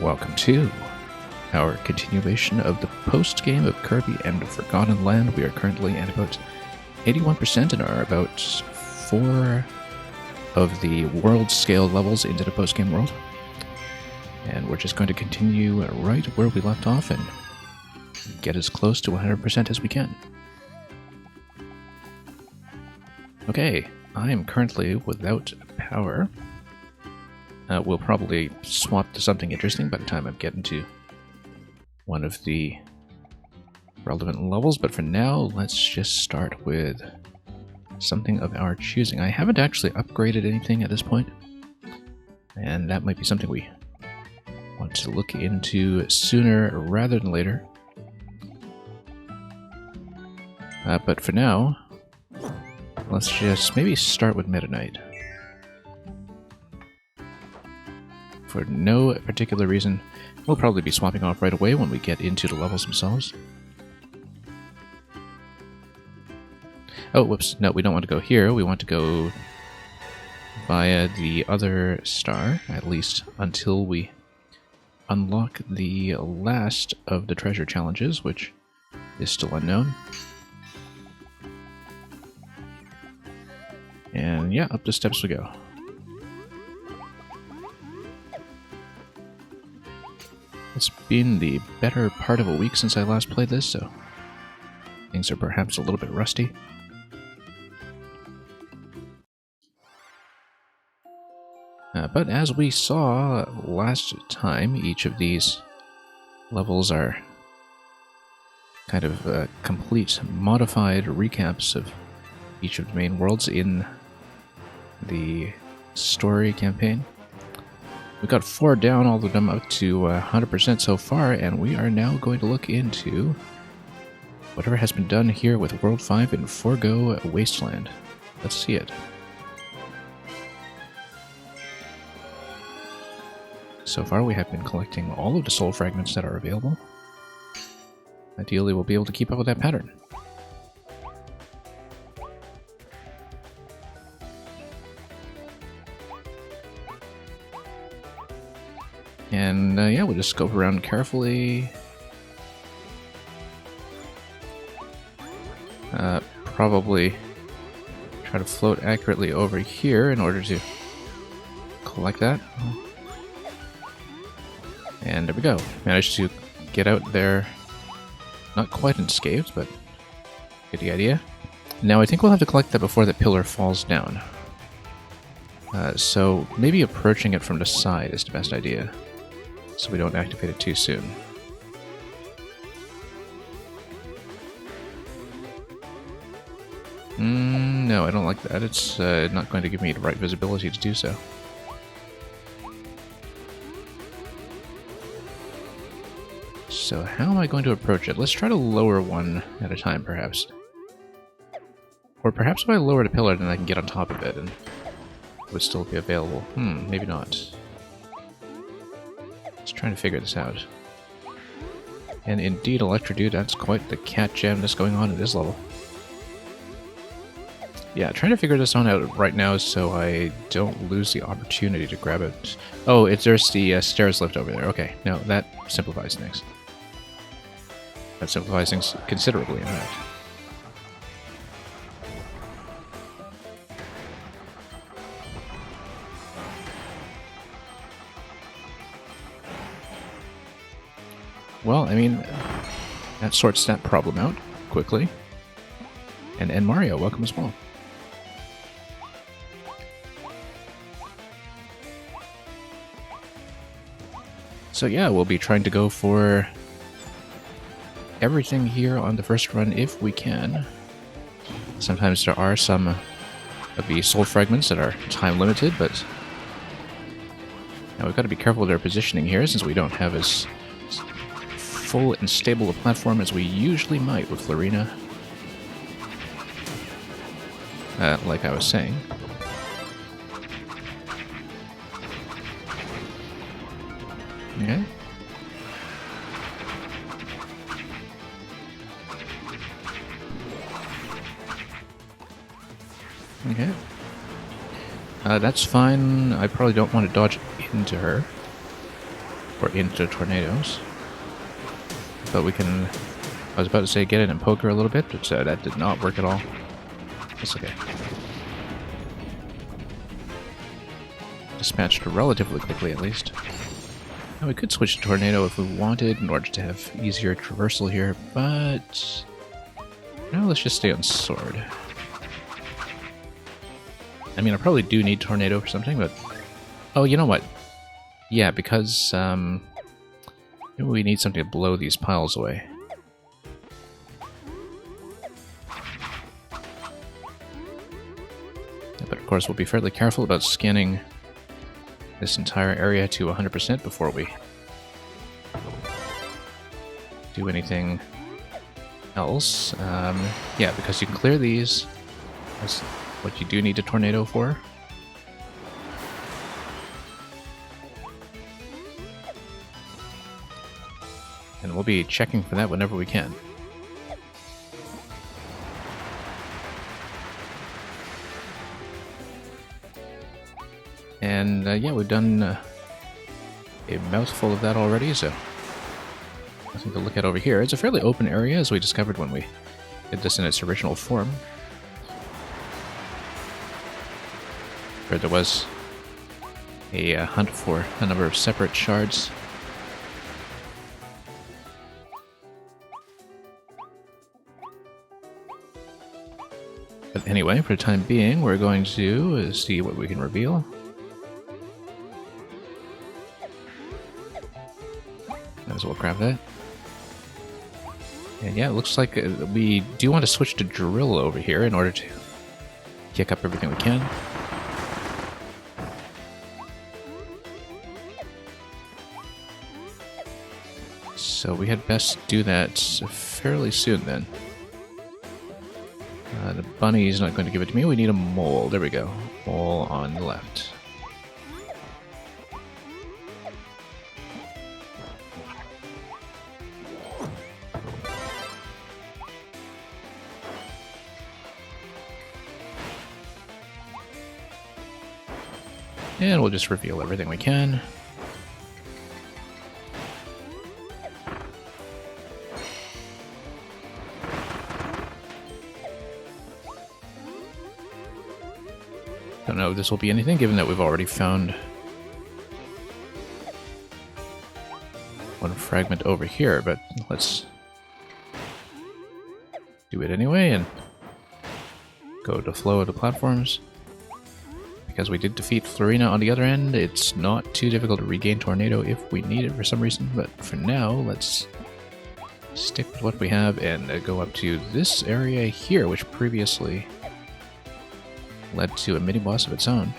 Welcome to our continuation of the post-game of Kirby and the Forgotten Land. We are currently at about 81% and are about 4 of the world-scale levels into the post-game world. And we're just going to continue right where we left off and get as close to 100% as we can. Okay, I am currently without power. We'll probably swap to something interesting by the time I'm getting to one of the relevant levels, but for now, let's just start with something of our choosing. I haven't actually upgraded anything at this point, and that might be something we want to look into sooner rather than later. But for now, let's just maybe start with Meta Knight. For no particular reason. We'll probably be swapping off right away when we get into the levels themselves. Oh, whoops. No, we don't want to go here. We want to go via the other star, at least until we unlock the last of the treasure challenges, which is still unknown. And yeah, up the steps we go. It's been the better part of a week since I last played this, so things are perhaps a little bit rusty. But as we saw last time, each of these levels are kind of complete, modified recaps of each of the main worlds in the story campaign. We got 4 down, all of them up to 100% so far, and we are now going to look into whatever has been done here with World 5 in Forgo Wasteland. Let's see it. So far we have been collecting all of the soul fragments that are available. Ideally we'll be able to keep up with that pattern. And yeah, we'll just scope around carefully. Probably try to float accurately over here in order to collect that. And there we go. Managed to get out there. Not quite unscathed, but get the idea. Now I think we'll have to collect that before the pillar falls down. So maybe approaching it from the side is the best idea, so we don't activate it too soon. No, I don't like that. It's not going to give me the right visibility to do so. So how am I going to approach it? Let's try to lower one at a time, perhaps. Or perhaps if I lower the pillar, then I can get on top of it and it would still be available. Maybe not. Let's try to figure this out. And indeed, Electrodude, that's quite the cat jam that's going on in this level. Yeah, trying to figure this one out right now so I don't lose the opportunity to grab it. Oh, there's the stairs lift over there. Okay, no, that simplifies things. That simplifies things considerably, in fact. Well, I mean, that sorts that problem out quickly. And Mario, welcome as well. So yeah, we'll be trying to go for everything here on the first run if we can. Sometimes there are some of the soul fragments that are time limited, but now we've got to be careful with our positioning here since we don't have as full and stable a platform as we usually might with Florina. Like I was saying. Okay. Okay. That's fine. I probably don't want to dodge into her. or into tornadoes. But we can... I was about to say get in and poke her a little bit, but that did not work at all. That's okay. Dispatched her relatively quickly, at least. Now we could switch to tornado if we wanted in order to have easier traversal here, but... no, let's just stay on sword. I mean, I probably do need tornado for something, but... oh, you know what? Yeah, because, maybe we need something to blow these piles away. But of course, we'll be fairly careful about scanning this entire area to 100% before we do anything else. Yeah, because you can clear these. That's what you do need a tornado for. And we'll be checking for that whenever we can. And yeah, we've done a mouthful of that already, so nothing to look at over here. It's a fairly open area, as we discovered when we did this in its original form. Where there was a hunt for a number of separate shards. But anyway, for the time being, we're going to see what we can reveal. Might as well grab that. And yeah, it looks like we do want to switch to drill over here in order to kick up everything we can. So we had best do that fairly soon then. The bunny is not going to give it to me. We need a mole. There we go. Mole on the left. And we'll just reveal everything we can. Don't know if this will be anything, given that we've already found one fragment over here, but let's do it anyway and go to flow of the platforms. Because we did defeat Florina on the other end, it's not too difficult to regain Tornado if we need it for some reason, but for now, let's stick with what we have and go up to this area here, which previously led to a mini-boss of its own.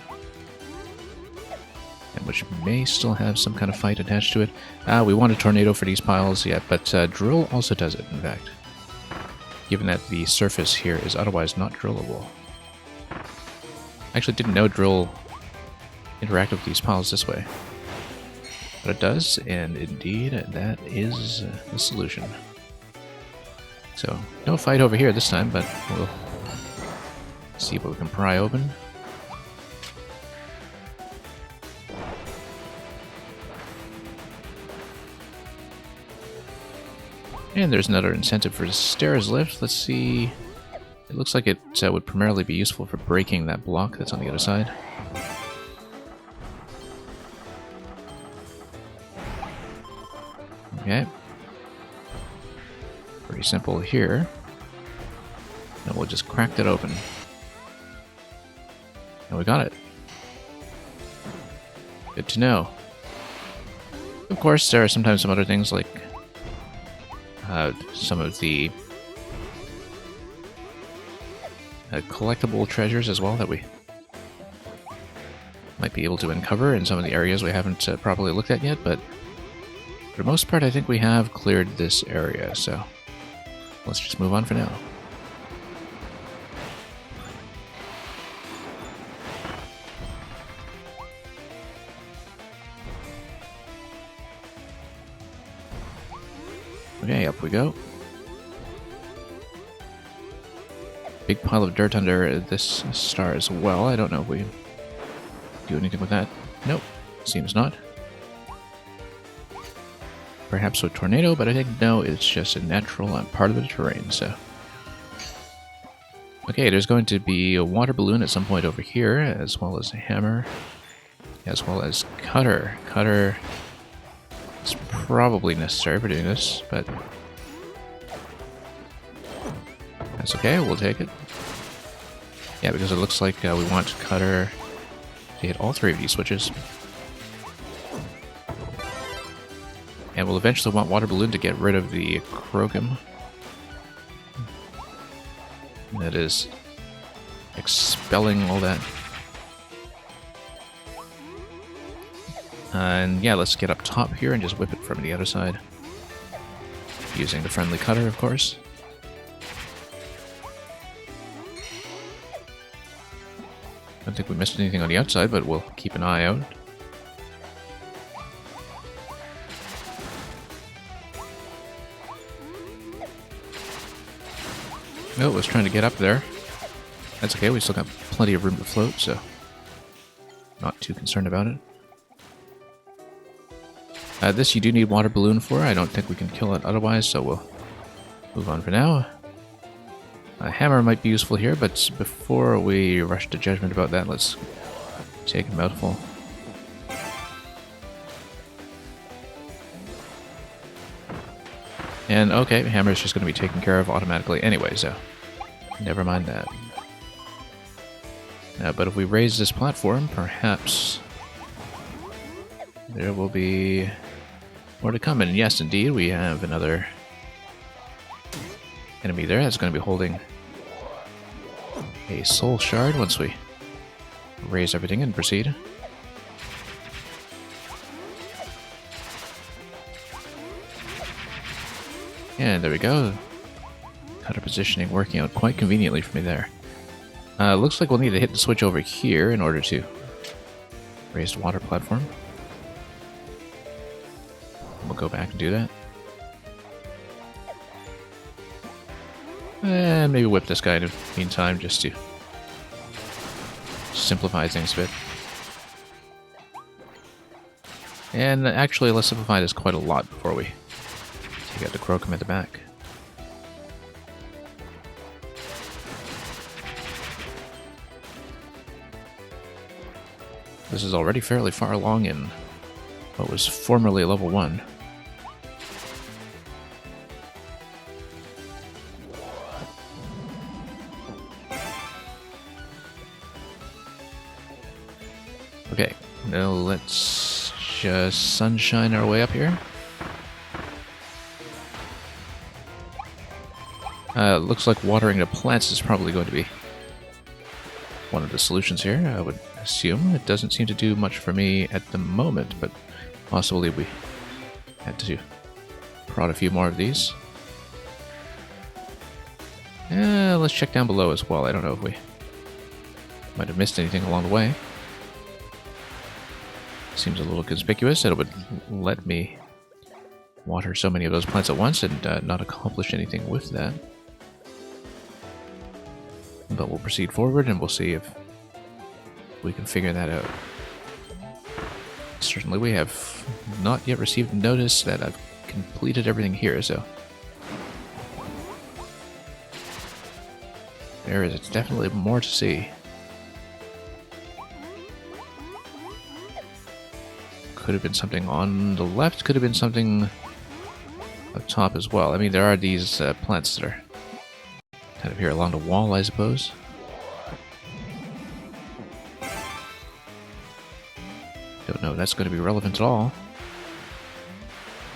And which may still have some kind of fight attached to it. We want a Tornado for these piles, yeah, but Drill also does it, in fact. Given that the surface here is otherwise not drillable. I actually didn't know Drill interacted with these piles this way. But it does, and indeed, that is the solution. So, no fight over here this time, but we'll see what we can pry open. And there's another incentive for the stairs lift. Let's see. It looks like it would primarily be useful for breaking that block that's on the other side. Okay. Pretty simple here. And we'll just crack that open. And we got it. Good to know. Of course, there are sometimes some other things like some of the collectible treasures as well that we might be able to uncover in some of the areas we haven't properly looked at yet, but for the most part I think we have cleared this area, so let's just move on for now. Okay, up we go. Big pile of dirt under this star as well. I don't know if we do anything with that. Nope, seems not. perhaps a tornado, but I think no, it's just a natural part of the terrain, so... Okay, there's going to be a water balloon at some point over here, as well as a hammer, as well as cutter. Cutter is probably necessary for doing this, but... that's okay, we'll take it. Yeah, because it looks like we want cutter to hit all three of these switches. And we'll eventually want water balloon to get rid of the Krogan. That is expelling all that. And yeah, let's get up top here and just whip it from the other side. Using the friendly cutter, of course. I don't think we missed anything on the outside, but we'll keep an eye out. Oh, it was trying to get up there. That's okay, we still got plenty of room to float, so not too concerned about it. This you do need water balloon for. I don't think we can kill it otherwise, so we'll move on for now. A hammer might be useful here, but before we rush to judgment about that, let's take a mouthful. And okay, hammer is just going to be taken care of automatically anyway, so never mind that. But if we raise this platform, perhaps there will be more to come. And yes, indeed, we have another enemy there that's going to be holding a soul shard once we raise everything and proceed. And there we go. Cutter positioning working out quite conveniently for me there. Looks like we'll need to hit the switch over here in order to raise the water platform. We'll go back and do that. And maybe whip this guy in the meantime just to simplify things a bit. And actually, let's simplify this quite a lot before we take out the Krogan at the back. This is already fairly far along in what was formerly level 1. Okay, now let's just sunshine our way up here. Looks like watering the plants is probably going to be one of the solutions here, I would assume. It doesn't seem to do much for me at the moment, but possibly we had to prod a few more of these. Let's check down below as well. I don't know if we might have missed anything along the way. Seems a little conspicuous that it would let me water so many of those plants at once and not accomplish anything with that. But we'll proceed forward and we'll see if we can figure that out. Certainly we have not yet received notice that I've completed everything here, so there is definitely more to see. Could have been something on the left, could have been something up top as well. I mean, there are these plants that are kind of here along the wall, I suppose. Don't know if that's going to be relevant at all.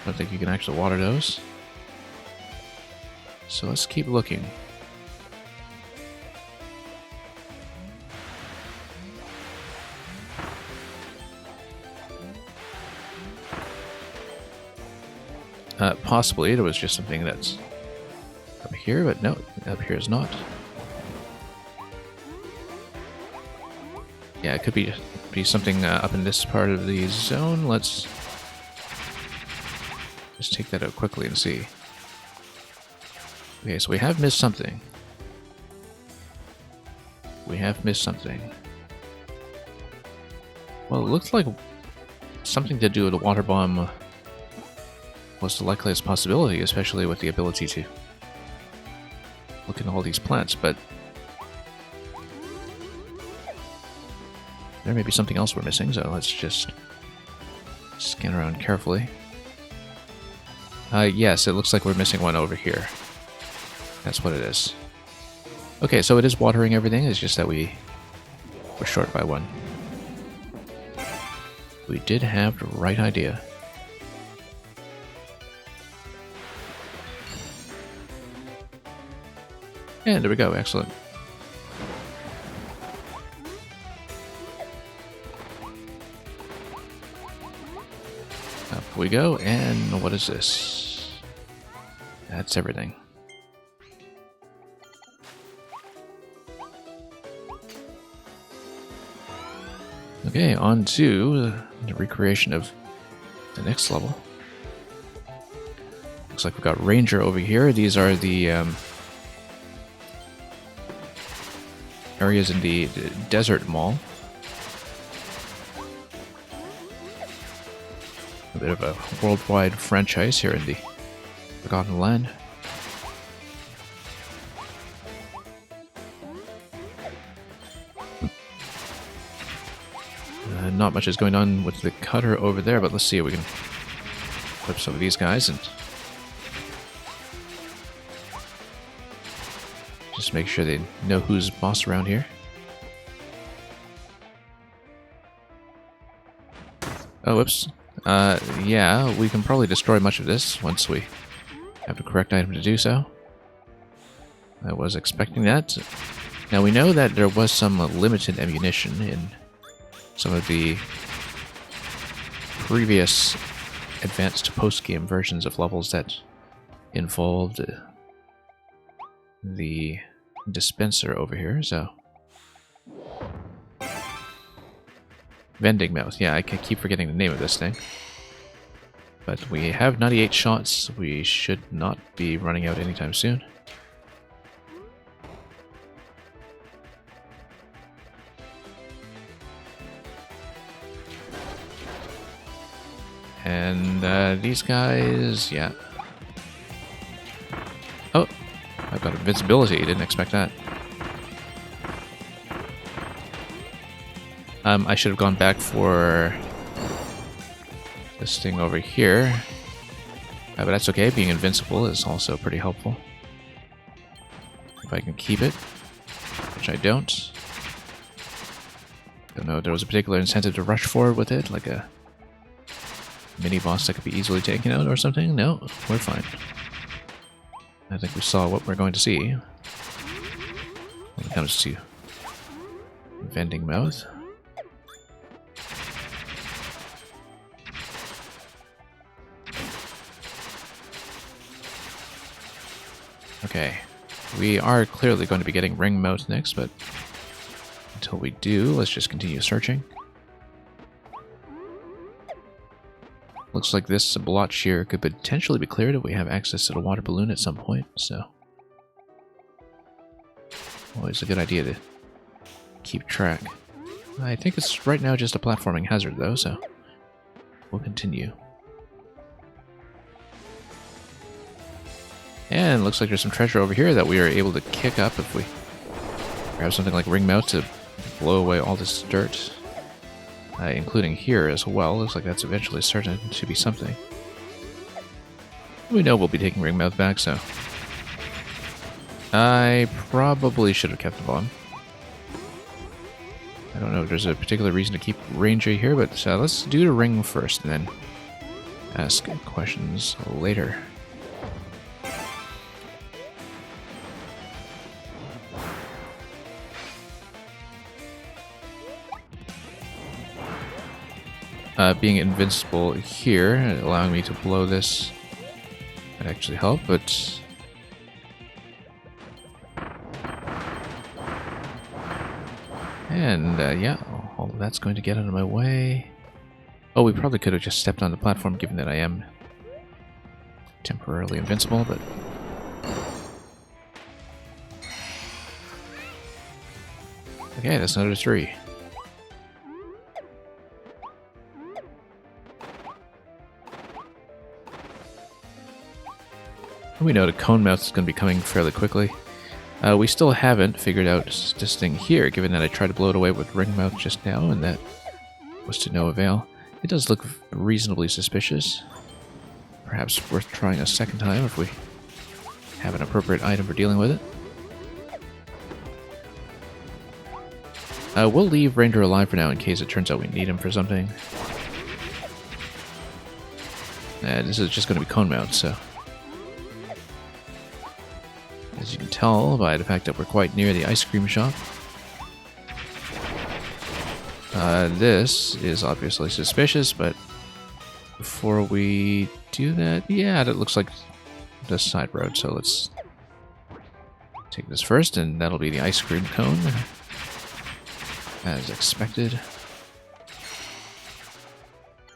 Don't think you can actually water those. So let's keep looking. Possibly there was just something that's up here, but no, up here is not. Yeah, it could be something up in this part of the zone. Let's just take that out quickly and see. Okay, so we have missed something. We have missed something. Well, it looks like something to do with the water bomb was the likeliest possibility, especially with the ability to look into all these plants, but there may be something else we're missing, so let's just scan around carefully. Yes, it looks like we're missing one over here. That's what it is. Okay, so it is watering everything, it's just that we're short by one. We did have the right idea. And there we go, excellent. Up we go, and what is this? That's everything. Okay, on to the recreation of the next level. Looks like we've got Ranger over here. These are the areas in the desert mall. A bit of a worldwide franchise here in the Forgotten Land. Not much is going on with the cutter over there, but let's see if we can flip some of these guys and just make sure they know who's boss around here. Oh, whoops. Yeah, we can probably destroy much of this once we have the correct item to do so. I was expecting that. Now we know that there was some limited ammunition in some of the previous advanced post-game versions of levels that involved the dispenser over here, so... Vending mouth, yeah, I can keep forgetting the name of this thing. But we have 98 shots, we should not be running out anytime soon. And these guys, yeah. Oh, I've got invincibility, didn't expect that. I should have gone back for this thing over here. But that's okay, being invincible is also pretty helpful. If I can keep it, which I don't. Don't know if there was a particular incentive to rush forward with it, like a mini-boss that could be easily taken out or something. No, we're fine. I think we saw what we're going to see when it comes to vending mouth. Okay, we are clearly going to be getting ring mouth next, but until we do, let's just continue searching. Looks like this blotch here could potentially be cleared if we have access to the water balloon at some point, so... Always a good idea to keep track. I think it's right now just a platforming hazard though, so we'll continue. And looks like there's some treasure over here that we are able to kick up if we grab something like ring mouth to blow away all this dirt. Including here as well. Looks like that's eventually certain to be something. We know we'll be taking ring mouth back, so... I probably should have kept the bomb. I don't know if there's a particular reason to keep Ranger here, but let's do the ring first and then ask questions later. Being invincible here, allowing me to blow this, might actually help, but... And, yeah, all of that's going to get out of my way. Oh, we probably could have just stepped on the platform, given that I am temporarily invincible, but... Okay, that's another 3. We know the cone mouth is going to be coming fairly quickly. We still haven't figured out this thing here, given that I tried to blow it away with ring mouth just now, and that was to no avail. It does look reasonably suspicious. Perhaps worth trying a second time if we have an appropriate item for dealing with it. We'll leave Ranger alive for now in case it turns out we need him for something. This is just going to be cone mouth, so... As you can tell by the fact that we're quite near the ice cream shop. This is obviously suspicious, but before we do that... Yeah, that looks like the side road, so let's take this first, and that'll be the ice cream cone. As expected.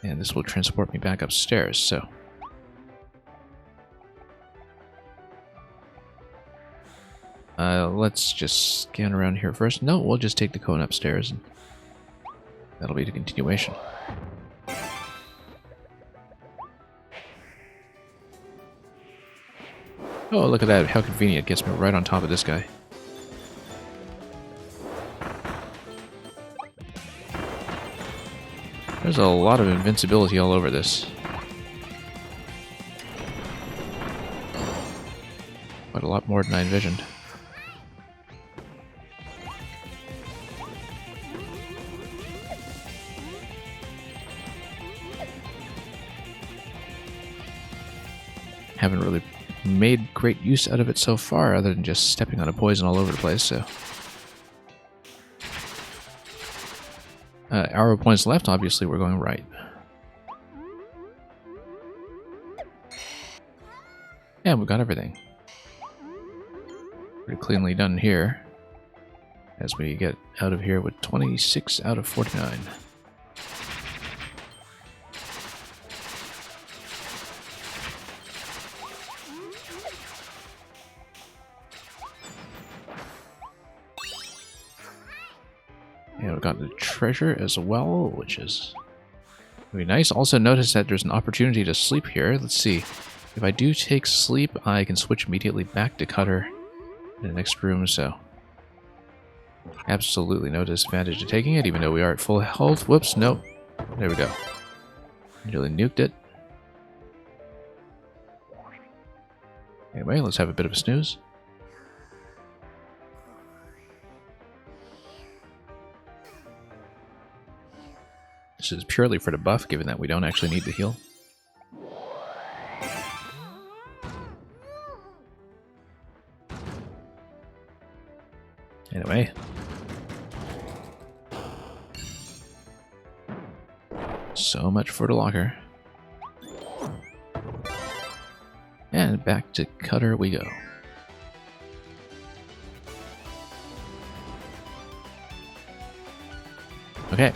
And this will transport me back upstairs, so... let's just scan around here first. No, we'll just take the cone upstairs, and that'll be the continuation. Oh, look at that. How convenient. It gets me right on top of this guy. There's a lot of invincibility all over this. Quite a lot more than I envisioned. Haven't really made great use out of it so far, other than just stepping on a poison all over the place, so... arrow points left, obviously we're going right. Yeah, we've got everything. Pretty cleanly done here. As we get out of here with 26 out of 49. Yeah, we've got the treasure as well, which is really nice. Also notice that there's an opportunity to sleep here. Let's see. If I do take sleep, I can switch immediately back to Cutter in the next room, so... Absolutely no disadvantage to taking it, even though we are at full health. Whoops, no. There we go. Nearly nuked it. Anyway, let's have a bit of a snooze. This is purely for the buff, given that we don't actually need to heal. Anyway. So much for the locker. And back to Cutter we go. Okay.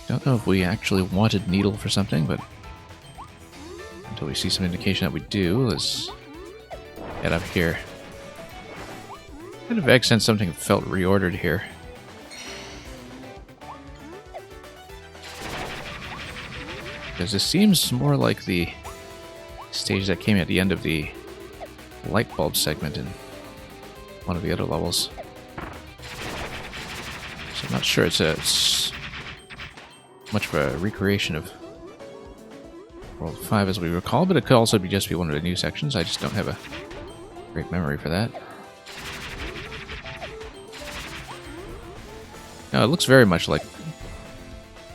Don't know if we actually wanted Needle for something, but until we see some indication that we do, let's get up here. Kind of vague sense something felt reordered here. Because this seems more like the stage that came at the end of the light bulb segment in one of the other levels. So I'm not sure it's much of a recreation of World 5 as we recall, but it could also just be one of the new sections. I just don't have a great memory for that. Now, it looks very much like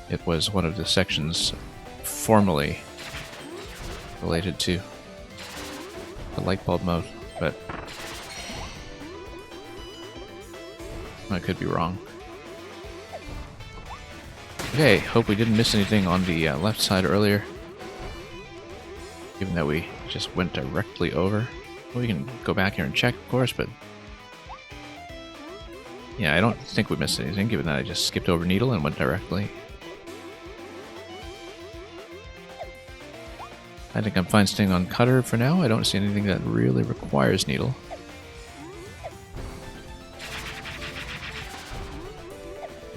it was one of the sections formerly related to the light bulb mode, but I could be wrong. Okay, hope we didn't miss anything on the left side earlier, given that we just went directly over. Well, we can go back here and check, of course, but yeah, I don't think we missed anything, given that I just skipped over Needle and went directly. I think I'm fine staying on Cutter for now. I don't see anything that really requires Needle.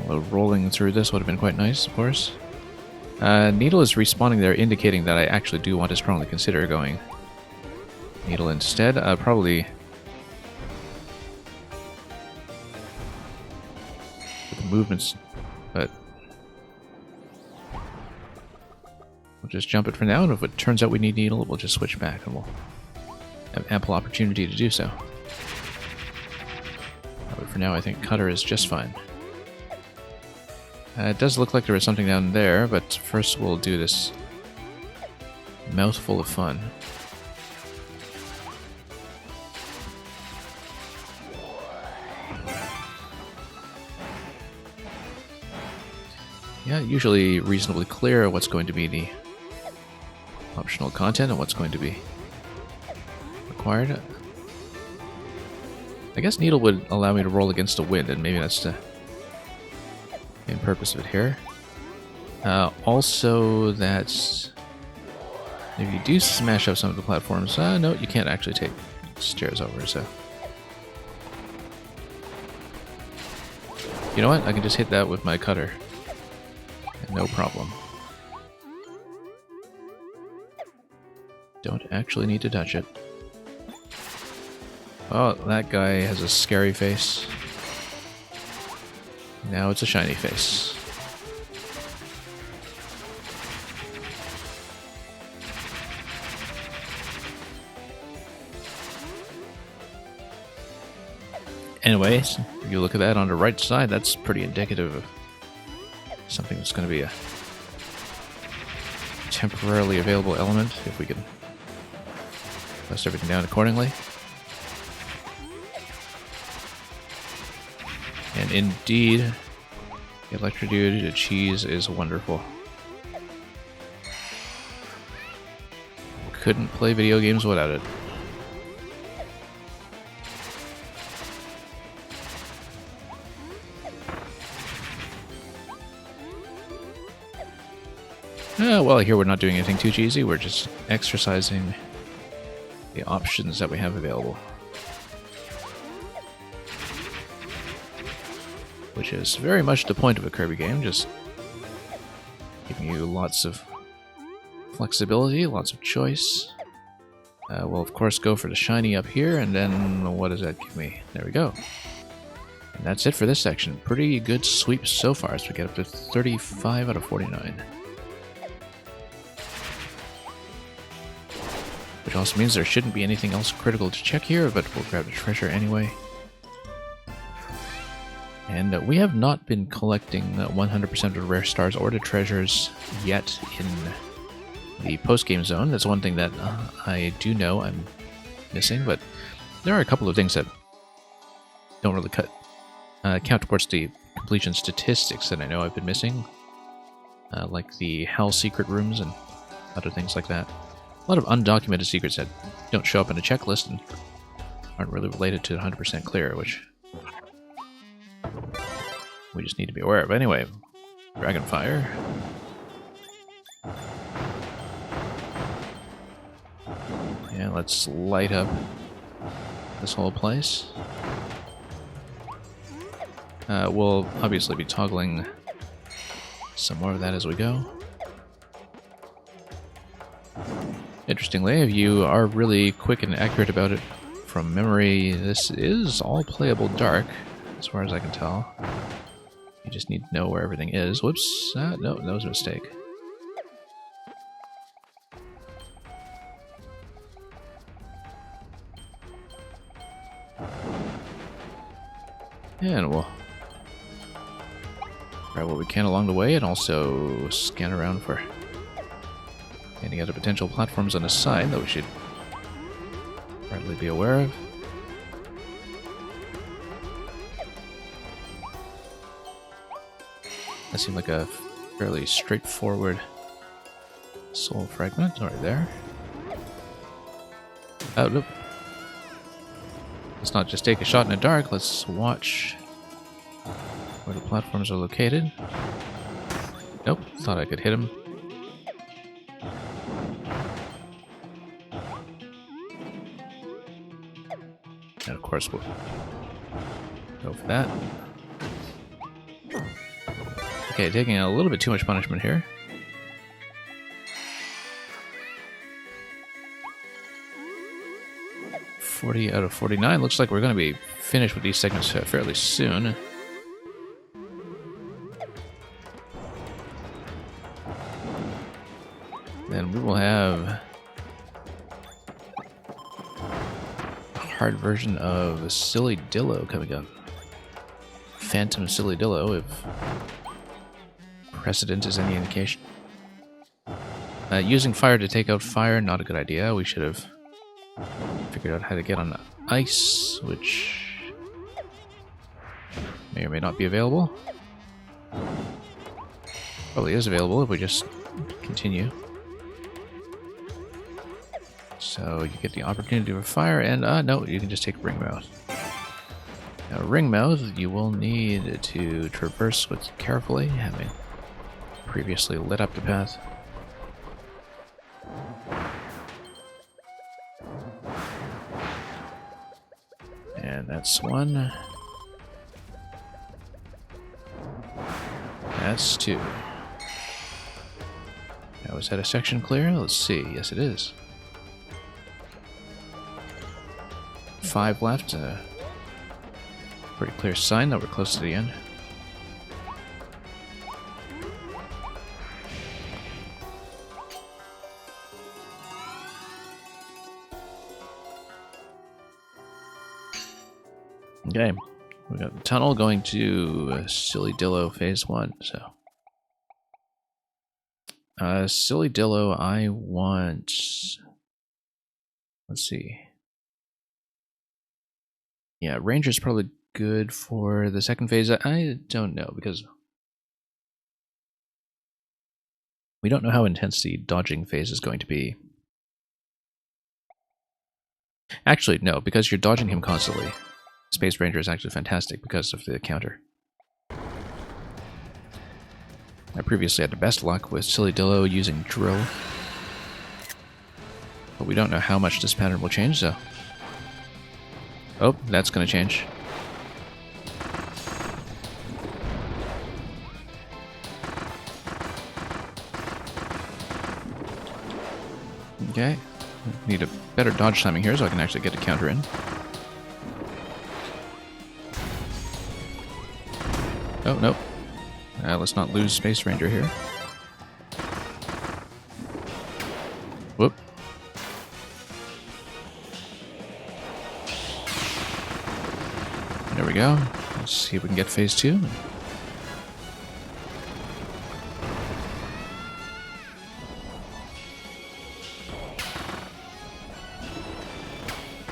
Although rolling through this would have been quite nice, of course. Needle is respawning there, indicating that I actually do want to strongly consider going Needle instead. Probably with the movements, but we'll just jump it for now, and if it turns out we need Needle, we'll just switch back, and we'll have ample opportunity to do so. But for now, I think Cutter is just fine. It does look like there is something down there, but first we'll do this mouthful of fun. Yeah, usually reasonably clear what's going to be the optional content and what's going to be required. I guess Needle would allow me to roll against the wind, and maybe that's the main purpose of it here. Also, that's if you do smash up some of the platforms, no, you can't actually take stairs over, so. You know what? I can just hit that with my cutter. No problem. Don't actually need to touch it. Oh, that guy has a scary face. Now it's a shiny face. Anyways, if you look at that on the right side, that's pretty indicative of something that's going to be a temporarily available element, if we can bust everything down accordingly. And indeed, the electrocuted cheese is wonderful. Couldn't play video games without it. Well, here we're not doing anything too cheesy, we're just exercising the options that we have available. Which is very much the point of a Kirby game, just giving you lots of flexibility, lots of choice. We'll of course go for the shiny up here, and then what does that give me? There we go. And that's it for this section. Pretty good sweep so far, so we get up to 35 out of 49. Which also means there shouldn't be anything else critical to check here, but we'll grab the treasure anyway. And we have not been collecting 100% of the rare stars or the treasures yet in the post-game zone. That's one thing that I do know I'm missing, but there are a couple of things that don't really count towards the completion statistics that I know I've been missing, like the Hell secret rooms and other things like that. A lot of undocumented secrets that don't show up in a checklist and aren't really related to 100% clear, which we just need to be aware of. Anyway, Dragonfire. Yeah, let's light up this whole place. We'll obviously be toggling some more of that as we go. Interestingly, if you are really quick and accurate about it from memory, this is all playable dark, as far as I can tell. You just need to know where everything is. Whoops, no, that was a mistake. And we'll grab what we can along the way, and also scan around for any other potential platforms on the side that we should probably be aware of. That seemed like a fairly straightforward soul fragment right there. Oh, nope. Let's not just take a shot in the dark, let's watch where the platforms are located. Nope, thought I could hit him. And of course we'll go for that. Okay, taking a little bit too much punishment here. $40 out of 49. Looks like we're going to be finished with these segments fairly soon. Then we will have a hard version of Silly Dillo coming up. Phantom Silly Dillo, if precedent is any indication. Using fire to take out fire, not a good idea. We should have figured out how to get on ice, which may or may not be available. Probably is available if we just continue. So you get the opportunity for fire, and no, you can just take ring mouth. Now, ring mouth, you will need to traverse with carefully, having previously lit up the path. And that's one. That's two. Now, is that a section clear? Let's see. Yes, it is. 5 left. Pretty clear sign that we're close to the end. Okay, we got the tunnel going to Silly Dillo Phase 1, so. Silly Dillo, I want... Let's see. Yeah, Ranger's probably good for the second phase. I don't know, because we don't know how intense the dodging phase is going to be. Actually, no, because you're dodging him constantly. Space Ranger is actually fantastic because of the counter. I previously had the best luck with Silly Dillo using Drill. But we don't know how much this pattern will change, so... Oh, that's going to change. Okay. Need a better dodge timing here so I can actually get a counter in. Oh, nope. Let's not lose Space Ranger here. Whoop. There we go. Let's see if we can get phase 2.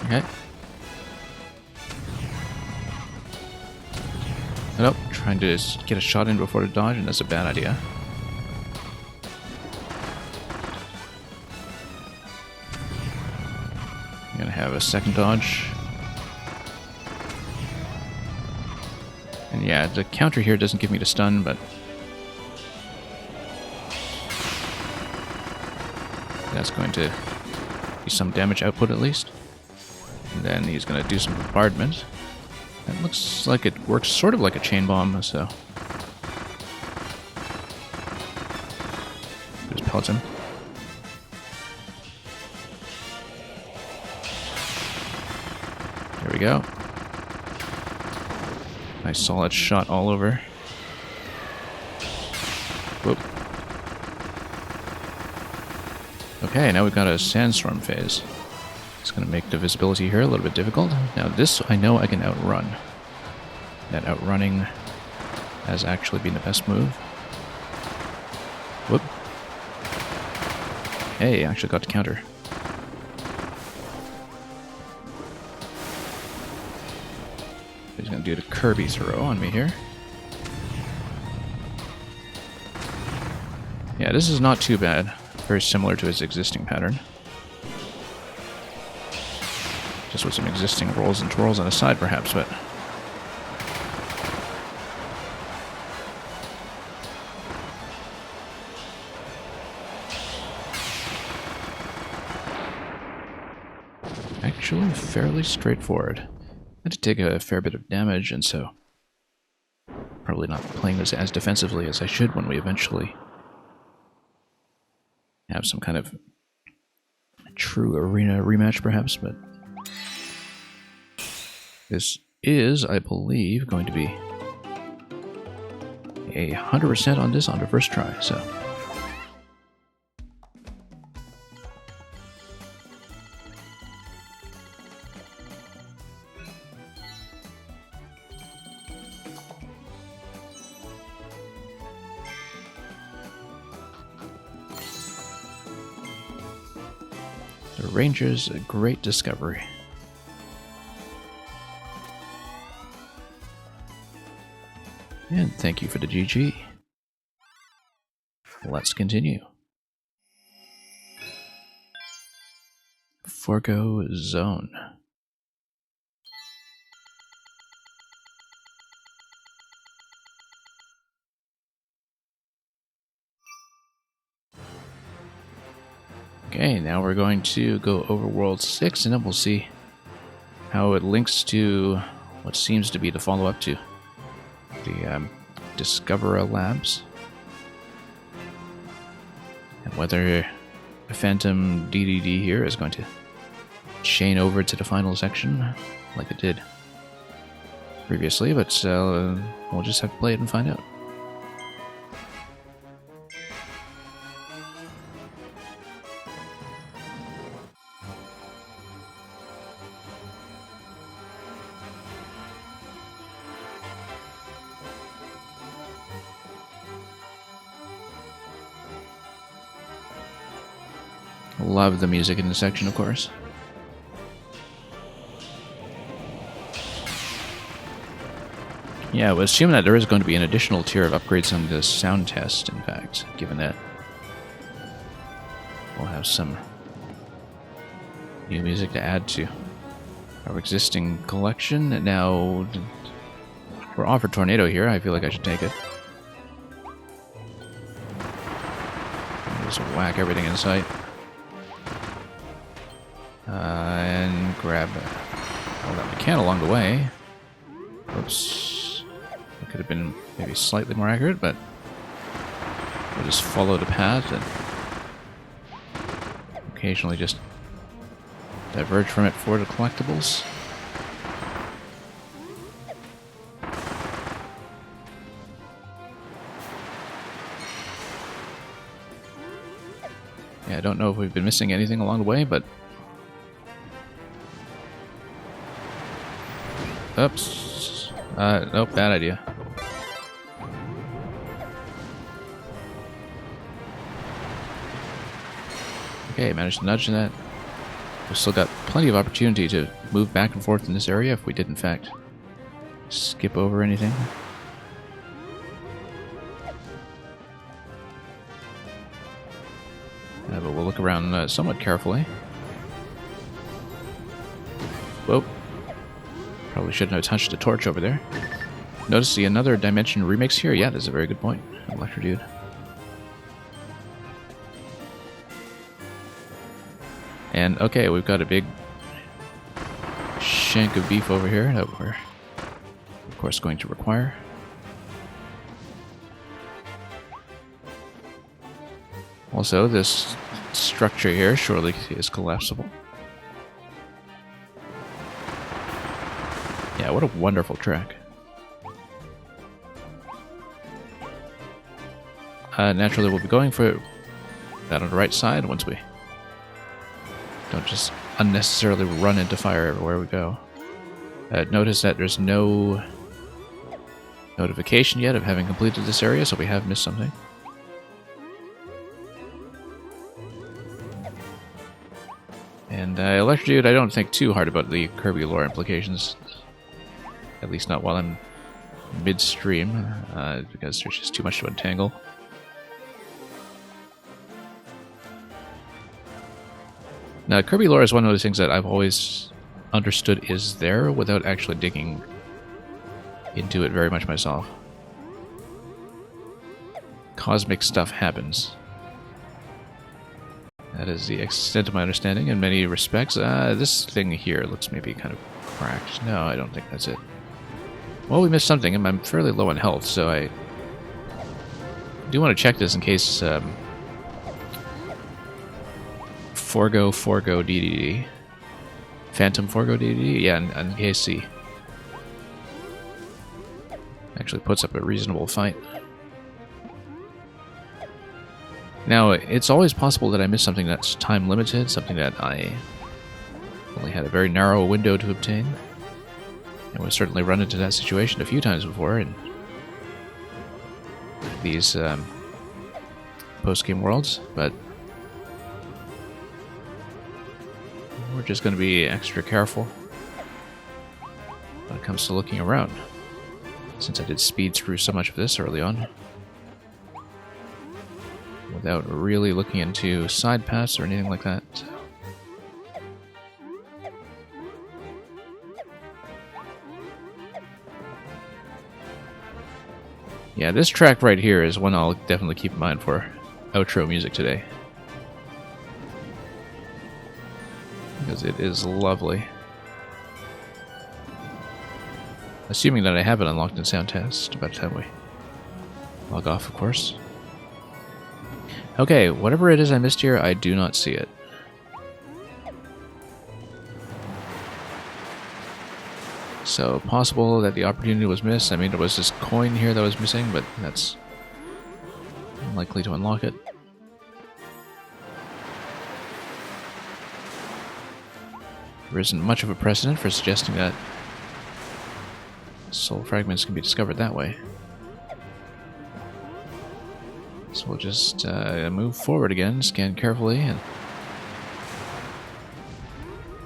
Okay. Nope, trying to get a shot in before the dodge, and that's a bad idea. I'm gonna have a second dodge. And yeah, the counter here doesn't give me the stun, but that's going to be some damage output at least. And then he's going to do some bombardment. That looks like it works sort of like a chain bomb, so... Just pelt him. There we go. Nice solid shot all over. Whoop. Okay, now we've got a sandstorm phase. It's going to make the visibility here a little bit difficult. Now this I know I can outrun. That outrunning has actually been the best move. Whoop. Hey, I actually got to counter. He's going to do the Kirby throw on me here. Yeah, this is not too bad. Very similar to his existing pattern. Just with some existing rolls and twirls on the side, perhaps, but... Actually, fairly straightforward. I had to take a fair bit of damage, and so... Probably not playing this as defensively as I should when we eventually have some kind of true arena rematch, perhaps, but this is, I believe, going to be 100% on this on the first try, so. The Ranger's a great discovery. And thank you for the GG. Let's continue. Forgo Zone. Okay, now we're going to go over World 6, and then we'll see how it links to what seems to be the follow-up to the Discoverer Labs. And whether the Phantom DDD here is going to chain over to the final section like it did previously, but we'll just have to play it and find out. Love the music in this section, of course. Yeah, I was assuming that there is going to be an additional tier of upgrades on this sound test, in fact, given that we'll have some new music to add to our existing collection. And now, we're offered Tornado here. I feel like I should take it. Just whack everything in sight. And grab all that we can along the way. Oops. That could have been maybe slightly more accurate, but we'll just follow the path and occasionally just diverge from it for the collectibles. Yeah, I don't know if we've been missing anything along the way, but oops. Nope, bad idea. Okay, managed to nudge that. We've still got plenty of opportunity to move back and forth in this area if we did, in fact, skip over anything. But we'll look around somewhat carefully. Whoa. Probably shouldn't have touched the torch over there. Notice the Another Dimension remix here? Yeah, that's a very good point, Electro Dude. And, okay, we've got a big shank of beef over here that we're, of course, going to require. Also, this structure here surely is collapsible. Yeah, what a wonderful track. Naturally, we'll be going for that on the right side once we don't just unnecessarily run into fire everywhere we go. Notice that there's no notification yet of having completed this area, so we have missed something. And Electro Dude, I don't think too hard about the Kirby lore implications. At least not while I'm midstream, because there's just too much to untangle. Now, Kirby lore is one of those things that I've always understood is there without actually digging into it very much myself. Cosmic stuff happens. That is the extent of my understanding in many respects. This thing here looks maybe kind of cracked. No, I don't think that's it. Well, we missed something, and I'm fairly low on health, so I do want to check this in case Forgo DDD. Phantom Forgo DDD? Yeah, in case he actually puts up a reasonable fight. Now, it's always possible that I miss something that's time limited, something that I only had a very narrow window to obtain. And we've certainly run into that situation a few times before in these post-game worlds, but we're just going to be extra careful when it comes to looking around, since I did speed through so much of this early on without really looking into side paths or anything like that. Yeah, this track right here is one I'll definitely keep in mind for outro music today, because it is lovely. Assuming that I have it unlocked in sound test by the time we log off, of course. Okay, whatever it is I missed here, I do not see it. So, possible that the opportunity was missed. I mean, there was this coin here that was missing, but that's unlikely to unlock it. There isn't much of a precedent for suggesting that soul fragments can be discovered that way. So we'll just move forward again, scan carefully, and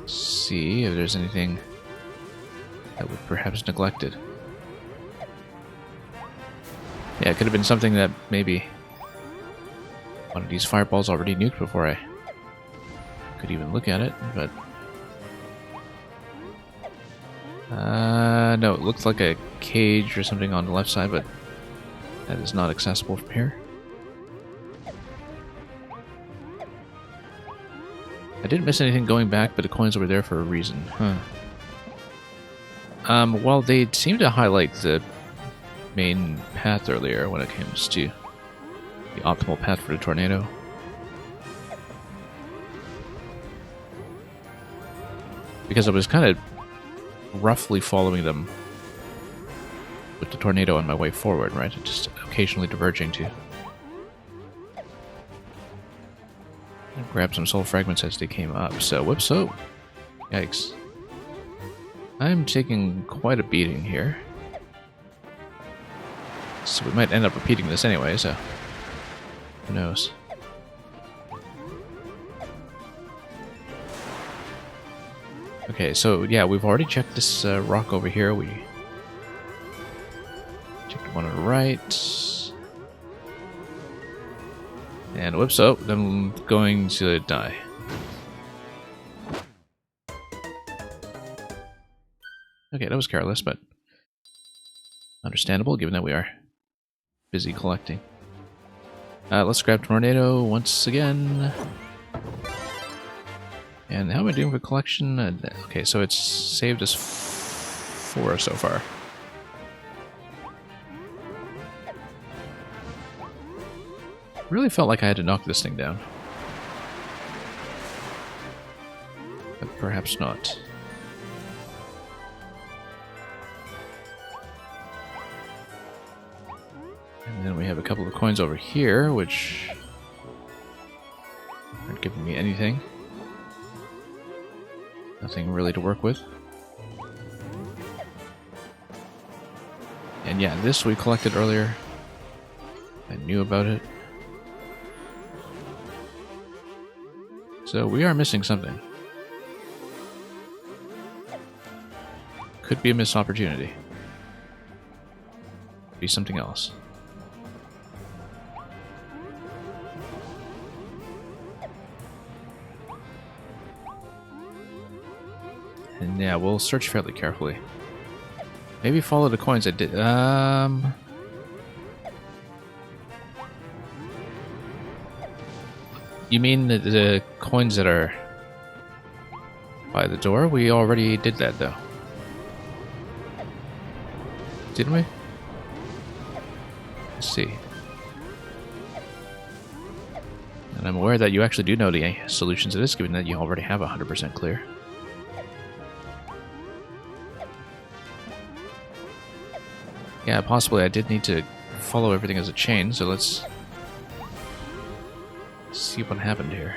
see if there's anything that we perhaps neglected. Yeah, it could have been something that maybe one of these fireballs already nuked before I could even look at it, but no, it looks like a cage or something on the left side, but that is not accessible from here. I didn't miss anything going back, but the coins were there for a reason. Huh. Well, they seem to highlight the main path earlier when it comes to the optimal path for the tornado. Because I was kind of roughly following them with the tornado on my way forward, right? Just occasionally diverging to grab some soul fragments as they came up. So, whoops, oh, yikes. I'm taking quite a beating here. So we might end up repeating this anyway, so who knows. Okay, so yeah, we've already checked this rock over here. We checked the one on the right. And whoops, oh, I'm going to die. Okay, that was careless, but understandable given that we are busy collecting. Let's grab Tornado once again. And how am I doing for collection? Okay, so it's saved us 4 so far. Really felt like I had to knock this thing down. But perhaps not. And then we have a couple of coins over here, which aren't giving me anything. Nothing really to work with. And yeah, this we collected earlier. I knew about it. So we are missing something. Could be a missed opportunity. Could be something else. And yeah, we'll search fairly carefully. Maybe follow the coins I did. You mean the coins that are by the door? We already did that, though. didn't we? Let's see. And I'm aware that you actually do know the solutions to this, given that you already have 100% clear. Yeah, possibly I did need to follow everything as a chain, so let's see what happened here.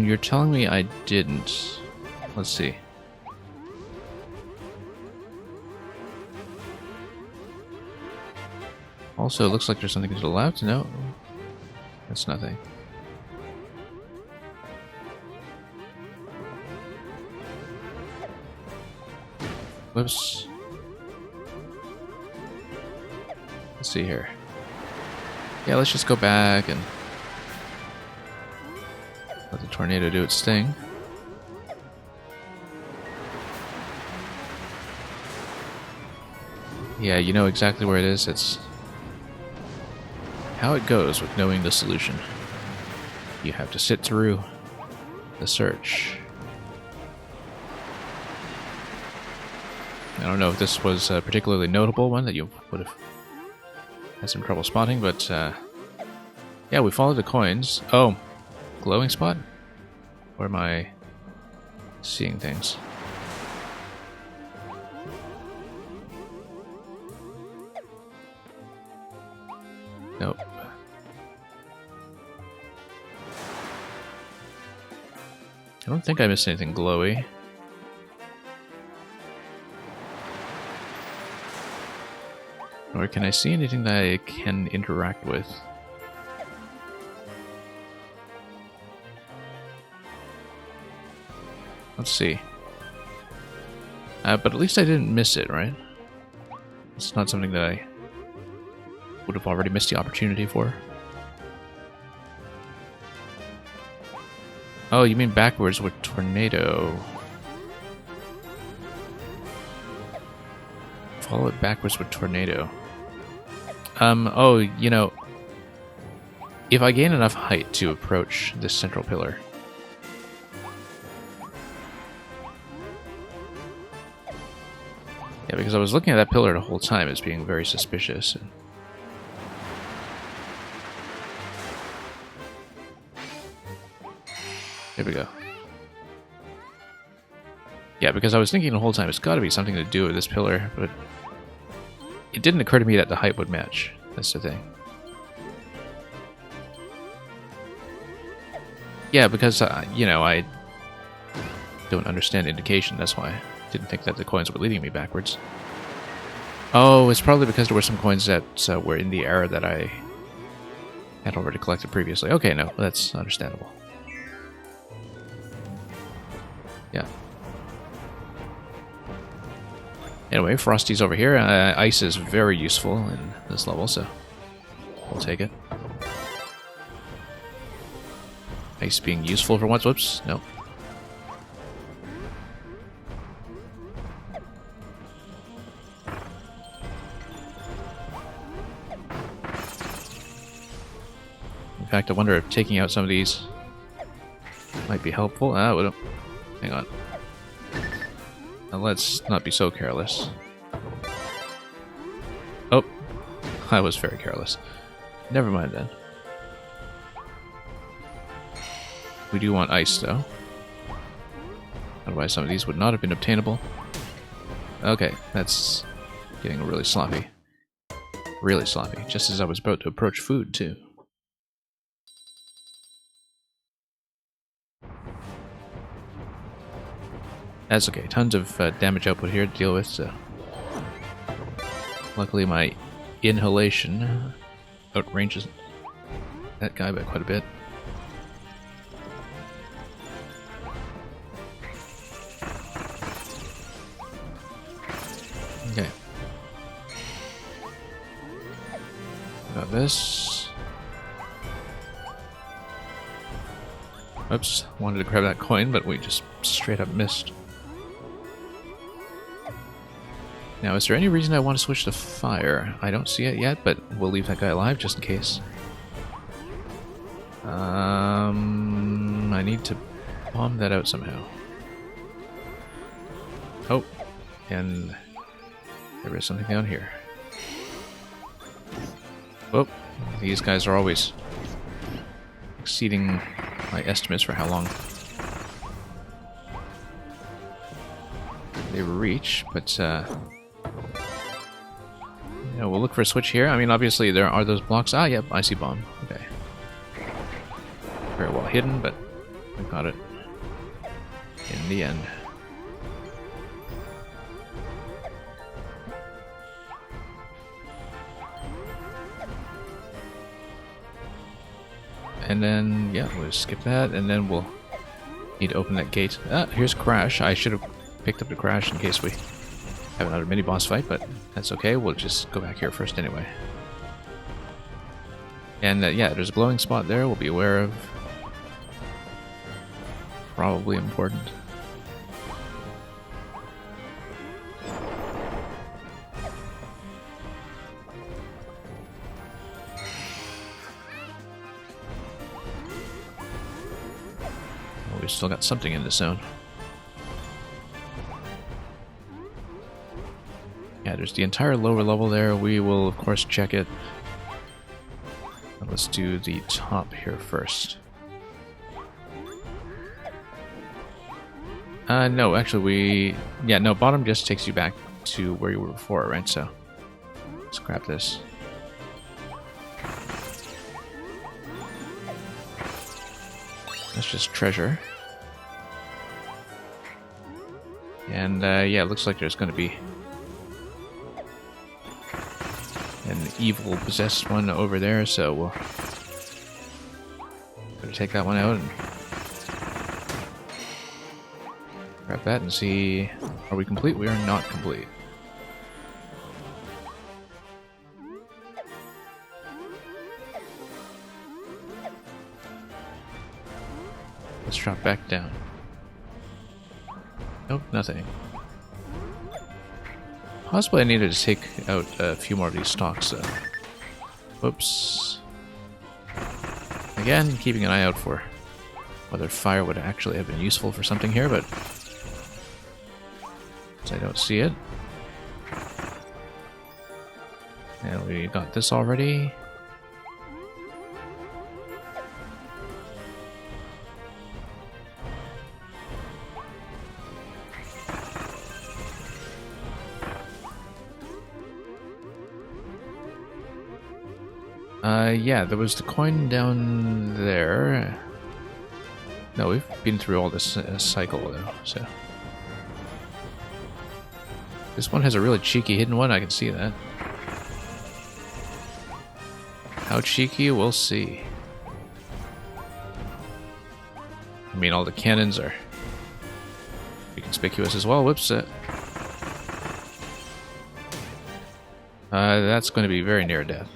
You're telling me I didn't. Let's see. Also, it looks like there's something to the left. No, that's nothing. Whoops. Let's see here. Yeah, let's just go back and let the tornado do its thing. Yeah, you know exactly where it is. It's how it goes with knowing the solution. You have to sit through the search. I don't know if this was a particularly notable one that you would have had some trouble spotting, but yeah, we followed the coins. Oh, glowing spot? Where am I seeing things? Nope. I don't think I missed anything glowy. Or can I see anything that I can interact with? Let's see. But at least I didn't miss it, right? It's not something that I would have already missed the opportunity for. Oh, you mean backwards with tornado. Follow it backwards with tornado. Oh, you know, if I gain enough height to approach this central pillar. Yeah, because I was looking at that pillar the whole time as being very suspicious. And there we go. Yeah, because I was thinking the whole time it's got to be something to do with this pillar, but it didn't occur to me that the height would match. That's the thing. Yeah, because, you know, I don't understand indication, that's why I didn't think that the coins were leading me backwards. Oh, it's probably because there were some coins that were in the area that I had already collected previously. Okay, no, that's understandable. Yeah. Anyway, Frosty's over here. Ice is very useful in this level, so we'll take it. Ice being useful for once. Whoops, no. In fact, I wonder if taking out some of these might be helpful. Hang on. Now let's not be so careless. Oh, I was very careless. Never mind then. We do want ice though. Otherwise some of these would not have been obtainable. Okay, that's getting really sloppy. Really sloppy. Just as I was about to approach food too. That's okay. Tons of damage output here to deal with, so... Luckily my inhalation outranges that guy by quite a bit. Okay. Got this. Oops, wanted to grab that coin, but we just straight up missed. Now, is there any reason I want to switch to fire? I don't see it yet, but we'll leave that guy alive just in case. I need to bomb that out somehow. Oh, and there is something down here. Oh, these guys are always exceeding my estimates for how long they reach, but yeah, we'll look for a switch here. I mean, obviously there are those blocks. Ah, yep, icy bomb. Okay. Very well hidden, but we got it in the end. And then, yeah, we'll skip that, and then we'll need to open that gate. Ah, here's Crash. I should have picked up the Crash in case we have another mini-boss fight, but that's okay. We'll just go back here first anyway. And yeah, there's a glowing spot there we'll be aware of. Probably important. We've still got something in the zone. Yeah, there's the entire lower level there. We will, of course, check it. Let's do the top here first. No, actually yeah, no, bottom just takes you back to where you were before, right? So, let's grab this. That's just treasure. And yeah, it looks like there's going to be an evil possessed one over there, so we'll better take that one out and grab that and see. Are we complete? We are not complete. Let's drop back down. Nope, nothing. Possibly I needed to take out a few more of these stalks, though. Whoops. Again, keeping an eye out for whether fire would actually have been useful for something here, but I don't see it. And we got this already. Yeah, there was the coin down there. No, we've been through all this cycle though, so. This one has a really cheeky hidden one, I can see that. How cheeky, we'll see. I mean, all the cannons are conspicuous as well. Whoops. That's going to be very near death.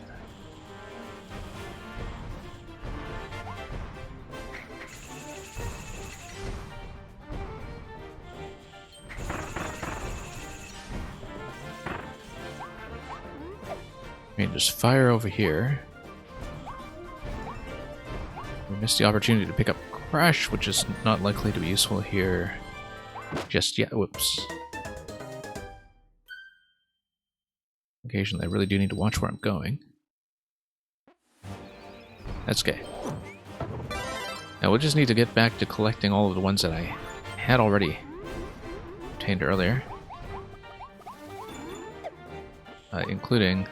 I mean, there's fire over here. We missed the opportunity to pick up Crash, which is not likely to be useful here just yet. Whoops. Occasionally, I really do need to watch where I'm going. That's okay. Now, we'll just need to get back to collecting all of the ones that I had already obtained earlier. Including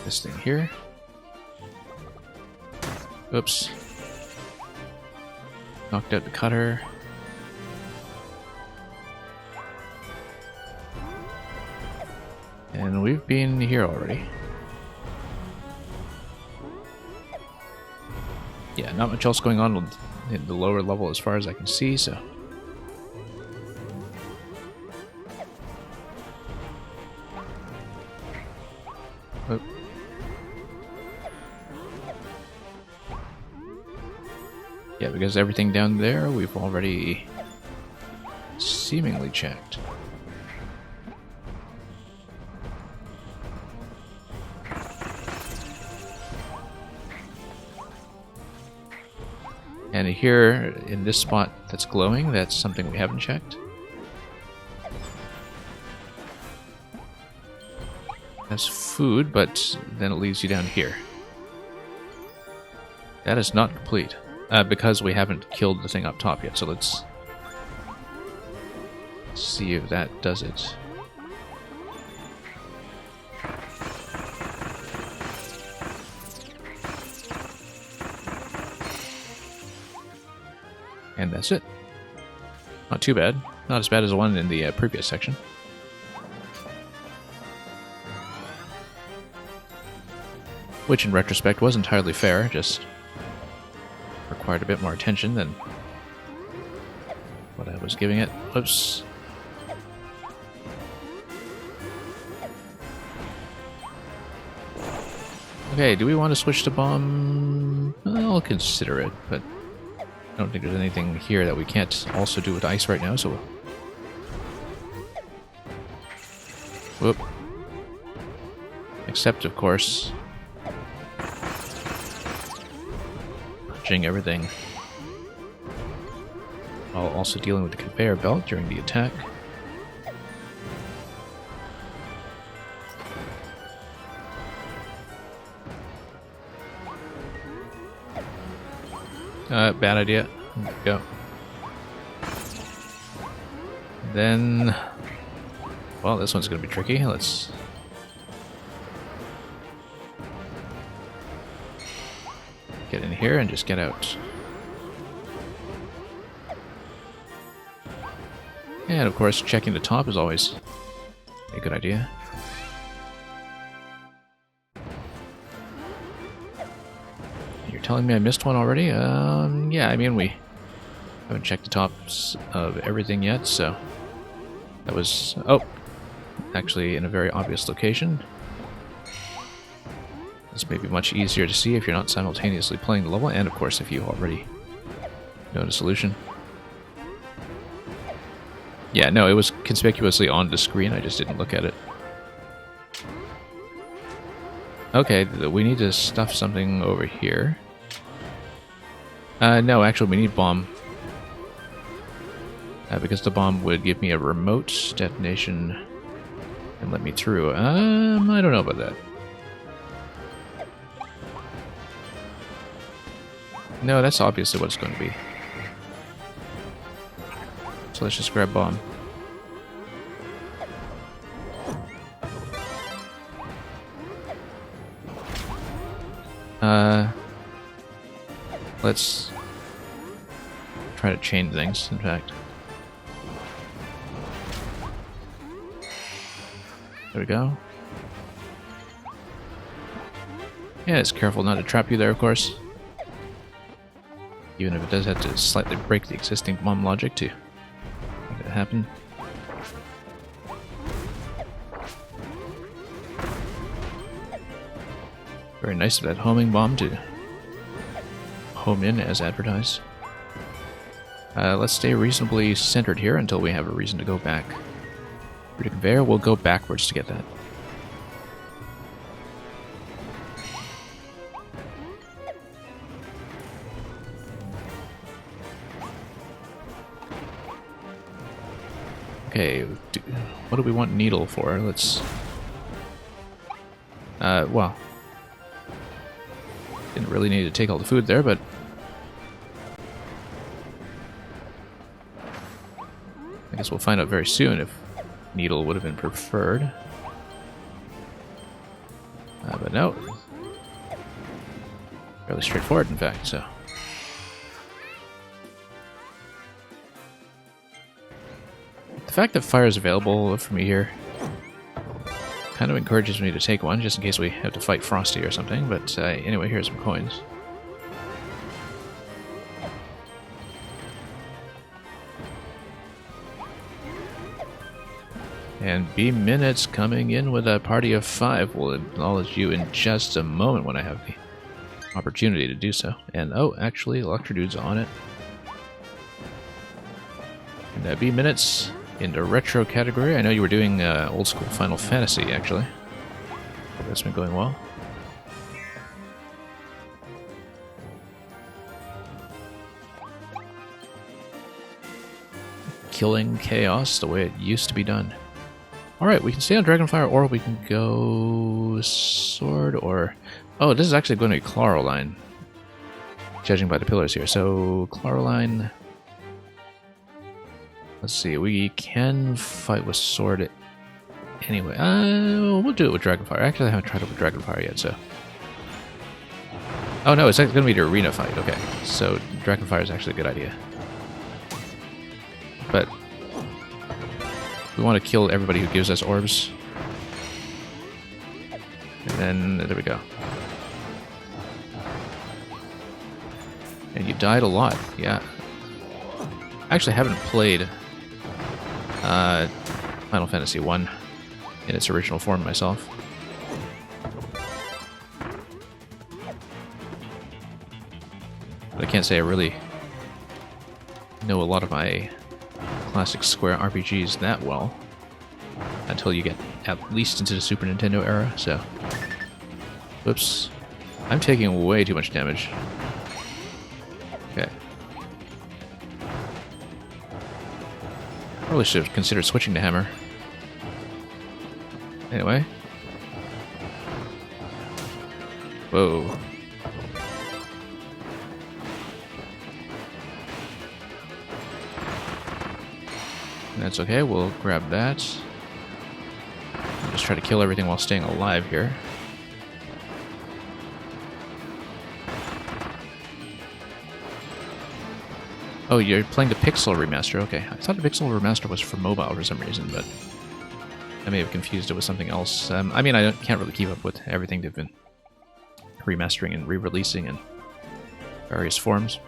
this thing here. Oops. Knocked out the cutter. And we've been here already. Yeah, not much else going on in the lower level as far as I can see, so. Oh. Yeah, because everything down there we've already seemingly checked. And here, in this spot that's glowing, that's something we haven't checked. That's food, but then it leads you down here. That is not complete, because we haven't killed the thing up top yet, so let's see if that does it. And that's it. Not too bad. Not as bad as the one in the previous section. Which, in retrospect, was entirely fair, just required a bit more attention than what I was giving it. Oops. Okay, do we want to switch to bomb? I'll consider it, but I don't think there's anything here that we can't also do with ice right now, so... Whoop. Except, of course... punching everything. While also dealing with the conveyor belt during the attack. Bad idea. Go. Then... well, this one's going to be tricky. Let's... get in here and just get out. And of course, checking the top is always a good idea. You're telling me I missed one already? Yeah, I mean, we haven't checked the tops of everything yet, so... that was... oh! Actually, in a very obvious location. This may be much easier to see if you're not simultaneously playing the level, and of course if you already know the solution. Yeah, no, it was conspicuously on the screen, I just didn't look at it. Okay, we need to stuff something over here. No, actually we need bomb. Because the bomb would give me a remote detonation and let me through. I don't know about that. No, that's obviously what it's going to be. So let's just grab bomb. Let's try to chain things, in fact. There we go. Yeah, it's careful not to trap you there, of course. Even if it does have to slightly break the existing bomb logic to make it happen. Very nice of that homing bomb to home in as advertised. Let's stay reasonably centered here until we have a reason to go back. For the conveyor, we'll go backwards to get that. Okay, what do we want needle for? Let's... well... didn't really need to take all the food there, but... I guess we'll find out very soon if needle would have been preferred. But no. Fairly straightforward, in fact, so... The fact that fire is available for me here kind of encourages me to take one, just in case we have to fight Frosty or something, but anyway, here's some coins. And B Minutes coming in with a party of 5. We'll acknowledge you in just a moment when I have the opportunity to do so. And oh, actually, Electrodude's on it. And B Minutes in the retro category. I know you were doing old school Final Fantasy, actually. Hope that's been going well. killing chaos the way it used to be done. Alright, we can stay on Dragonfire, or we can go Sword, or... Oh, this is actually going to be Claroline, judging by the pillars here. So, Claroline... Let's see, we can fight with Sword anyway. We'll do it with Dragonfire. Actually, I haven't tried it with Dragonfire yet, so... Oh no, it's going to be the arena fight. Okay, so Dragonfire is actually a good idea. But we want to kill everybody who gives us orbs. And then, there we go. And you died a lot, yeah. I actually haven't played Final Fantasy 1 in its original form myself. But I can't say I really know a lot of my classic Square RPGs that well until you get at least into the Super Nintendo era, so... Whoops. I'm taking way too much damage. Okay. Probably should have considered switching to hammer. Anyway. Whoa. That's okay, we'll grab that. Just try to kill everything while staying alive here. Oh, you're playing the Pixel remaster, okay. I thought the Pixel remaster was for mobile for some reason, but I may have confused it with something else. I mean, I can't really keep up with everything they've been remastering and re-releasing in various forms.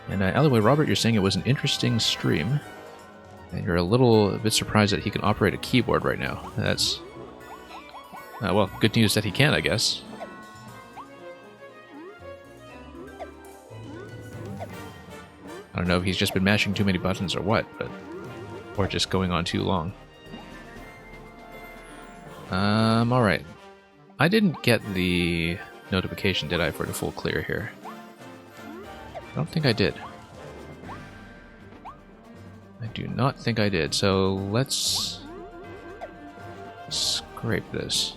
And alleyway, Robert, you're saying it was an interesting stream, and you're a little bit surprised that he can operate a keyboard right now. That's... well, good news that he can, I guess. I don't know if he's just been mashing too many buttons or what, but... Or just going on too long. Alright. I didn't get the notification, did I, for the full clear here? I don't think I did. I do not think I did, so let's scrape this.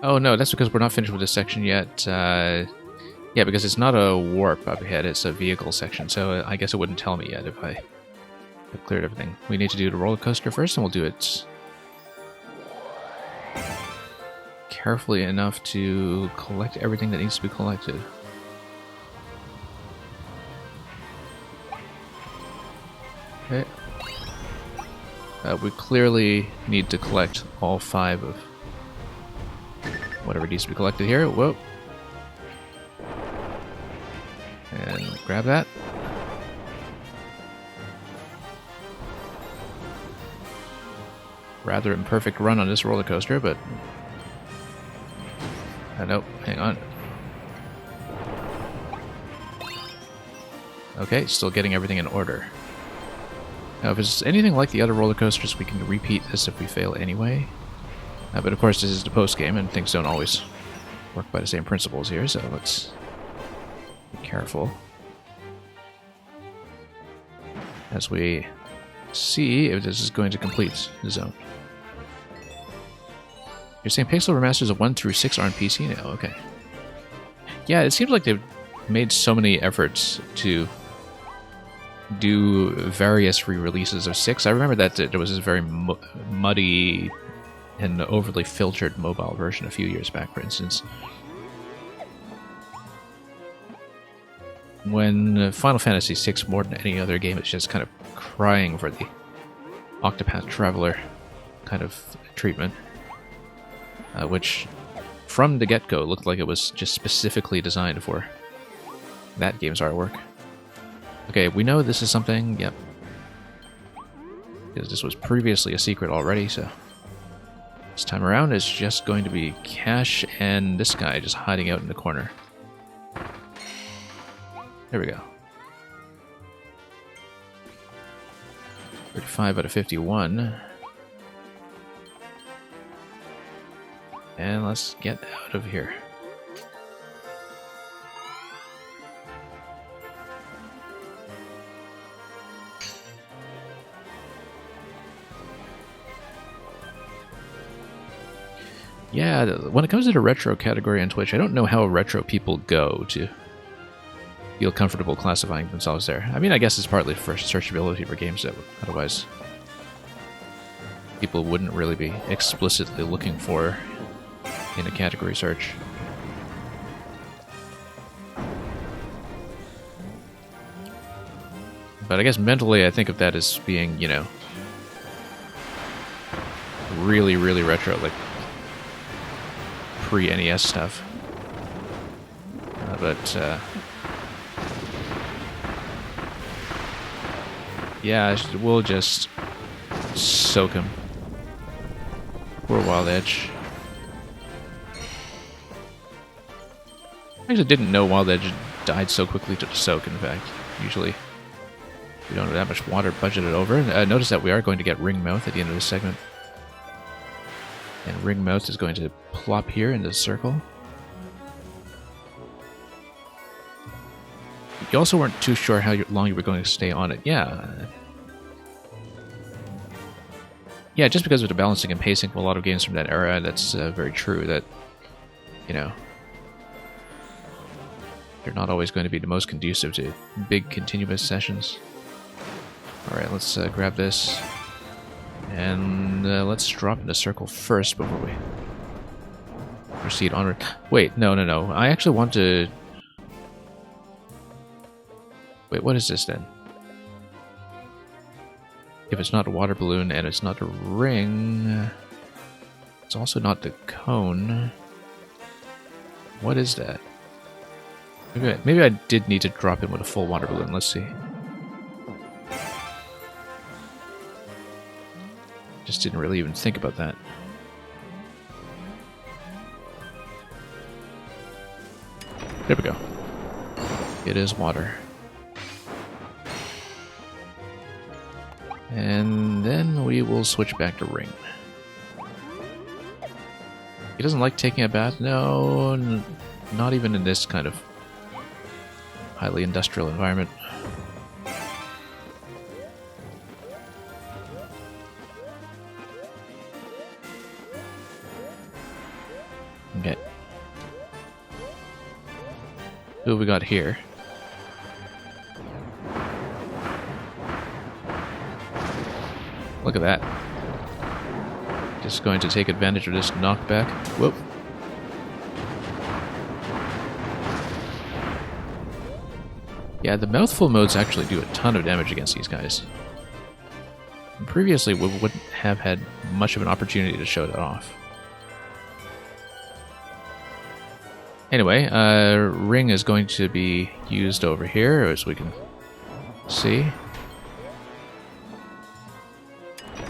Oh no, that's because we're not finished with this section yet. Yeah, because it's not a warp up ahead, it's a vehicle section, so I guess it wouldn't tell me yet if I have cleared everything. We need to do the roller coaster first, and we'll do it carefully enough to collect everything that needs to be collected. Okay. We clearly need to collect all 5 of whatever needs to be collected here. Whoa. And grab that. Rather imperfect run on this roller coaster, but... nope, hang on. Okay, still getting everything in order. Now, if it's anything like the other roller coasters, we can repeat this if we fail anyway. But of course, this is the post-game, and things don't always work by the same principles here, so let's be careful. As we see if this is going to complete the zone. You're saying Pixel Remasters of 1 through 6 are on PC now? Okay. Yeah, it seems like they've made so many efforts to do various re-releases of 6. I remember that there was this very muddy and overly filtered mobile version a few years back, for instance. When Final Fantasy VI, more than any other game, is just kind of crying for the Octopath Traveler kind of treatment. Which, from the get-go, looked like it was just specifically designed for that game's artwork. Okay, we know this is something, yep. Because this was previously a secret already, so... This time around it's just going to be Cash and this guy just hiding out in the corner. There we go. 35 out of 51. And let's get out of here. Yeah, when it comes to the retro category on Twitch, I don't know how retro people go to feel comfortable classifying themselves there. I mean, I guess it's partly for searchability for games that otherwise people wouldn't really be explicitly looking for in a category search. But I guess mentally I think of that as being, you know, really, really retro, like pre-NES stuff. Yeah, we'll just soak him. Poor Wild Edge. I actually didn't know Wild Edge died so quickly to soak, in fact. Usually we don't have that much water budgeted over. Notice that we are going to get Ringmouth at the end of this segment. And Ringmouth is going to plop here in the circle. You also weren't too sure how long you were going to stay on it. Yeah. Yeah, just because of the balancing and pacing of a lot of games from that era, that's very true. That, you know, they're not always going to be the most conducive to big continuous sessions. Alright, let's grab this. And let's drop into circle first before we proceed onward. Wait, no. I actually want to... Wait, what is this then? If it's not a water balloon and it's not a ring... It's also not the cone. What is that? Maybe I did need to drop in with a full water balloon. Let's see. Just didn't really even think about that. There we go. It is water. And then we will switch back to ring. He doesn't like taking a bath? No, not even in this kind of highly industrial environment. Okay. Who have we got here? Look at that. Just going to take advantage of this knockback. Whoop. Yeah, the mouthful modes actually do a ton of damage against these guys. And previously, we wouldn't have had much of an opportunity to show that off. Anyway, ring is going to be used over here, as we can see.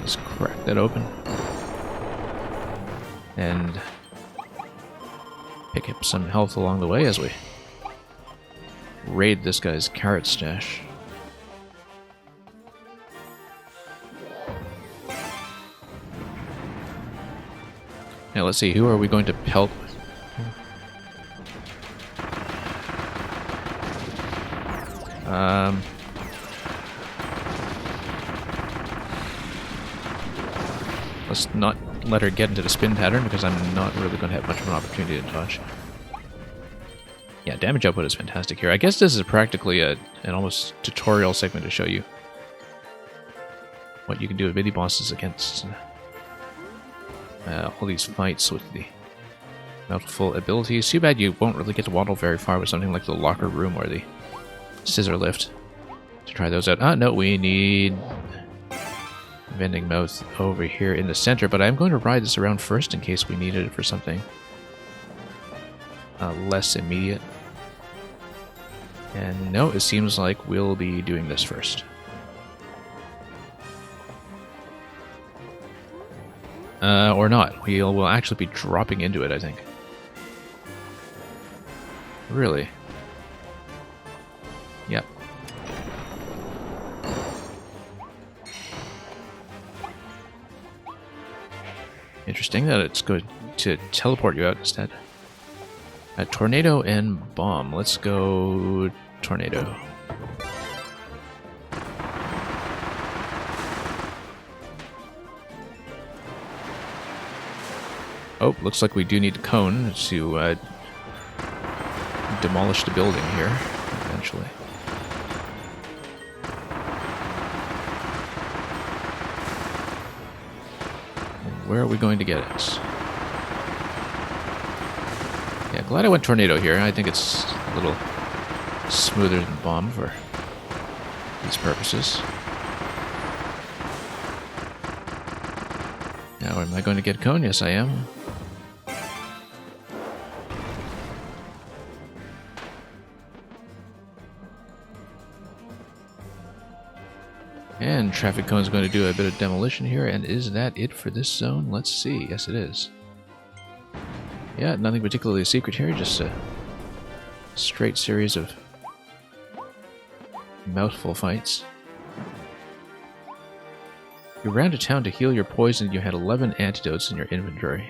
Let's crack that open. And pick up some health along the way as we raid this guy's carrot stash. Now let's see, who are we going to pelt with? Let's not let her get into the spin pattern because I'm not really going to have much of an opportunity to dodge. Yeah, damage output is fantastic here. I guess this is practically an almost tutorial segment to show you what you can do with mini bosses against all these fights with the mouthful abilities. Too bad you won't really get to waddle very far with something like the locker room or the scissor lift to try those out. Ah, no, we need vending mouth over here in the center, but I'm going to ride this around first in case we needed it for something less immediate. And no, it seems like we'll be doing this first. Or not. We'll actually be dropping into it, I think. Really? Yep. Interesting that it's going to teleport you out instead. Tornado and bomb. Let's go tornado. Oh, looks like we do need a cone to demolish the building here, eventually. Where are we going to get it? Yeah, glad I went tornado here. I think it's a little smoother than bomb for these purposes. Now, am I going to get cone? Yes, I am. And traffic cone is going to do a bit of demolition here. And is that it for this zone? Let's see. Yes, it is. Yeah, nothing particularly secret here. Just a straight series of mouthful fights. You ran to town to heal your poison. You had 11 antidotes in your inventory.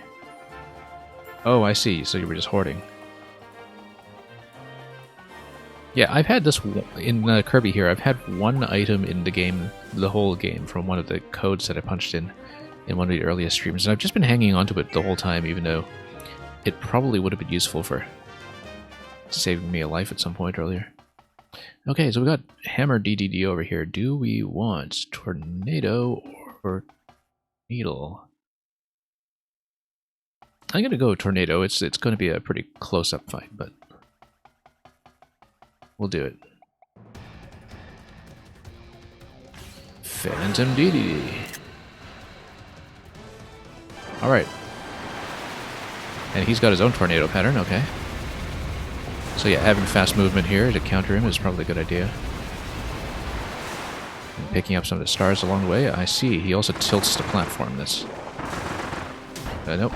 Oh, I see. So you were just hoarding. Yeah, I've had this in Kirby here. I've had one item in the game, the whole game, from one of the codes that I punched in one of the earliest streams, and I've just been hanging on to it the whole time, even though it probably would have been useful for saving me a life at some point earlier. Okay, so we got Hammer DDD over here. Do we want Tornado or Needle? I'm gonna go Tornado. It's going to be a pretty close-up fight, but we'll do it. Phantom DDD. Alright. And he's got his own tornado pattern, okay. So yeah, having fast movement here to counter him is probably a good idea. And picking up some of the stars along the way. I see, he also tilts the platform. This. Nope.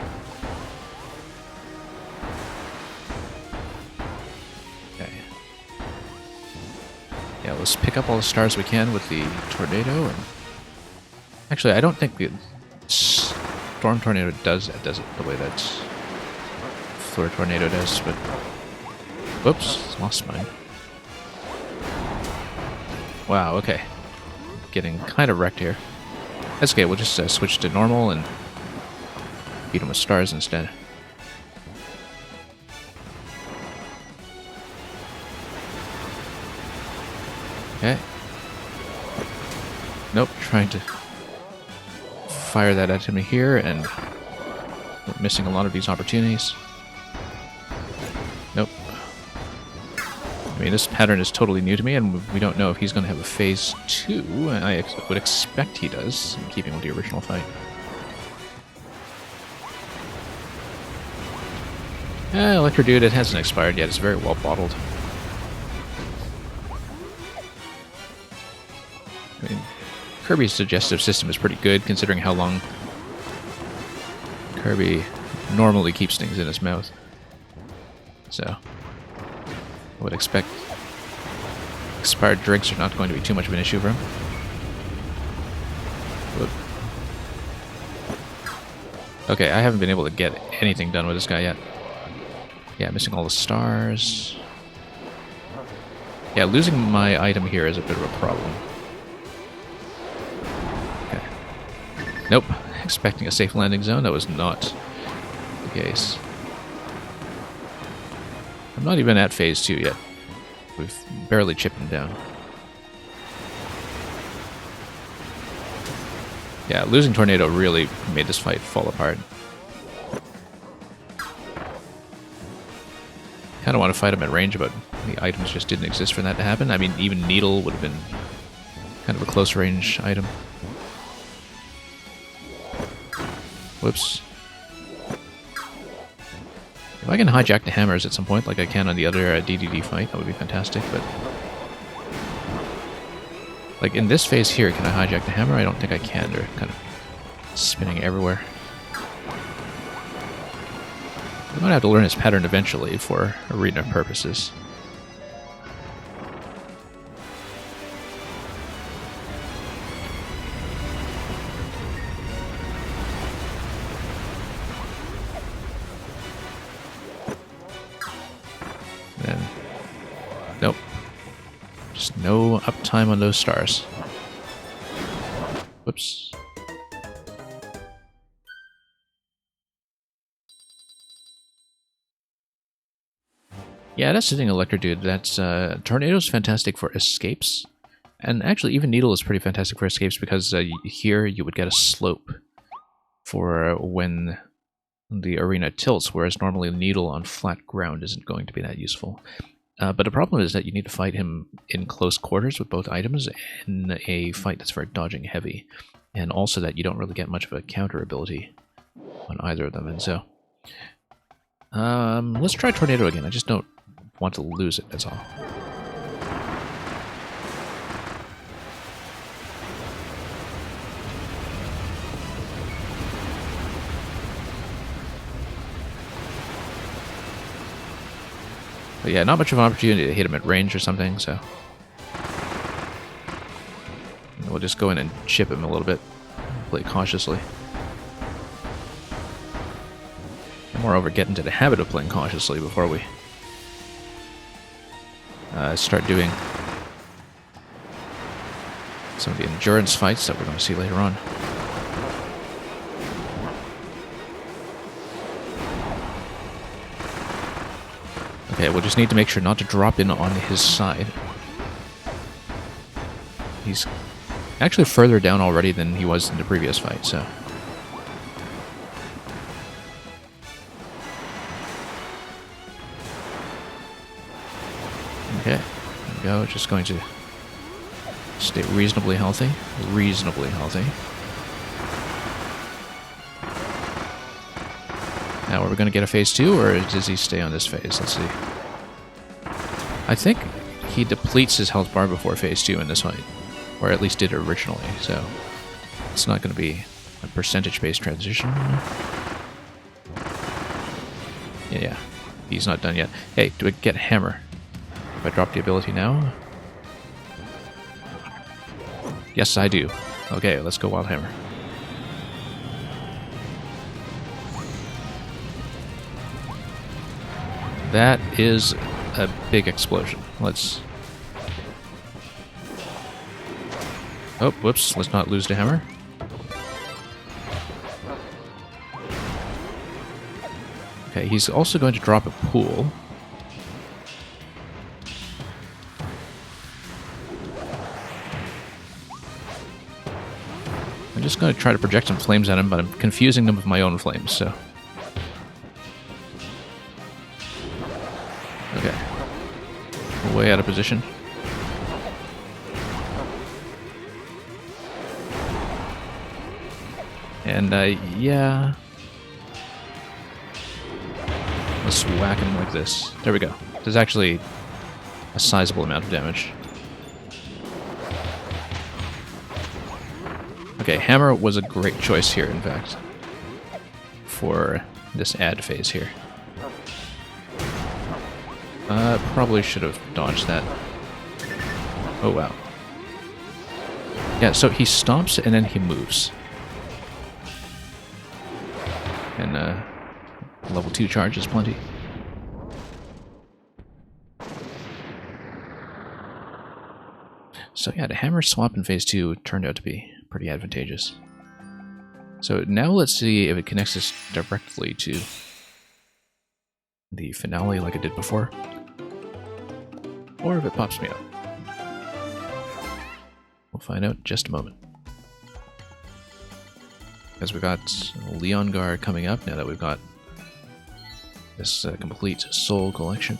Yeah, let's pick up all the stars we can with the tornado. And actually, I don't think the storm tornado does it the way that floor tornado does. But whoops, lost mine. Wow. Okay, getting kind of wrecked here. That's okay. We'll just switch to normal and beat him with stars instead. Okay. Nope, trying to fire that at me here, and we're missing a lot of these opportunities. Nope. I mean, this pattern is totally new to me, and we don't know if he's going to have a phase 2. I would expect he does, in keeping with the original fight. Electro Dude, it hasn't expired yet. It's very well bottled. I mean, Kirby's digestive system is pretty good, considering how long Kirby normally keeps things in his mouth. So, I would expect expired drinks are not going to be too much of an issue for him. Whoop. Okay, I haven't been able to get anything done with this guy yet. Yeah, missing all the stars. Yeah, losing my item here is a bit of a problem. Nope. Expecting a safe landing zone. That was not the case. I'm not even at phase 2 yet. We've barely chipped him down. Yeah, losing Tornado really made this fight fall apart. Kind of want to fight him at range, but the items just didn't exist for that to happen. I mean, even Needle would have been kind of a close range item. Whoops. If I can hijack the hammers at some point, like I can on the other DDD fight, that would be fantastic, but... like, in this phase here, can I hijack the hammer? I don't think I can. They're kind of spinning everywhere. I'm gonna have to learn his pattern eventually for arena purposes. Nope. Just no uptime on those stars. Whoops. Yeah, that's the thing, Electro Dude. That's Tornado's fantastic for escapes. And actually, even Needle is pretty fantastic for escapes because here you would get a slope for when the arena tilts, whereas normally Needle on flat ground isn't going to be that useful. But the problem is that you need to fight him in close quarters with both items in a fight that's very dodging heavy. And also that you don't really get much of a counter ability on either of them. And so, let's try Tornado again. I just don't want to lose it, that's all. But yeah, not much of an opportunity to hit him at range or something, so... we'll just go in and chip him a little bit. Play cautiously. And moreover, get into the habit of playing cautiously before we start doing some of the endurance fights that we're going to see later on. Okay, we'll just need to make sure not to drop in on his side. He's actually further down already than he was in the previous fight, so... okay, there we go, just going to stay reasonably healthy. Reasonably healthy. Now, are we going to get a phase 2, or does he stay on this phase? Let's see. I think he depletes his health bar before phase 2 in this fight. Or at least did originally, so it's not going to be a percentage-based transition. Yeah, he's not done yet. Hey, do I get Hammer? If I drop the ability now? Yes, I do. Okay, let's go Wild Hammer. That is a big explosion. Let's... oh, whoops, let's not lose the hammer. Okay, he's also going to drop a pool. I'm just going to try to project some flames at him, but I'm confusing them with my own flames, so... okay. Way out of position. And, yeah... let's whack him like this. There we go. There's actually a sizable amount of damage. Okay, Hammer was a great choice here, in fact. For this ad phase here. Probably should have dodged that. Oh, wow. Yeah, so he stomps and then he moves. And, level 2 charge is plenty. So yeah, the hammer swap in phase 2 turned out to be pretty advantageous. So now let's see if it connects us directly to the finale like it did before. Or if it pops me up. We'll find out in just a moment. Because we've got Leongar coming up now that we've got this complete soul collection.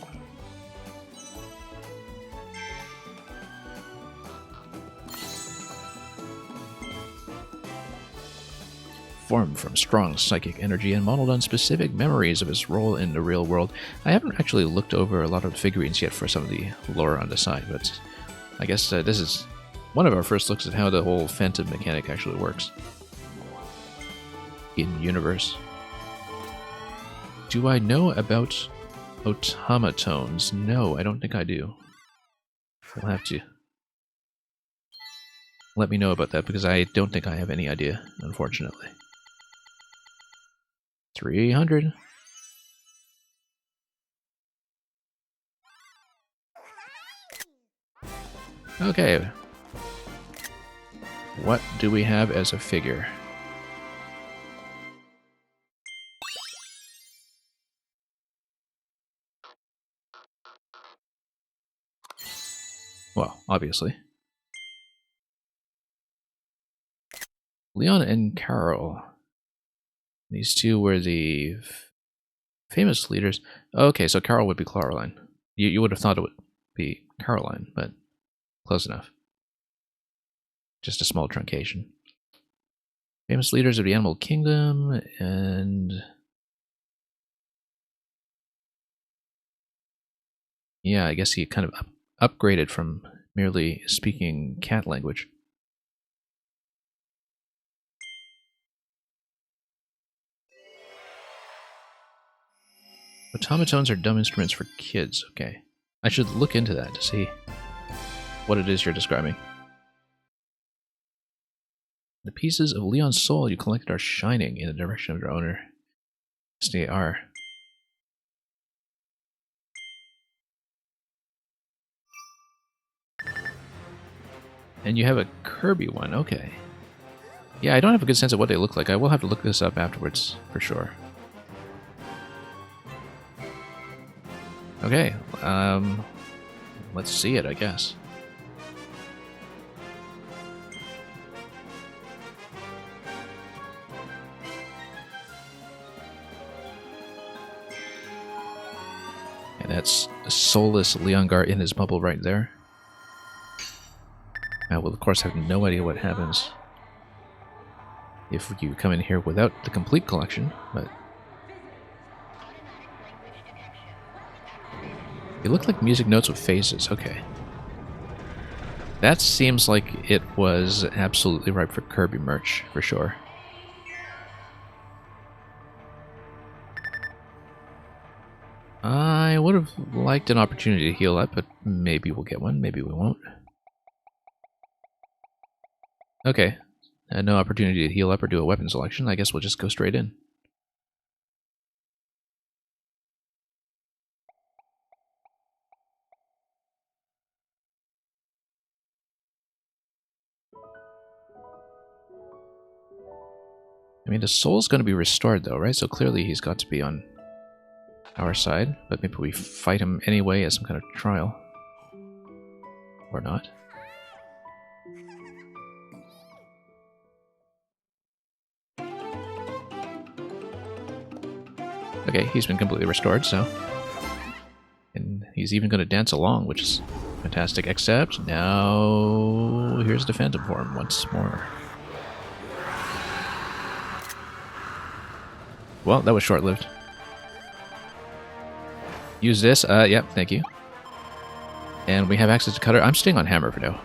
Formed from strong psychic energy and modeled on specific memories of his role in the real world. I haven't actually looked over a lot of the figurines yet for some of the lore on the side, but I guess this is one of our first looks at how the whole Phantom mechanic actually works. In universe. Do I know about automatones? No, I don't think I do. You'll have to let me know about that, because I don't think I have any idea, unfortunately. 300. Okay. What do we have as a figure? Well, obviously. Leon and Carol. These two were the famous leaders. Okay, so Carol would be Caroline. You would have thought it would be Caroline, but close enough. Just a small truncation. Famous leaders of the animal kingdom, and yeah, I guess he kind of upgraded from merely speaking cat language. Automatones are dumb instruments for kids. Okay. I should look into that to see what it is you're describing. The pieces of Leon's soul you collected are shining in the direction of their owner. Yes, they are. And you have a Kirby one. Okay. Yeah, I don't have a good sense of what they look like. I will have to look this up afterwards, for sure. Okay, let's see it, I guess. And that's a soulless Leongar in his bubble right there. I will, of course, have no idea what happens if you come in here without the complete collection, but... They look like music notes with faces, okay. That seems like it was absolutely ripe for Kirby merch, for sure. I would have liked an opportunity to heal up, but maybe we'll get one, maybe we won't. Okay, no opportunity to heal up or do a weapon selection. I guess we'll just go straight in. I mean, the soul's going to be restored, though, right? So clearly he's got to be on our side, but maybe we fight him anyway as some kind of trial. Or not. Okay, he's been completely restored, so... And he's even going to dance along, which is fantastic, except now... Here's the Phantom form once more. Well, that was short-lived. Use this. Yep, thank you. And we have access to Cutter. I'm staying on Hammer for now.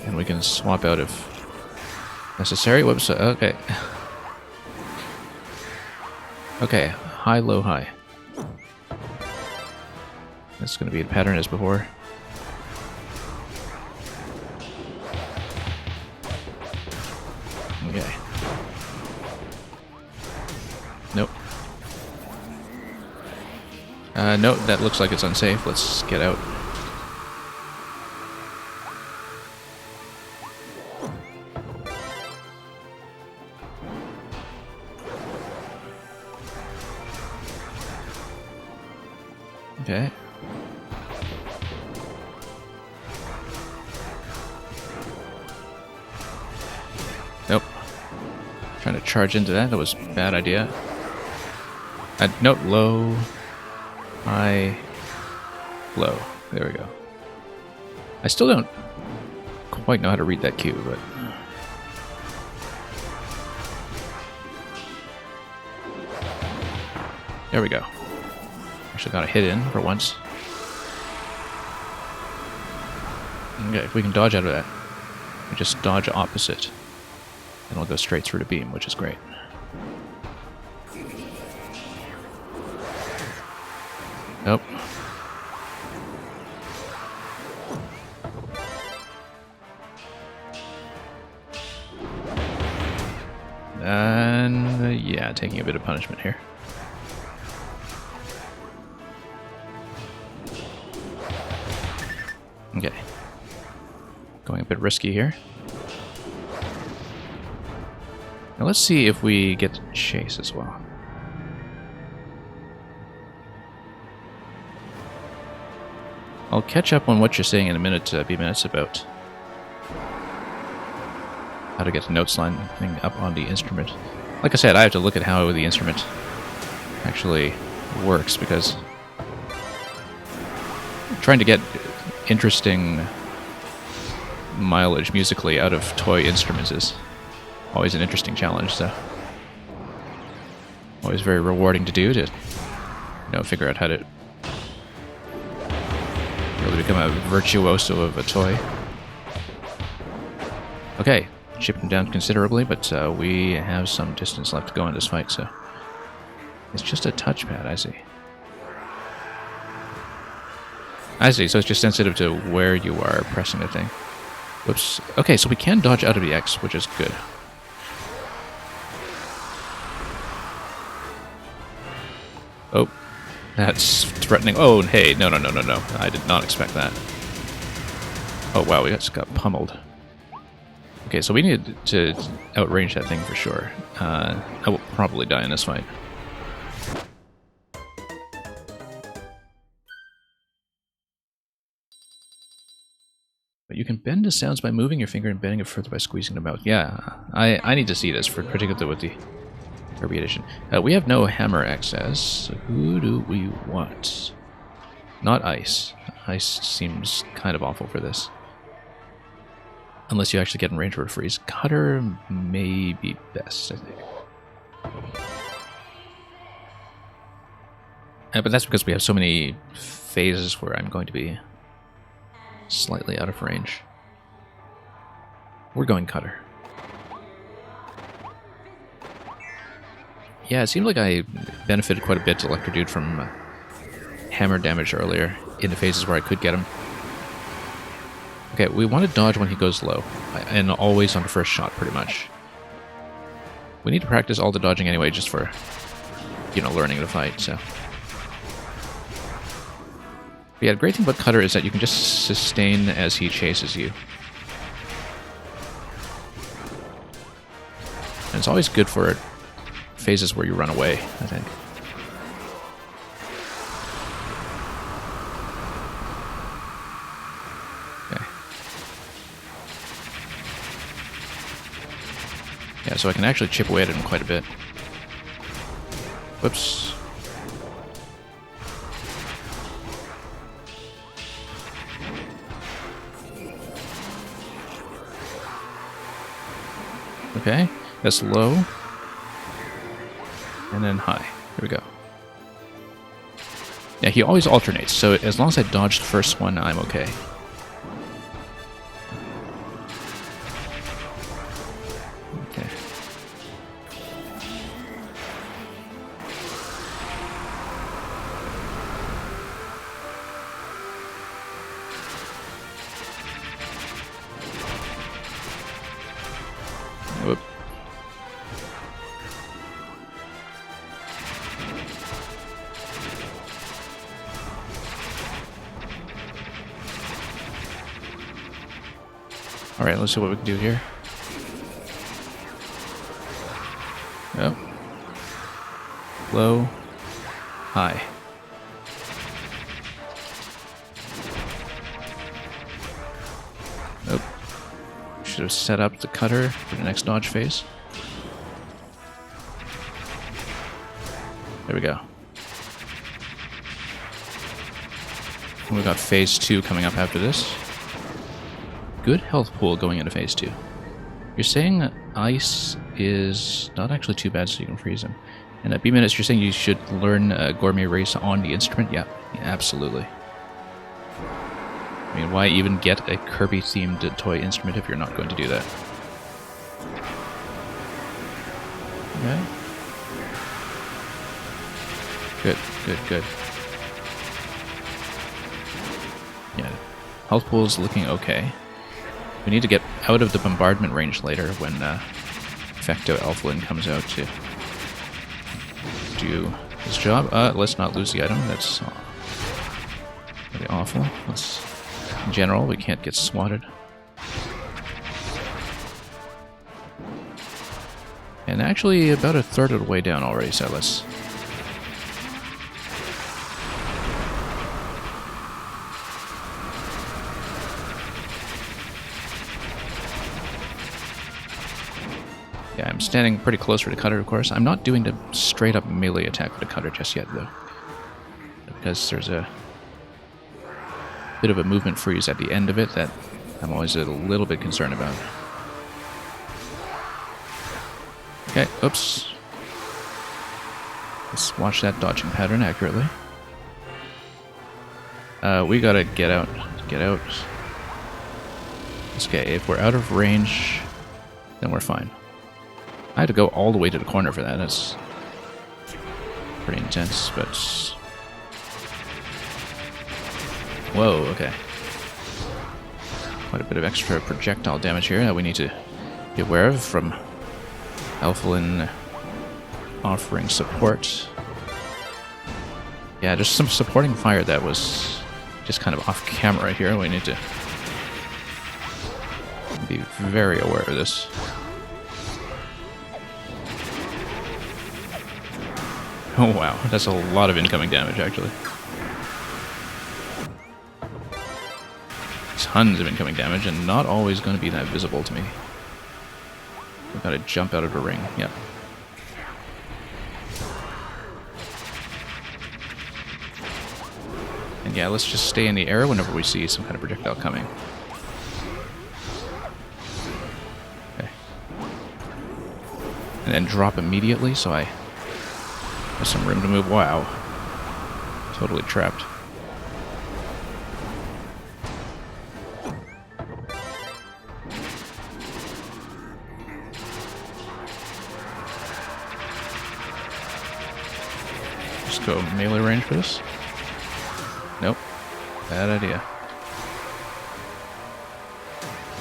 And we can swap out if necessary. Whoops, okay. Okay, high, low, high. That's going to be the pattern as before. Okay. Nope. Nope, that looks like it's unsafe. Let's get out. Okay. Nope. Trying to charge into that. That was a bad idea. Nope. Low. High. Low. There we go. I still don't quite know how to read that cue, but... There we go. Actually got a hit in for once. Okay, if we can dodge out of that, we just dodge opposite. And we'll go straight through the beam, which is great. Nope. And yeah, taking a bit of punishment here. Okay. Going a bit risky here. Now let's see if we get to chase as well. I'll catch up on what you're saying in a minute, B-Minutes, about how to get the notes line thing up on the instrument. Like I said, I have to look at how the instrument actually works, because trying to get interesting mileage musically out of toy instruments is always an interesting challenge, so always very rewarding to do, to figure out how to really become a virtuoso of a toy. Okay, chipped him down considerably, but we have some distance left to go in this fight, so it's just a touchpad, I see. I see, so it's just sensitive to where you are pressing the thing. Whoops. Okay, so we can dodge out of the X, which is good. Oh, that's threatening. Oh, hey, no. I did not expect that. Oh, wow, we just got pummeled. Okay, so we need to outrange that thing for sure. I will probably die in this fight. But you can bend the sounds by moving your finger and bending it further by squeezing the mouth. Yeah, I need to see this, particularly with the Kirby edition. We have no hammer access. So who do we want? Not Ice. Ice seems kind of awful for this. Unless you actually get in range for a freeze. Cutter may be best, I think. But that's because we have so many phases where I'm going to be slightly out of range. We're going Cutter. Yeah, it seemed like I benefited quite a bit to Electrodude from hammer damage earlier in the phases where I could get him. Okay, we want to dodge when he goes low, and always on the first shot, pretty much. We need to practice all the dodging anyway, just for, learning the fight, so. But yeah, the great thing about Cutter is that you can just sustain as he chases you. And it's always good for phases where you run away, I think. Okay. Yeah, so I can actually chip away at him quite a bit. Whoops. Okay, that's low. And then high. Here we go. Yeah, he always alternates, so as long as I dodge the first one, I'm okay. Okay. Whoop. Alright, let's see what we can do here. Yep. Low. High. Nope. Should have set up the Cutter for the next dodge phase. There we go. And we got phase 2 coming up after this. Good health pool going into phase 2. You're saying Ice is not actually too bad, so you can freeze him. And at B-Minutes, you're saying you should learn Gourmet Race on the instrument? Yeah, absolutely. I mean, why even get a Kirby-themed toy instrument if you're not going to do that? Okay. Good. Yeah, health pool is looking okay. We need to get out of the bombardment range later when Fecto Elflin comes out to do his job. Let's not lose the item. That's really awful. In general, we can't get swatted. And actually, about a third of the way down already, so let's... Yeah, I'm standing pretty close for the cutter, of course. I'm not doing the straight up melee attack for the cutter just yet, though. Because there's a bit of a movement freeze at the end of it that I'm always a little bit concerned about. Okay, oops. Let's watch that dodging pattern accurately. We gotta get out. Get out. Okay, if we're out of range, then we're fine. I had to go all the way to the corner for that. That's pretty intense, but... Whoa, okay. Quite a bit of extra projectile damage here that we need to be aware of from Alphalin offering support. Yeah, just some supporting fire that was just kind of off camera here. We need to be very aware of this. Oh wow, that's a lot of incoming damage actually. Tons of incoming damage and not always going to be that visible to me. We've got to jump out of the ring, yep. And yeah, let's just stay in the air whenever we see some kind of projectile coming. Okay. And then drop immediately so I have some room to move. Wow. Totally trapped. Just go melee range for this. Nope. Bad idea.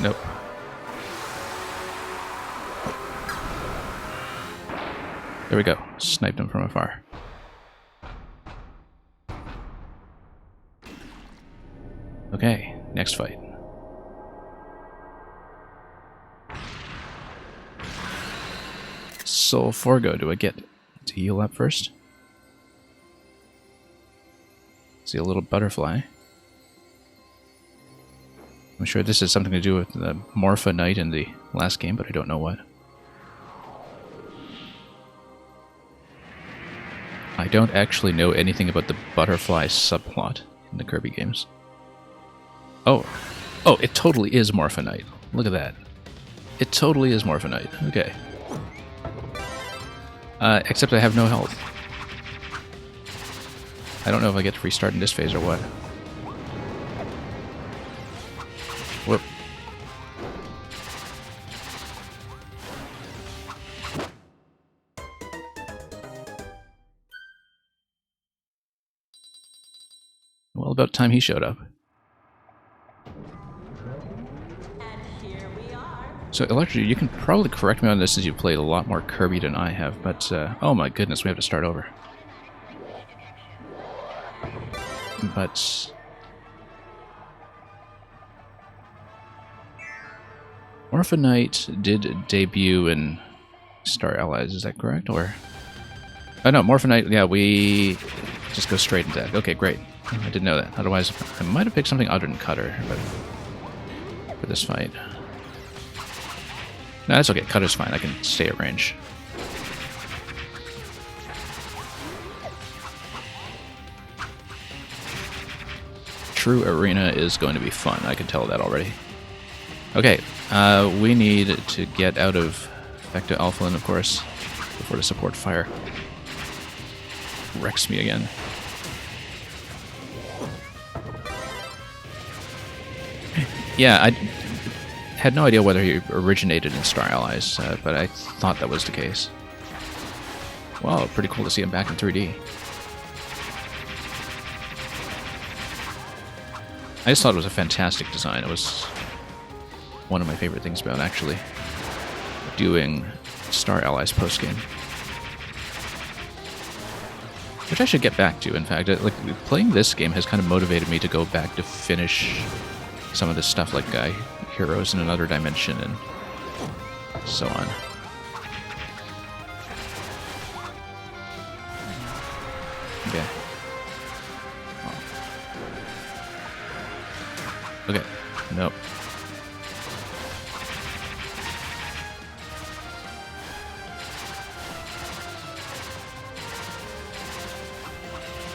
Nope. There we go. Sniped him from afar. Okay, next fight. Soul Forgo, do I get to heal up first? See a little butterfly. I'm sure this has something to do with the Morpha Knight in the last game, but I don't know what. I don't actually know anything about the butterfly subplot in the Kirby games. Oh, it totally is Morpha Knight. Look at that. It totally is Morpha Knight. Okay. Except I have no health. I don't know if I get to restart in this phase or what. Whoop. Well, about time he showed up. So, Electra, you can probably correct me on this since you've played a lot more Kirby than I have, but, oh my goodness, we have to start over. But... Morpha Knight did debut in Star Allies, is that correct? Or... Oh no, Morpha Knight, yeah, we just go straight into that. Okay, great. I didn't know that. Otherwise, I might have picked something other than Cutter, but for this fight. No, that's okay. Cutter's fine. I can stay at range. True Arena is going to be fun. I can tell that already. Okay, we need to get out of back to Alphalin, of course, before the support fire wrecks me again. Yeah, I had no idea whether he originated in Star Allies, but I thought that was the case. Wow, pretty cool to see him back in 3D. I just thought it was a fantastic design. It was one of my favorite things about actually doing Star Allies post-game. Which I should get back to, in fact. Like, playing this game has kind of motivated me to go back to finish some of this stuff, like Heroes in Another Dimension and so on. Okay. Oh. Okay. Nope.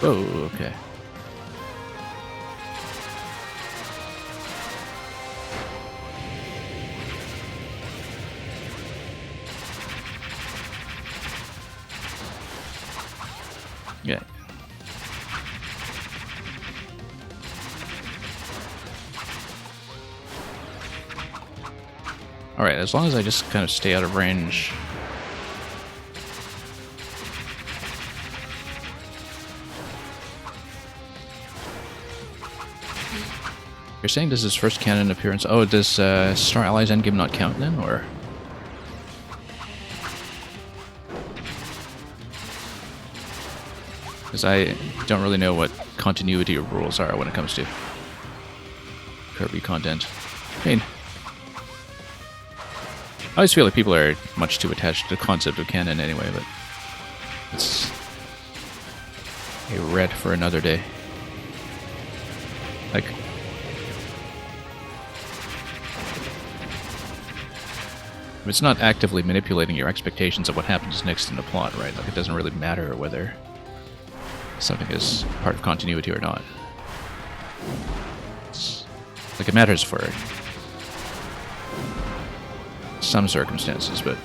Whoa, okay. Yeah. Alright, as long as I just kind of stay out of range. You're saying this is first canon appearance? Oh, does Star Allies Endgame not count then, or? Because I don't really know what continuity rules are when it comes to Kirby content. I mean, I always feel like people are much too attached to the concept of canon anyway, but it's a read for another day. Like, it's not actively manipulating your expectations of what happens next in the plot, right? Like, it doesn't really matter whether something is part of continuity or not. Like, it matters for some circumstances, but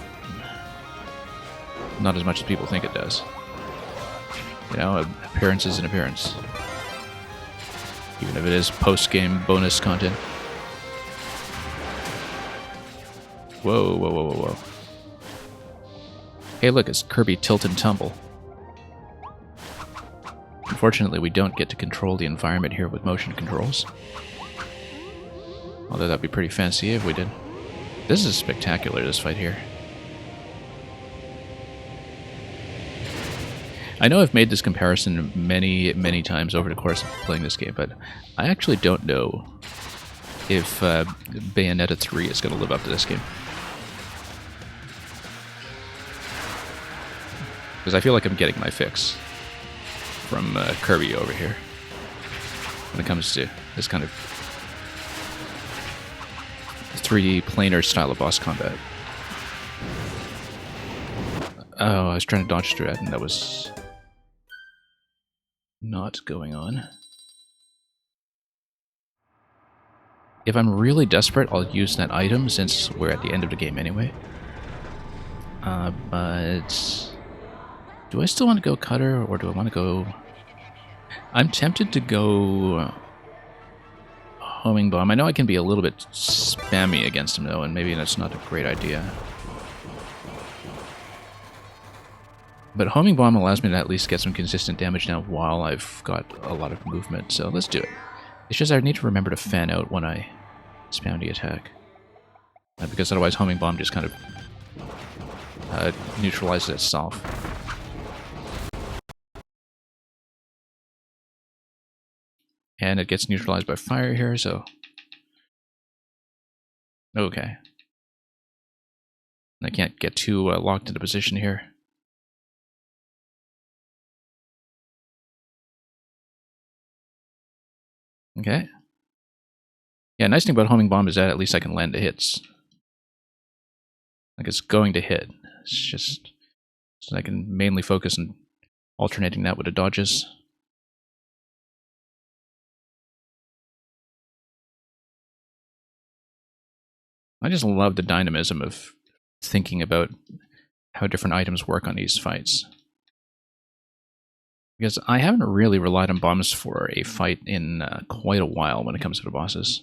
not as much as people think it does. You know, appearance is an appearance. Even if it is post-game bonus content. Whoa, whoa, whoa, whoa, whoa. Hey, look, it's Kirby Tilt and Tumble. Unfortunately, we don't get to control the environment here with motion controls. Although that'd be pretty fancy if we did. This is spectacular, this fight here. I know I've made this comparison many, many times over the course of playing this game, but I actually don't know if Bayonetta 3 is going to live up to this game. Because I feel like I'm getting my fix from Kirby over here when it comes to this kind of 3D planar style of boss combat. Oh, I was trying to dodge through that, and that was not going on. If I'm really desperate, I'll use that item since we're at the end of the game anyway. But do I still want to go Cutter, or do I want to go... I'm tempted to go Homing Bomb. I know I can be a little bit spammy against him though, and maybe that's not a great idea. But Homing Bomb allows me to at least get some consistent damage now while I've got a lot of movement, so let's do it. It's just I need to remember to fan out when I spam the attack. Because otherwise Homing Bomb just kind of neutralizes itself. And it gets neutralized by fire here, so... Okay. I can't get too locked into position here. Okay. Yeah, nice thing about Homing Bomb is that at least I can land the hits. Like, it's going to hit. It's just... So I can mainly focus on alternating that with the dodges. I just love the dynamism of thinking about how different items work on these fights. Because I haven't really relied on bombs for a fight in quite a while when it comes to the bosses.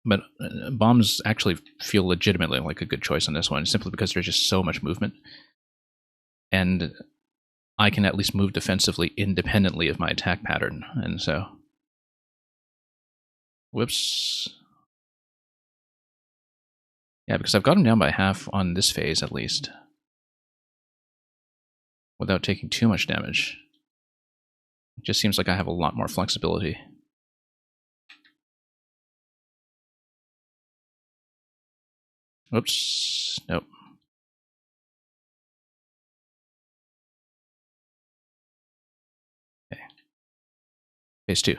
But bombs actually feel legitimately like a good choice on this one, simply because there's just so much movement. And I can at least move defensively independently of my attack pattern, and so... Whoops. Yeah, because I've got him down by half on this phase, at least. Without taking too much damage. It just seems like I have a lot more flexibility. Oops. Nope. Okay. Phase 2.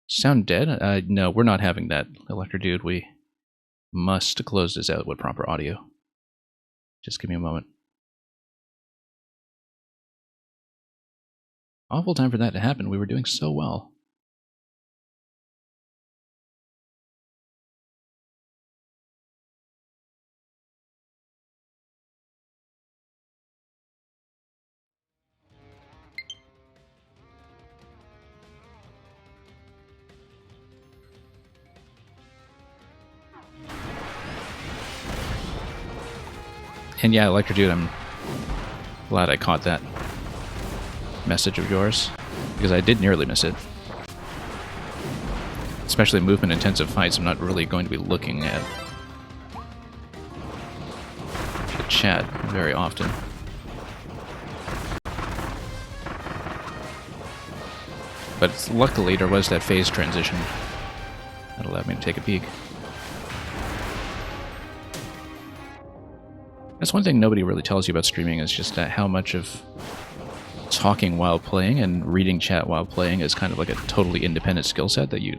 Sound dead? No, we're not having that, Electro Dude. We must close this out with proper audio. Just give me a moment. Awful time for that to happen. We were doing so well. And yeah, Electro Dude, I'm glad I caught that message of yours, because I did nearly miss it. Especially movement-intensive fights, I'm not really going to be looking at the chat very often. But luckily, there was that phase transition that allowed me to take a peek. That's one thing nobody really tells you about streaming, is just how much of talking while playing and reading chat while playing is kind of like a totally independent skill set that you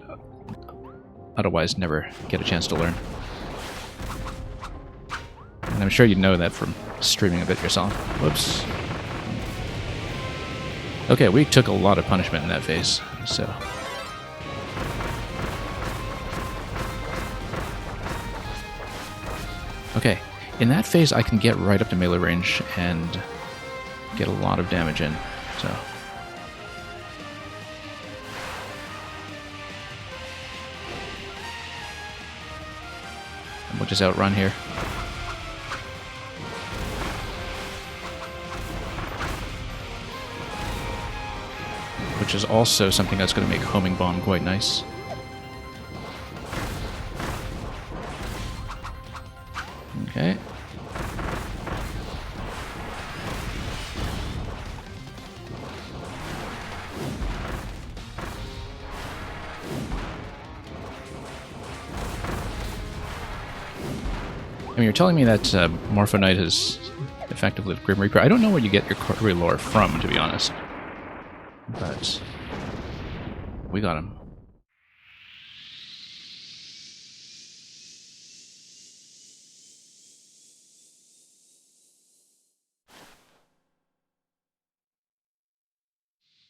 otherwise never get a chance to learn. And I'm sure you know that from streaming a bit yourself. Whoops. Okay, we took a lot of punishment in that phase, so... Okay. In that phase, I can get right up to melee range and get a lot of damage in, so... And we'll just outrun here. Which is also something that's going to make Homing Bomb quite nice. Okay. I mean, you're telling me that Morpho Knight is effectively the Grim Reaper. I don't know where you get your Kirby lore from, to be honest. But we got him.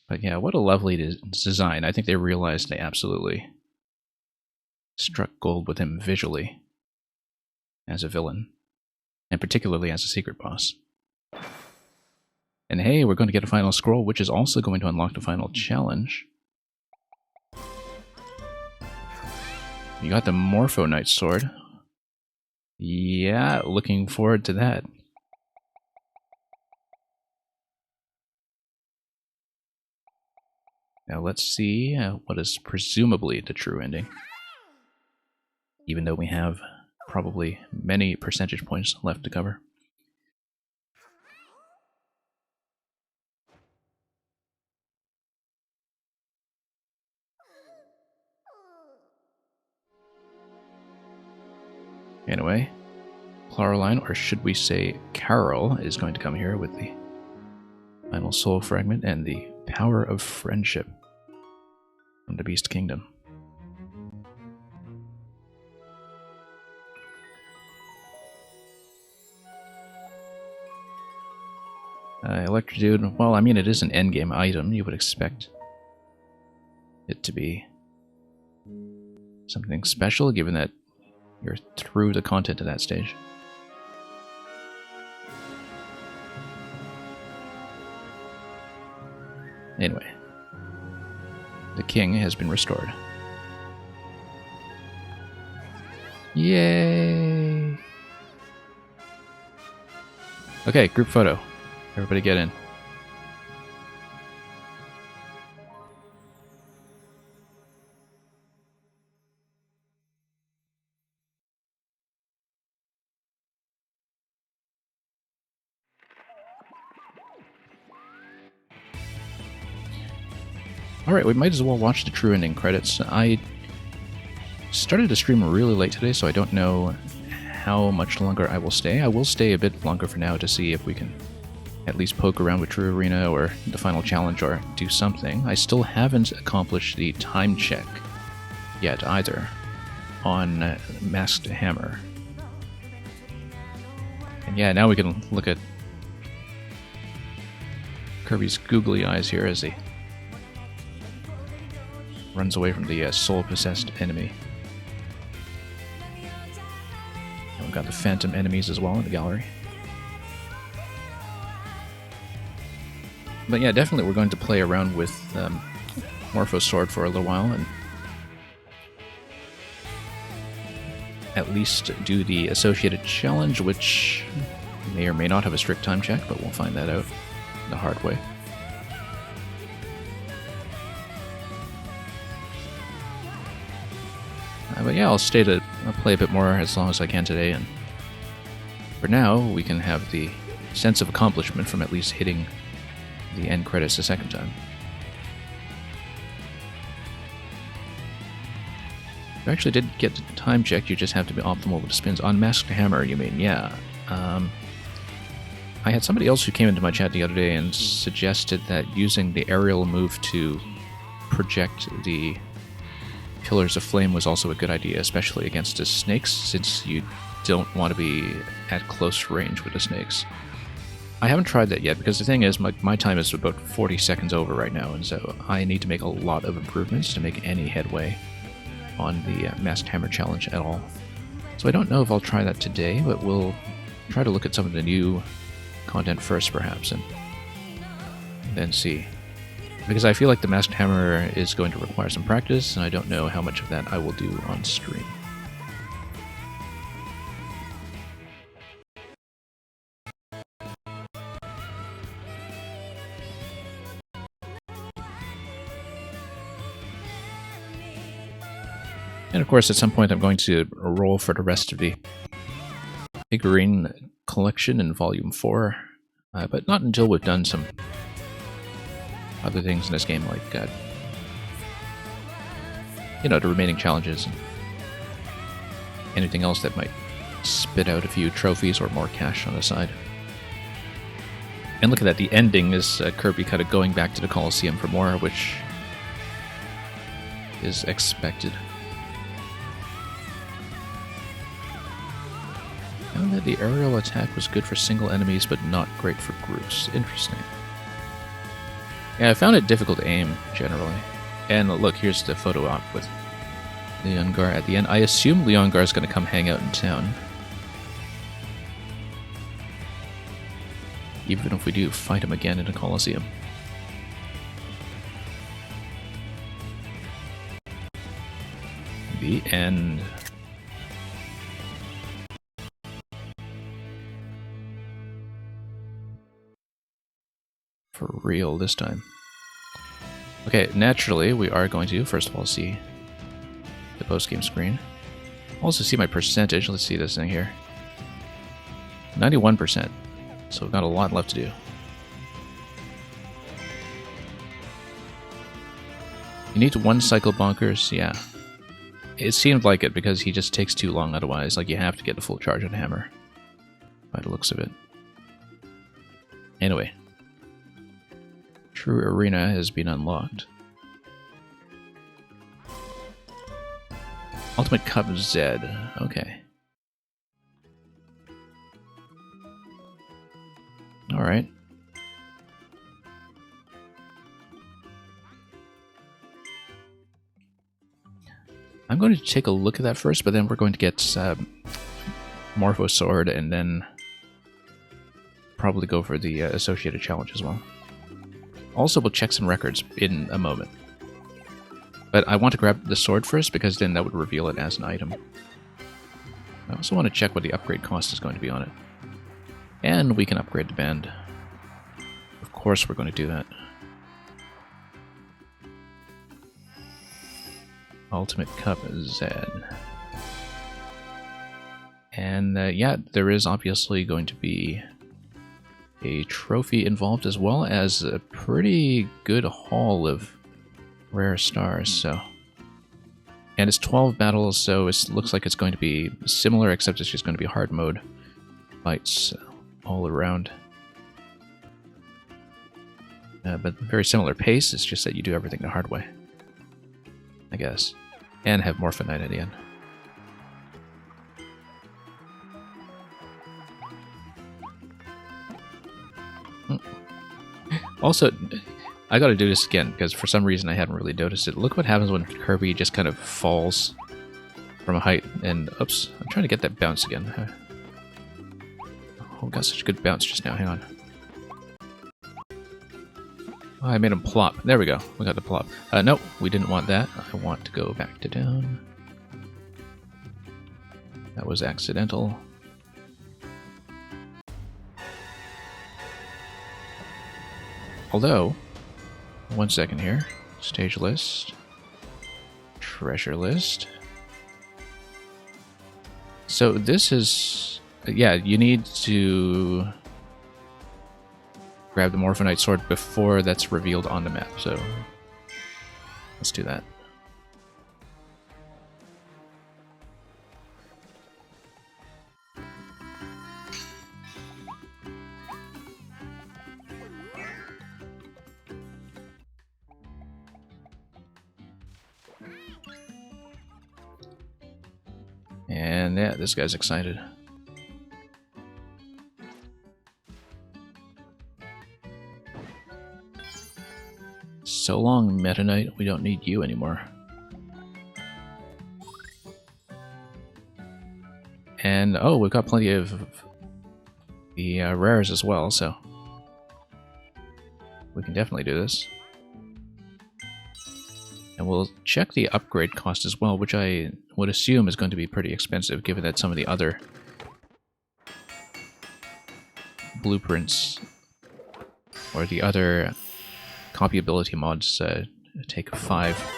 But yeah, what a lovely design. I think they realized they absolutely struck gold with him visually as a villain, and particularly as a secret boss. And hey, we're going to get a final scroll, which is also going to unlock the final challenge. You got the Morpho Knight sword. Yeah, looking forward to that. Now let's see what is presumably the true ending. Even though we have probably many percentage points left to cover. Anyway, Claraline, or should we say Carol, is going to come here with the final soul fragment and the power of friendship from the Beast Kingdom. Electro Dude, well, I mean, it is an endgame item. You would expect it to be something special, given that you're through the content of that stage. Anyway, the king has been restored. Yay! Okay, group photo. Everybody get in. Alright, we might as well watch the true ending credits. I started the stream really late today, so I don't know how much longer I will stay. I will stay a bit longer for now to see if we can at least poke around with True Arena or the final challenge or do something. I still haven't accomplished the time check yet either on Masked Hammer. And yeah, now we can look at Kirby's googly eyes here as he runs away from the soul-possessed enemy. And we've got the phantom enemies as well in the gallery. But yeah, definitely we're going to play around with Morpho's sword for a little while and at least do the associated challenge, which may or may not have a strict time check, but we'll find that out the hard way. But yeah, I'll play a bit more as long as I can today, and for now we can have the sense of accomplishment from at least hitting the end credits a second time. You actually did get the time check, you just have to be optimal with the spins. Unmasked Hammer, you mean? Yeah. I had somebody else who came into my chat the other day and suggested that using the aerial move to project the Pillars of Flame was also a good idea, especially against the snakes, since you don't want to be at close range with the snakes. I haven't tried that yet, because the thing is, my time is about 40 seconds over right now, and so I need to make a lot of improvements to make any headway on the Masked Hammer challenge at all. So I don't know if I'll try that today, but we'll try to look at some of the new content first, perhaps, and then see. Because I feel like the Masked Hammer is going to require some practice, and I don't know how much of that I will do on stream. And of course, at some point I'm going to roll for the rest of the figurine collection in Volume 4, but not until we've done some other things in this game, like, the remaining challenges and anything else that might spit out a few trophies or more cash on the side. And look at that, the ending is Kirby kind of going back to the Colosseum for more, which is expected. Found that the aerial attack was good for single enemies, but not great for groups. Interesting. Yeah, I found it difficult to aim, generally. And look, here's the photo op with Leongar at the end. I assume Leongar is going to come hang out in town. Even if we do fight him again in a Colosseum. The end. For real this time. Okay, naturally, we are going to, first of all, see the post-game screen. Also see my percentage. Let's see this thing here. 91%. So we've got a lot left to do. You need to one cycle Bonkers, yeah. It seemed like it because he just takes too long otherwise. Like, you have to get the full charge on Hammer. By the looks of it. Anyway. True Arena has been unlocked. Ultimate Cup Z. Okay. Alright. I'm going to take a look at that first, but then we're going to get Morpho Sword and then probably go for the associated challenge as well. Also, we'll check some records in a moment. But I want to grab the sword first, because then that would reveal it as an item. I also want to check what the upgrade cost is going to be on it. And we can upgrade the band. Of course we're going to do that. Ultimate Cup Z. And yeah, there is obviously going to be a trophy involved, as well as a pretty good haul of rare stars, so. And it's 12 battles, so it looks like it's going to be similar, except it's just going to be hard mode fights all around. But very similar pace, it's just that you do everything the hard way, I guess. And have Morphinite at the end. Also, I gotta do this again, because for some reason I hadn't really noticed it. Look what happens when Kirby just kind of falls from a height, and oops, I'm trying to get that bounce again. Oh, got such a good bounce just now, hang on. Oh, I made him plop. There we go, we got the plop. No, we didn't want that. I want to go back to down. That was accidental. Although, one second here. Stage list. Treasure list. So this is... yeah, you need to grab the Morphinite sword before that's revealed on the map, so let's do that. And yeah, this guy's excited. So long, Meta Knight. We don't need you anymore. And oh, we've got plenty of the rares as well, so we can definitely do this. And we'll check the upgrade cost as well, which I would assume is going to be pretty expensive, given that some of the other blueprints or the other copyability mods take 5.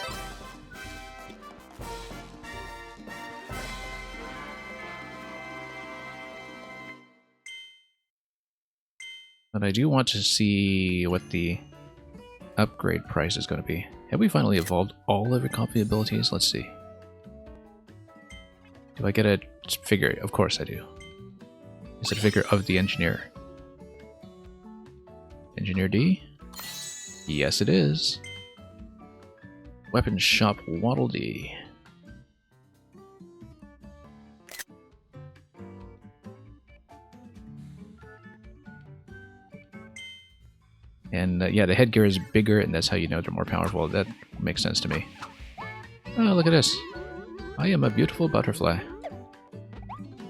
But I do want to see what the upgrade price is going to be. Have we finally evolved all of the copy abilities? Let's see. Do I get a figure? Of course I do. Is it a figure of the engineer? Engineer D? Yes, it is. Weapon Shop Waddle Dee. And yeah, the headgear is bigger, and that's how you know they're more powerful. That makes sense to me. Oh, look at this. I am a beautiful butterfly.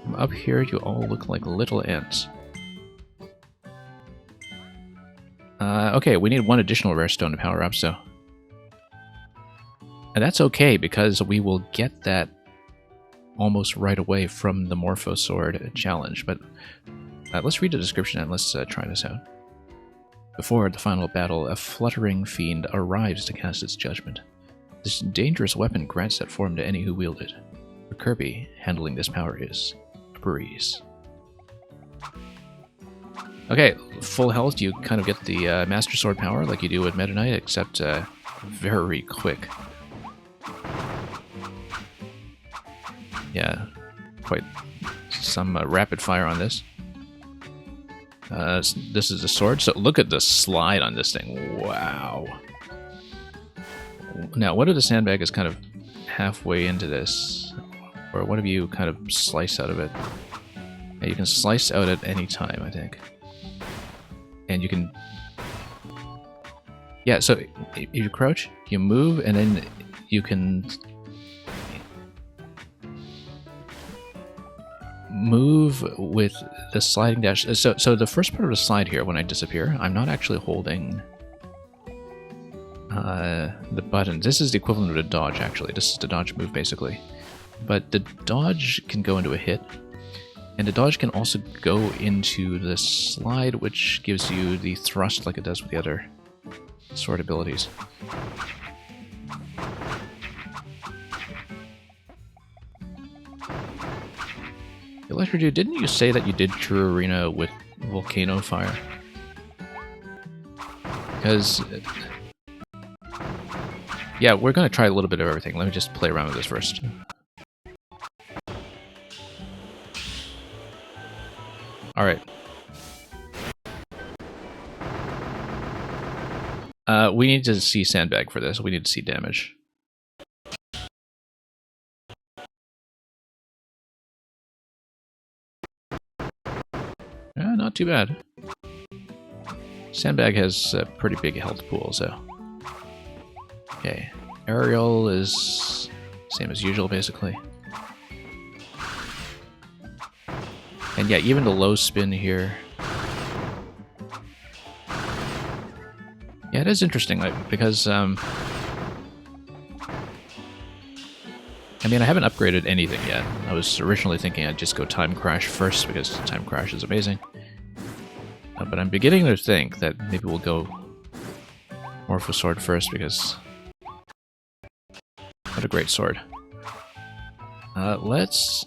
From up here, you all look like little ants. Okay, we need one additional rare stone to power up, so... And that's okay, because we will get that almost right away from the Morpho Sword challenge. But let's read the description and let's try this out. Before the final battle, a fluttering fiend arrives to cast its judgment. This dangerous weapon grants that form to any who wield it. For Kirby, handling this power is a breeze. Okay, full health, you kind of get the Master Sword power like you do with Meta Knight, except very quick. Yeah, quite some rapid fire on this. This is a sword, so look at the slide on this thing. Wow. Now, what if the sandbag is kind of halfway into this? Or what if you kind of slice out of it? Yeah, you can slice out at any time, I think. And you can... yeah, so if you crouch, you move, and then you can... move with the sliding dash. So the first part of the slide here, when I disappear, I'm not actually holding the button. This is the equivalent of a dodge, actually. This is the dodge move, basically. But the dodge can go into a hit, and the dodge can also go into the slide, which gives you the thrust like it does with the other sword abilities. Electro Dude, didn't you say that you did True Arena with Volcano Fire? Because... yeah, we're going to try a little bit of everything. Let me just play around with this first. Alright. We need to see Sandbag for this. We need to see damage. Not too bad. Sandbag has a pretty big health pool, so... Okay. Aerial is same as usual, basically. And yeah, even the low spin here... Yeah, it is interesting, like, because... I mean, I haven't upgraded anything yet. I was originally thinking I'd just go Time Crash first, because Time Crash is amazing. But I'm beginning to think that maybe we'll go Morpho Sword first, because... What a great sword. Let's...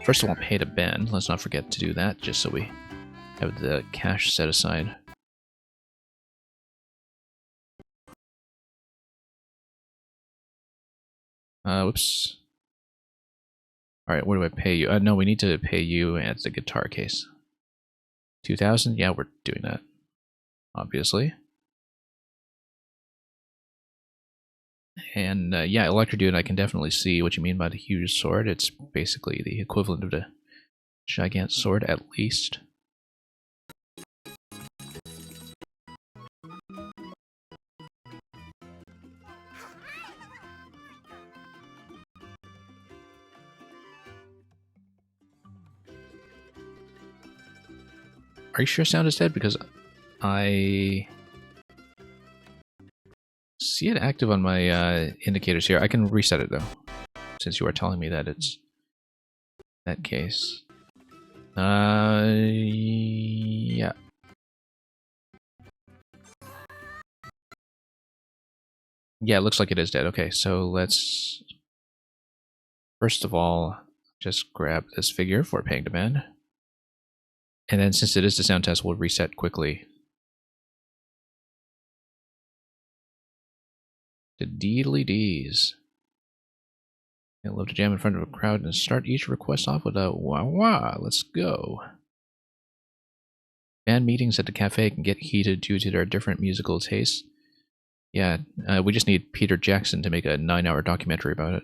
First of all, pay to band. Let's not forget to do that, just so we have the cash set aside. Whoops. Alright, what do I pay you? No, we need to pay you at the guitar case. 2,000? Yeah, we're doing that. Obviously. And yeah, Electrodude, I can definitely see what you mean by the huge sword. It's basically the equivalent of the Gigant sword, at least. Are you sure sound is dead? Because I see it active on my indicators here. I can reset it though, since you are telling me that it's that case. Yeah. Yeah, it looks like it is dead. Okay, so let's first of all just grab this figure for paying demand. And then since it is the sound test, we'll reset quickly. The Deedly Dees. I love to jam in front of a crowd and start each request off with a wah wah. Let's go. Band meetings at the cafe can get heated due to their different musical tastes. Yeah, we just need Peter Jackson to make a 9-hour documentary about it.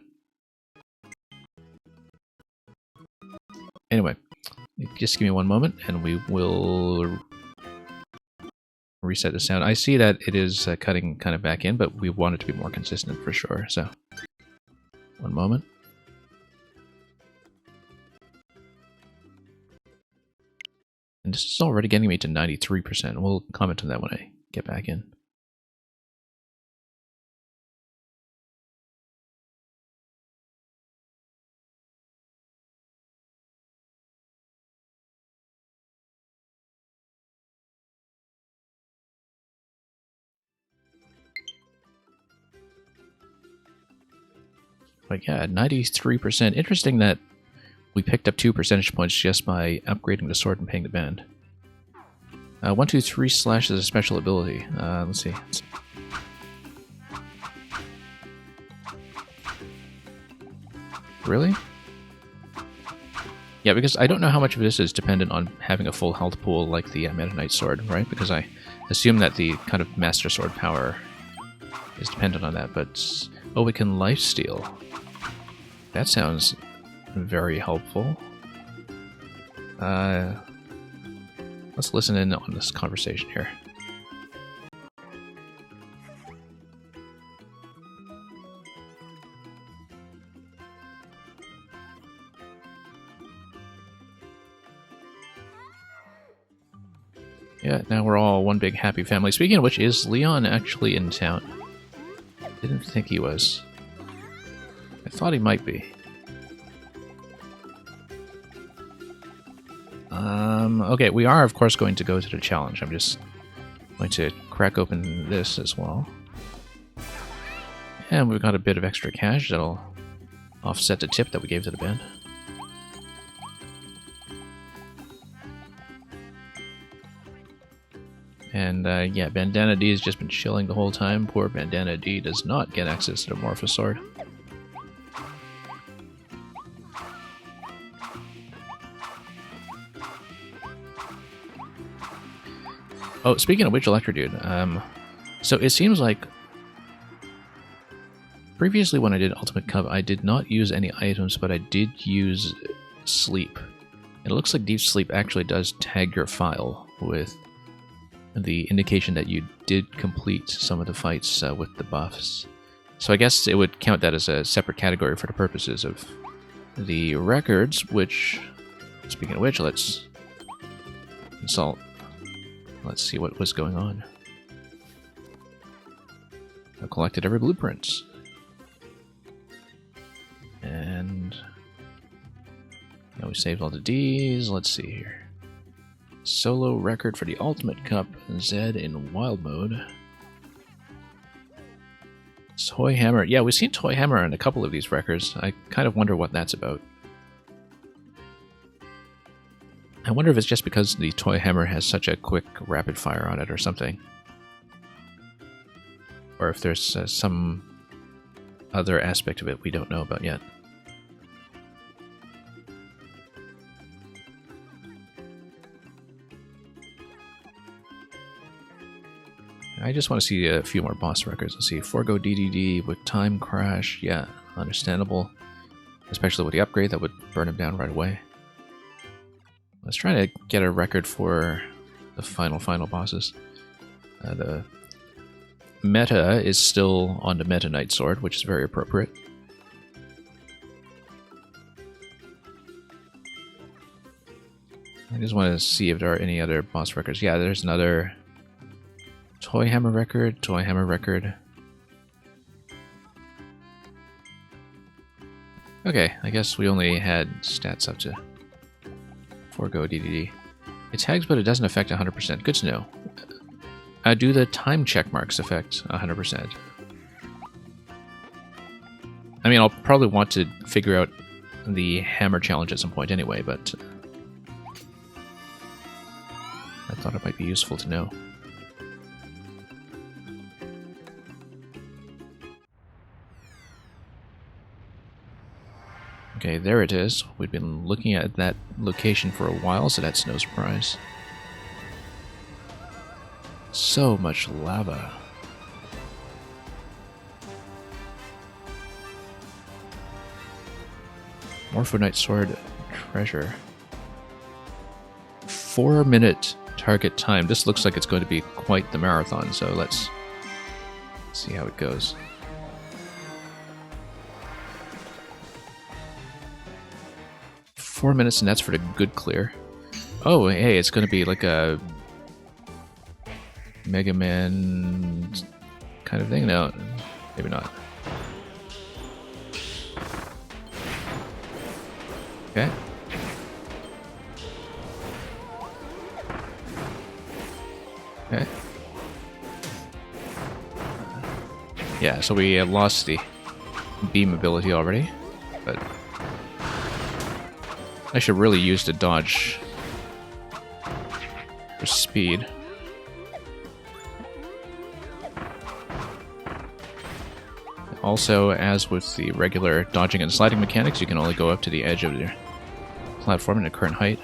Anyway, just give me one moment and we will reset the sound. I see that it is cutting kind of back in, but we want it to be more consistent for sure, so... One moment. And this is already getting me to 93%. We'll comment on that when I get back in. But yeah, 93%. Interesting that we picked up 2 percentage points just by upgrading the sword and paying the band. 1, 2, 3 slash is a special ability. Let's see. Really? Yeah, because I don't know how much of this is dependent on having a full health pool like the Meta Knight sword, right? Because I assume that the kind of Master Sword power is dependent on that, but... Oh, we can lifesteal. That sounds very helpful. Let's listen in on this conversation here. Yeah, now we're all one big happy family. Speaking of which, is Leon actually in town? Didn't think he was. I thought he might be. Okay, we are of course going to go to the challenge. I'm just going to crack open this as well. And we've got a bit of extra cash that'll offset the tip that we gave to the band. And yeah, Bandana D has just been chilling the whole time. Poor Bandana D does not get access to the Morpho Sword. Oh, speaking of which, Electrodude, so it seems like previously when I did Ultimate Cup, I did not use any items, but I did use Sleep. It looks like Deep Sleep actually does tag your file with the indication that you did complete some of the fights with the buffs. So I guess it would count that as a separate category for the purposes of the records, which, speaking of which, let's consult. Let's see what was going on. I've collected every blueprint. And now we saved all the Ds. Let's see here. Solo record for the Ultimate Cup, Zed in Wild Mode. Toy Hammer. Yeah, we've seen Toy Hammer in a couple of these records. I kind of wonder what that's about. I wonder if it's just because the Toy Hammer has such a quick rapid fire on it or something. Or if there's some other aspect of it we don't know about yet. I just want to see a few more boss records. Let's see, Forgo DDD with Time Crash. Yeah, understandable. Especially with the upgrade, that would burn him down right away. Let's try to get a record for the final bosses. The meta is still on the Meta Knight Sword, which is very appropriate. I just want to see if there are any other boss records. Yeah, there's another Toy Hammer record, Toy Hammer record. Okay, I guess we only had stats up to Forgo DDD. It tags, but it doesn't affect 100%. Good to know. Do the time check marks affect 100%? I mean, I'll probably want to figure out the hammer challenge at some point anyway, but I thought it might be useful to know. Okay, there it is. We've been looking at that location for a while, so that's no surprise. So much lava. Morpho-Knight Sword treasure. 4-minute target time. This looks like it's going to be quite the marathon, so let's see how it goes. $4 and that's for the good clear. Oh, hey, it's going to be like a Mega Man kind of thing? No, maybe not. Okay. Okay. Yeah, so we have lost the beam ability already, but I should really use the dodge for speed. Also, as with the regular dodging and sliding mechanics, you can only go up to the edge of the platform in a current height.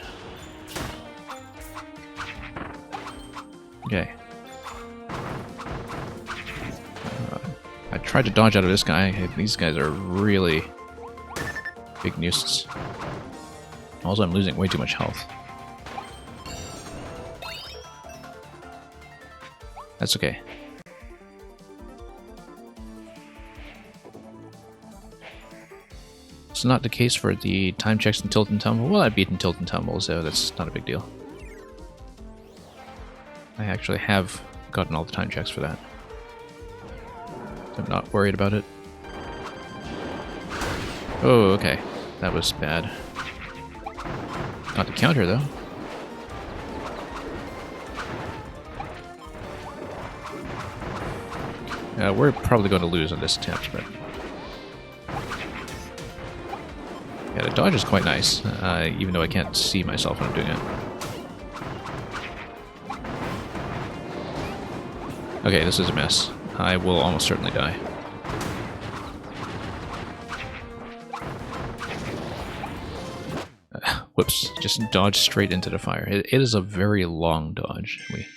Okay. I tried to dodge out of this guy. These guys are really big nuisance. Also, I'm losing way too much health. That's okay. It's not the case for the time checks in Tilt and Tumble. Well, I've beaten Tilt and Tumble, so that's not a big deal. I actually have gotten all the time checks for that. So I'm not worried about it. Oh, okay. That was bad. Got the counter, though. We're probably going to lose on this attempt, but... yeah, the dodge is quite nice, even though I can't see myself when I'm doing it. Okay, this is a mess. I will almost certainly die. Whoops, just dodge straight into the fire. It is a very long dodge. We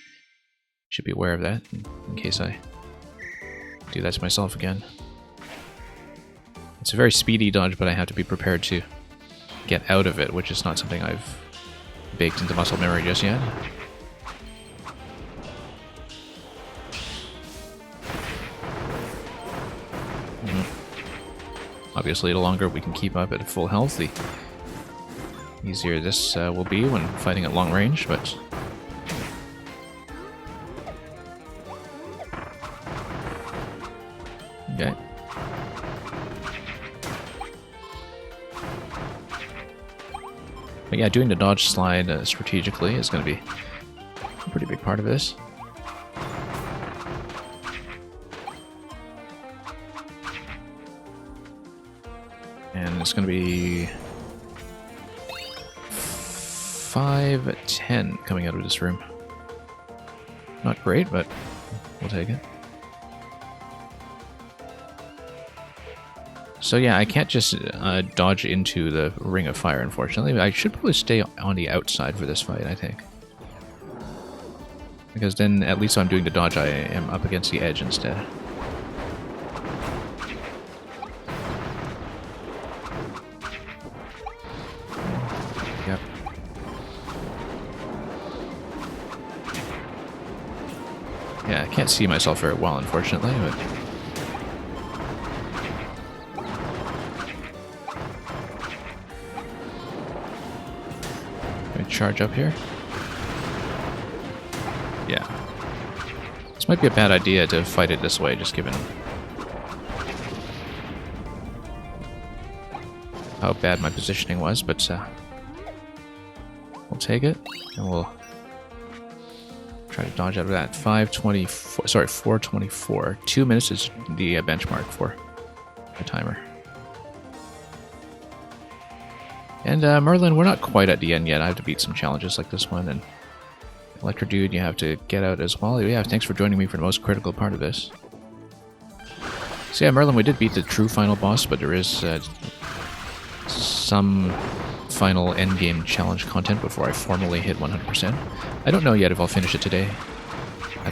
should be aware of that in case I do that to myself again. It's a very speedy dodge, but I have to be prepared to get out of it, which is not something I've baked into muscle memory just yet. Obviously, the longer we can keep up at full health, the easier this will be when fighting at long range, but... Okay. But yeah, doing the dodge slide strategically is going to be a pretty big part of this. And it's going to be 5-10 coming out of this room. Not great, but we'll take it. So yeah, I can't just dodge into the ring of fire, unfortunately. I should probably stay on the outside for this fight, I think. Because then, at least when I'm doing the dodge, I am up against the edge instead. Yep. Yeah, I can't see myself very well, unfortunately, but... charge up here. Yeah. This might be a bad idea to fight it this way, just given how bad my positioning was, but we'll take it, and we'll try to dodge out of that. 5:24, sorry, 4:24. 2 minutes is the benchmark for the timer. And Merlin, we're not quite at the end yet. I have to beat some challenges like this one, and Electro Dude, you have to get out as well. Yeah, thanks for joining me for the most critical part of this. So yeah, Merlin, we did beat the true final boss, but there is some final endgame challenge content before I formally hit 100%. I don't know yet if I'll finish it today,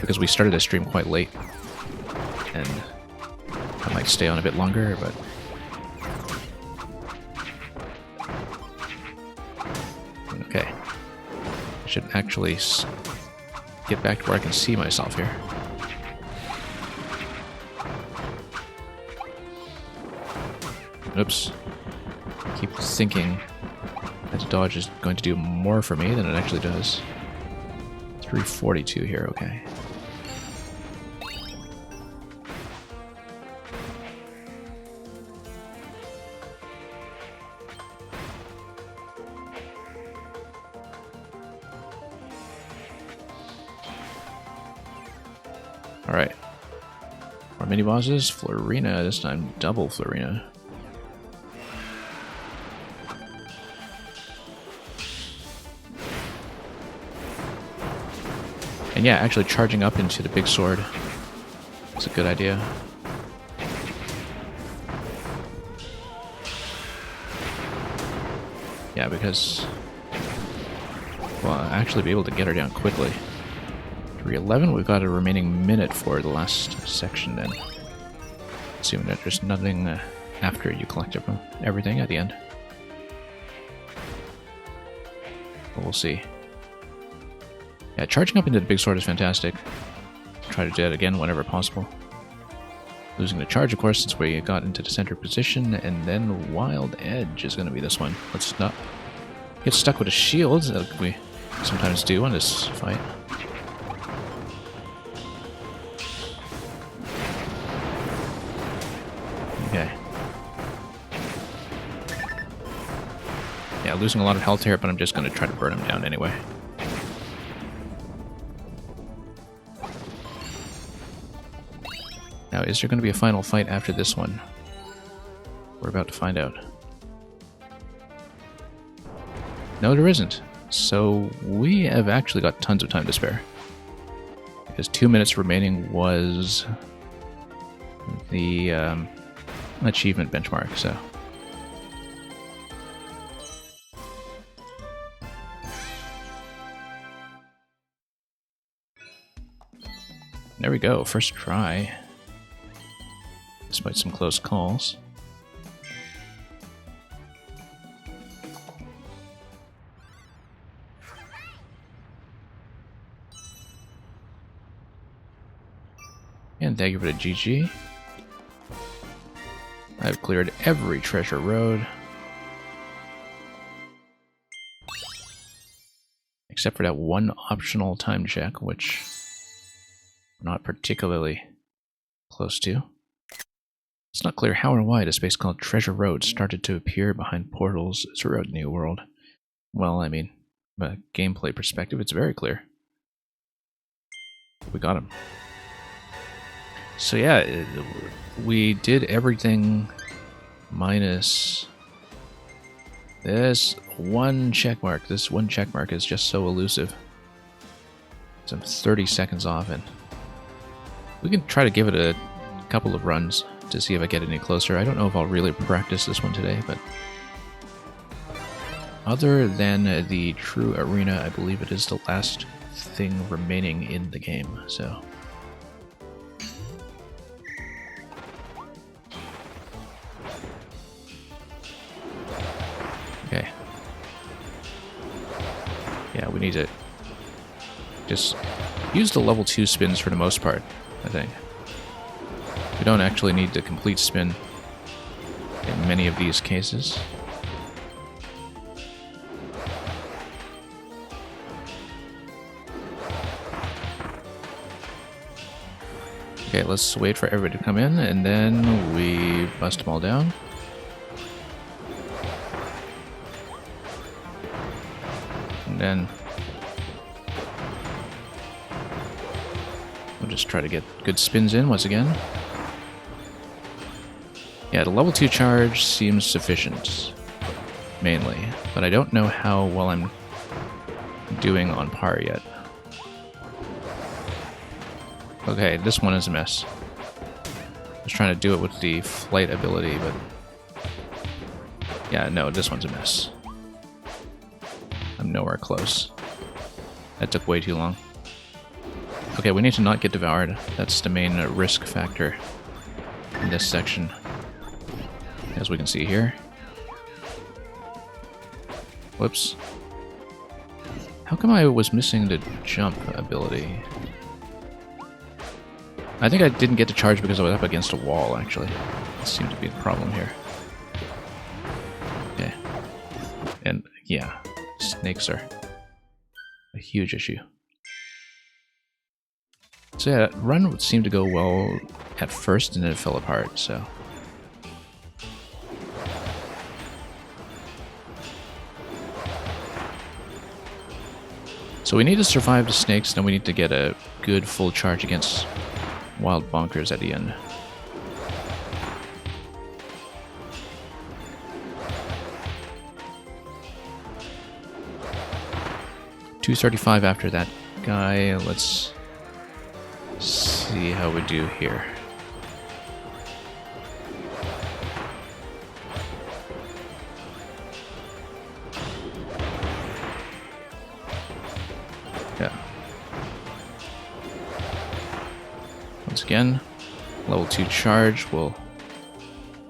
because we started the stream quite late, and I might stay on a bit longer, but... Okay. I should actually get back to where I can see myself here. Oops. I keep thinking that the dodge is going to do more for me than it actually does. 342 here, okay. Alright. More mini bosses. Florina, this time double Florina. And yeah, actually charging up into the big sword is a good idea. Yeah, because well, I'll actually be able to get her down quickly. 311, we've got a remaining minute for the last section then. Assuming that there's nothing after you collect everything at the end. But we'll see. Yeah, charging up into the big sword is fantastic. Try to do that again whenever possible. Losing the charge, of course, since we got into the center position, and then Wild Edge is going to be this one. Let's not get stuck with a shield, like we sometimes do on this fight. Okay. Yeah, losing a lot of health here, but I'm just going to try to burn him down anyway. Now, is there going to be a final fight after this one? We're about to find out. No, there isn't. So we have actually got tons of time to spare. Because 2 minutes remaining was the achievement benchmark, so... There we go, first try. Despite some close calls. And thank you for the GG. I've cleared every treasure road. Except for that one optional time check, which I'm not particularly close to. It's not clear how or why the space called Treasure Road started to appear behind portals throughout New World. Well, I mean, from a gameplay perspective, it's very clear. We got him. So yeah, we did everything minus this one checkmark. This one checkmark is just so elusive. So I'm 30 seconds off, and we can try to give it a couple of runs to see if I get any closer. I don't know if I'll really practice this one today, but other than the true arena, I believe it is the last thing remaining in the game, so... Okay. Yeah, we need to just use the level 2 spins for the most part, I think. We don't actually need the complete spin in many of these cases. Okay, let's wait for everybody to come in, and then we bust them all down. And then we'll just try to get good spins in once again. Yeah, the level 2 charge seems sufficient, mainly, but I don't know how well I'm doing on par yet. Okay, this one is a mess. I was trying to do it with the flight ability, but... yeah, no, this one's a mess. I'm nowhere close. That took way too long. Okay, we need to not get devoured. That's the main risk factor in this section, as we can see here. Whoops. How come I was missing the jump ability? I think I didn't get to charge because I was up against a wall, actually. That seemed to be the problem here. Okay. And, yeah, snakes are a huge issue. So yeah, that run would seem to go well at first, and then it fell apart, so... So we need to survive the snakes, then we need to get a good full charge against wild bonkers at the end. $235 after that guy. Let's see how we do here. Yeah. Once again, level 2 charge will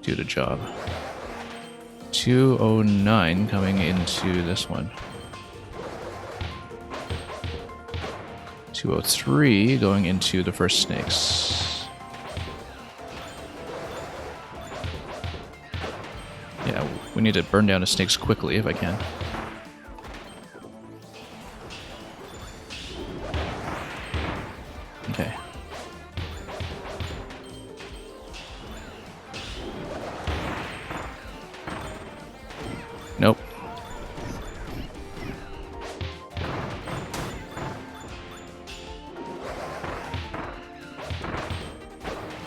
do the job. 209 coming into this one. 203 going into the first snakes. Yeah, we need to burn down the snakes quickly if I can. Okay. Nope.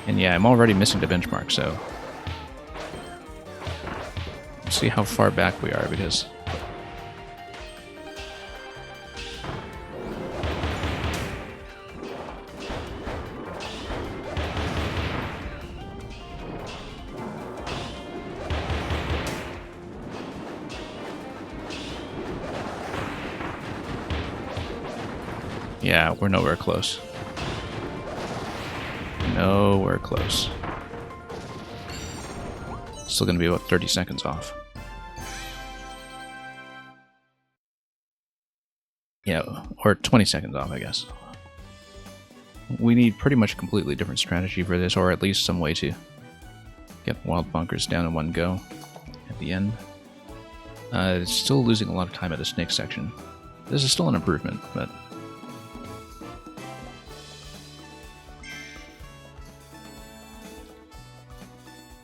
And yeah, I'm already missing the benchmark, so... let's see how far back we are, because... yeah, we're nowhere close. Nowhere close. Still gonna be about 30 seconds off. Yeah, or 20 seconds off, I guess. We need pretty much a completely different strategy for this, or at least some way to Get wild bunkers down in one go at the end. It's still losing a lot of time at the snake section. This is still an improvement, but...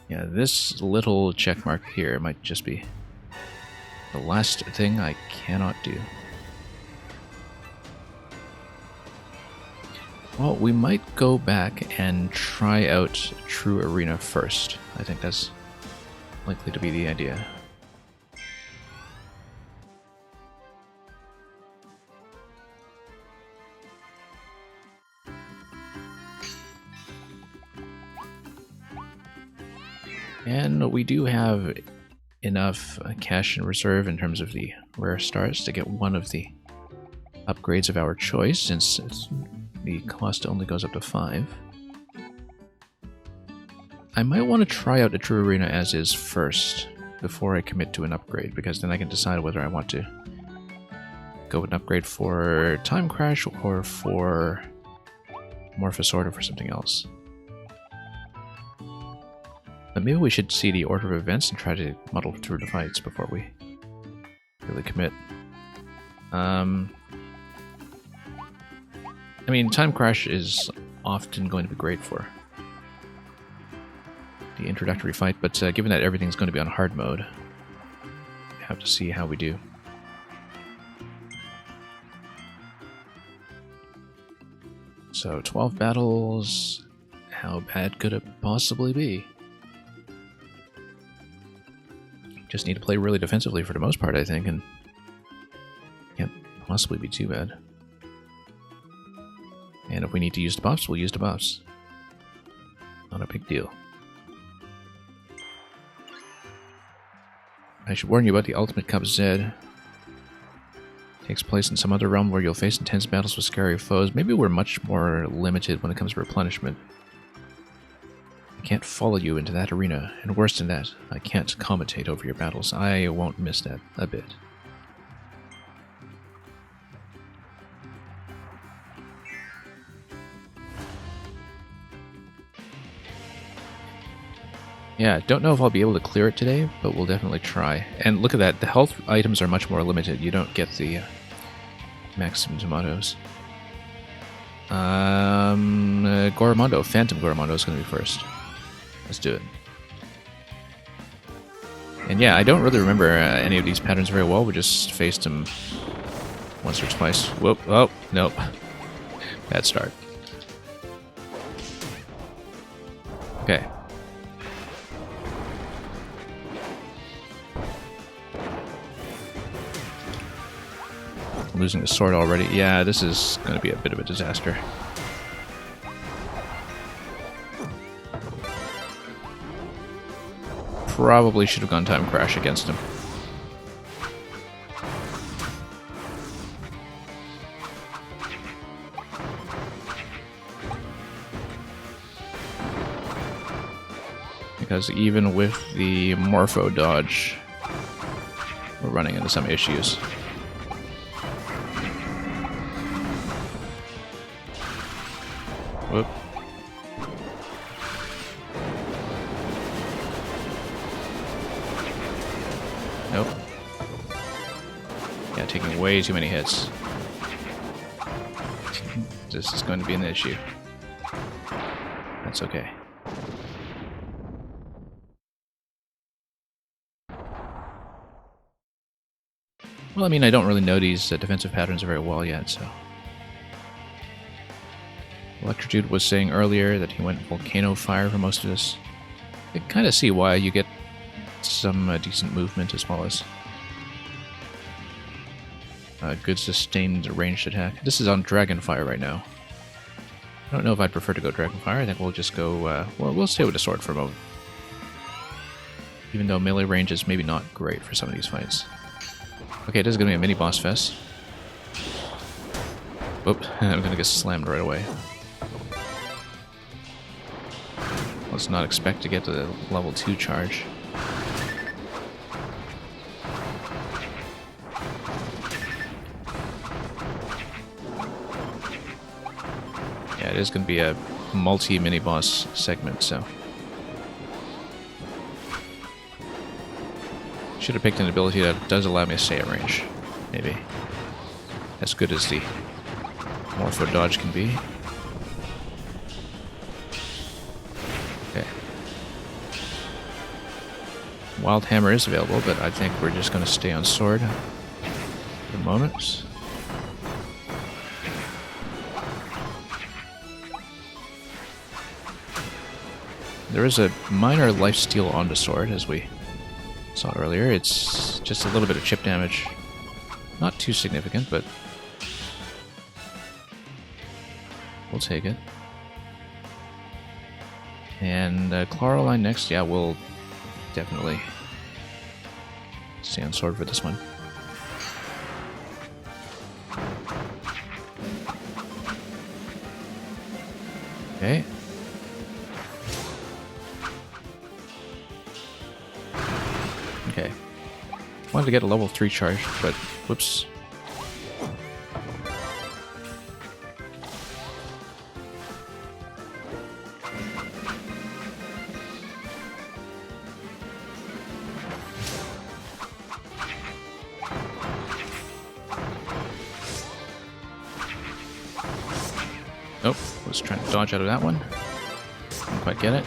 yeah, this little check mark here might just be the last thing I cannot do. Well, we might go back and try out True Arena first. I think that's likely to be the idea. And we do have enough cash in reserve in terms of the rare stars to get one of the upgrades of our choice, since the cost only goes up to 5. I might want to try out a True Arena as is first, before I commit to an upgrade, because then I can decide whether I want to go with an upgrade for Time Crash or for Morphosaur or for something else. But maybe we should see the order of events and try to muddle through the fights before we really commit. I mean, Time Crash is often going to be great for the introductory fight, but given that everything's going to be on hard mode, we have to see how we do. So, 12 battles, how bad could it possibly be? Just need to play really defensively for the most part, I think, and can't possibly be too bad. And if we need to use the buffs, we'll use the buffs. Not a big deal. I should warn you about the Ultimate Cup Z. Takes place in some other realm where you'll face intense battles with scary foes. Maybe we're much more limited when it comes to replenishment. I can't follow you into that arena, and worse than that, I can't commentate over your battles. I won't miss that a bit. Yeah, don't know if I'll be able to clear it today, but we'll definitely try. And look at that, the health items are much more limited. You don't get the maximum tomatoes. Goromondo, Phantom Goromondo is going to be first. Let's do it. And yeah, I don't really remember any of these patterns very well. We just faced them once or twice. Whoop, oh, nope. Bad start. Okay. I'm losing the sword already. Yeah, this is going to be a bit of a disaster. Probably should have gone Time Crash against him. Because even with the Morpho dodge, we're running into some issues. Whoop. Nope. Yeah, taking way too many hits. This is going to be an issue. That's okay. Well, I mean, I don't really know these defensive patterns very well yet, so... Electrodude was saying earlier that he went Volcano Fire for most of this. I can kind of see why. You get some decent movement as well as good sustained ranged attack. This is on Dragon Fire right now. I don't know if I'd prefer to go Dragon Fire. I think we'll just go... well, we'll stay with the sword for a moment. Even though melee range is maybe not great for some of these fights. Okay, this is going to be a mini-boss fest. Whoop, I'm going to get slammed right away. Let's not expect to get to the level 2 charge. Yeah, it is going to be a multi-mini-boss segment, so... Should have picked an ability that does allow me to stay at range. Maybe. As good as the Morpho dodge can be. Okay. Wild Hammer is available, but I think we're just going to stay on sword for the moment. There is a minor lifesteal on the sword, as we saw earlier. It's just a little bit of chip damage. Not too significant, but we'll take it. And Clawroline next. Yeah, we'll definitely stay on sword for this one. Okay. Okay. Wanted to get a level 3 charge, but whoops. Oh, was trying to dodge out of that one. Didn't quite get it.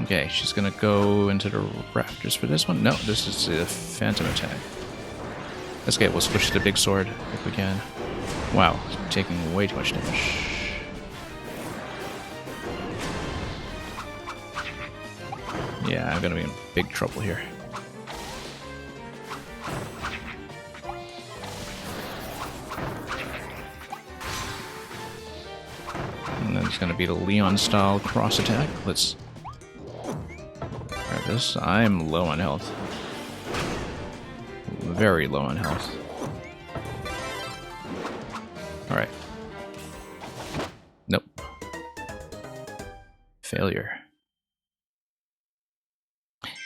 Okay, she's gonna go into the rafters for this one. No, this is a phantom attack. Let's get, we'll switch to the big sword if we can. Wow, taking way too much damage. Yeah, I'm gonna be in big trouble here. And then it's gonna be the Leon style cross attack. Let's grab this. I'm low on health. Very low on health. Alright. Nope. Failure.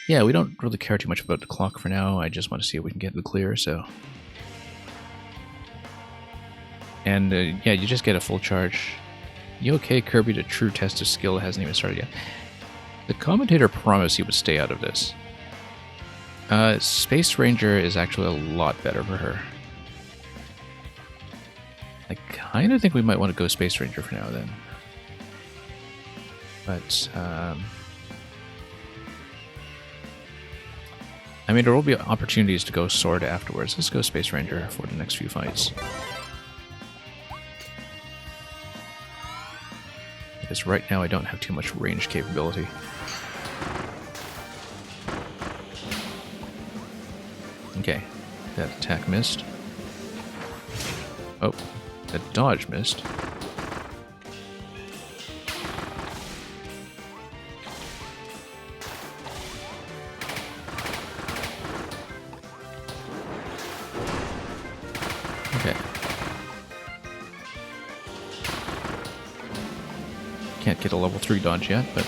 Yeah, we don't really care too much about the clock for now. I just want to see if we can get the clear, so... And, yeah, you just get a full charge. You okay, Kirby? The true test of skill hasn't even started yet. The commentator promised he would stay out of this. Space Ranger is actually a lot better for her. I kind of think we might want to go Space Ranger for now, then. But, I mean, there will be opportunities to go Sword afterwards. Let's go Space Ranger for the next few fights. Because right now I don't have too much range capability. Okay, that attack missed. Oh, that dodge missed. Okay. Can't get a level 3 dodge yet, but...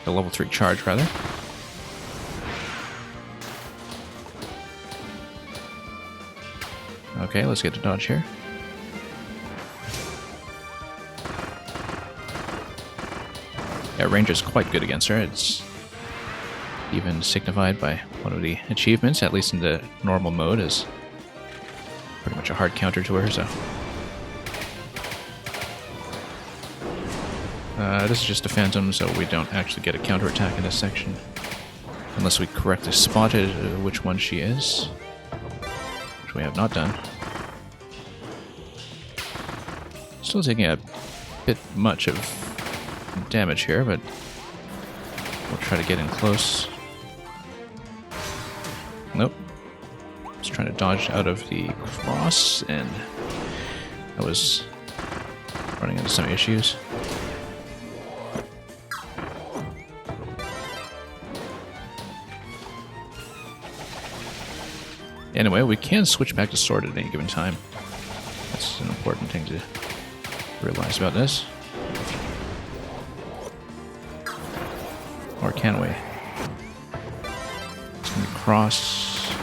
a level 3 charge, rather. Okay, let's get to dodge here. Yeah, range is quite good against her. It's even signified by one of the achievements, at least in the normal mode, is pretty much a hard counter to her, so... this is just a phantom, so we don't actually get a counterattack in this section. Unless we correctly spotted which one she is. Which we have not done. Still taking a bit much of damage here, but we'll try to get in close. Nope. Just trying to dodge out of the cross, and I was running into some issues. Anyway, we can switch back to sword at any given time. That's an important thing to realize about this. Or can we? It's gonna cross.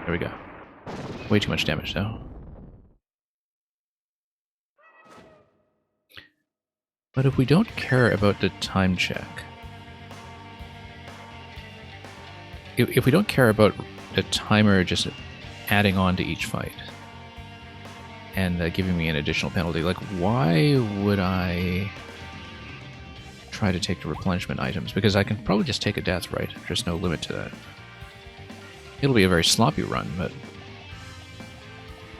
There we go. Way too much damage, though. But if we don't care about the time check, if we don't care about the timer just adding on to each fight and giving me an additional penalty, like, why would I try to take the replenishment items? Because I can probably just take a death, right? There's no limit to that. It'll be a very sloppy run, but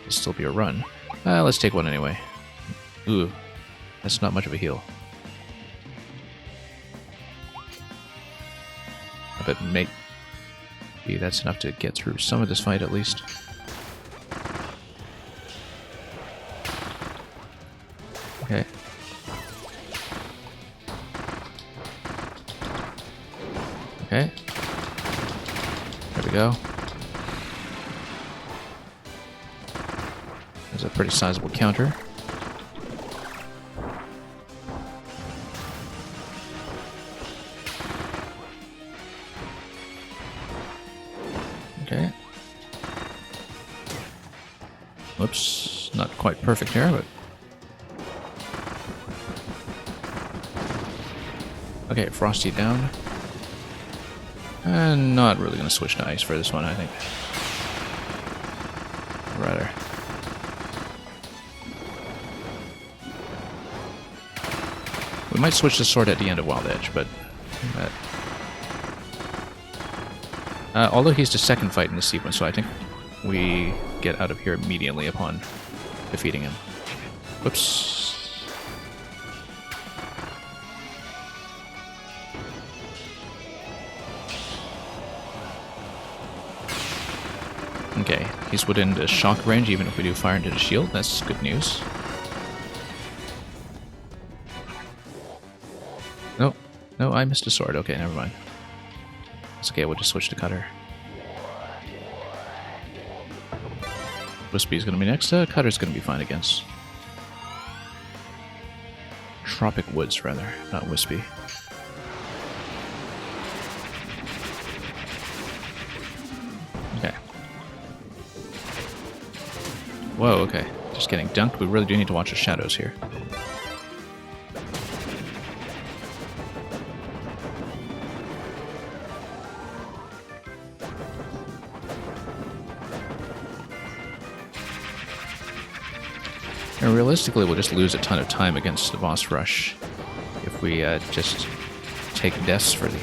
it'll still be a run. Let's take one anyway. Ooh, that's not much of a heal. But maybe that's enough to get through some of this fight at least. Okay. Okay. There we go. There's a pretty sizable counter. Okay. Whoops, not quite perfect here, but... Okay, Frosty down. And not really going to switch to ice for this one, I think. Rather. We might switch the sword at the end of Wild Edge, but... although he's the second fight in the sequence, so I think we get out of here immediately upon defeating him. Whoops. Okay, he's within the shock range even if we do fire into the shield. That's good news. No, no, I missed a sword. Okay, never mind. It's okay, we'll just switch to cutter. Wispy's gonna be next. Cutter's gonna be fine against Tropic Woods, rather, not Wispy. Okay. Whoa, okay. Just getting dunked. We really do need to watch the shadows here. And realistically, we'll just lose a ton of time against the boss rush if we just take deaths for the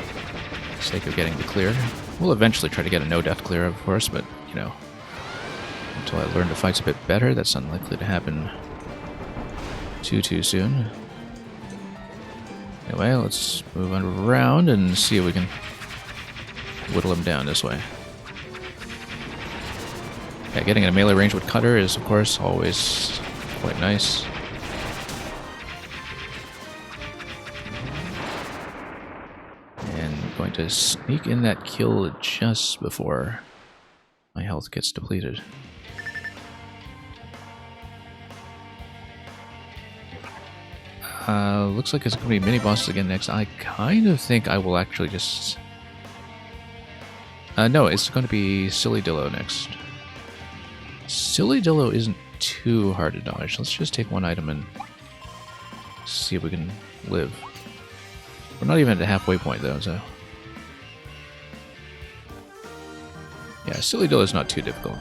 sake of getting the clear. We'll eventually try to get a no-death clear, of course, but, you know, until I learn the fights a bit better, that's unlikely to happen too soon. Anyway, let's move on around and see if we can whittle him down this way. Yeah, getting in a melee range with Cutter is, of course, always quite nice. And I'm going to sneak in that kill just before my health gets depleted. Looks like it's going to be mini-bosses again next. I kind of think I will actually just... no, it's going to be Silly Dillo next. Silly Dillo isn't too hard to dodge. Let's just take one item and see if we can live. We're not even at the halfway point though, so... Yeah, Silly Dillo is not too difficult.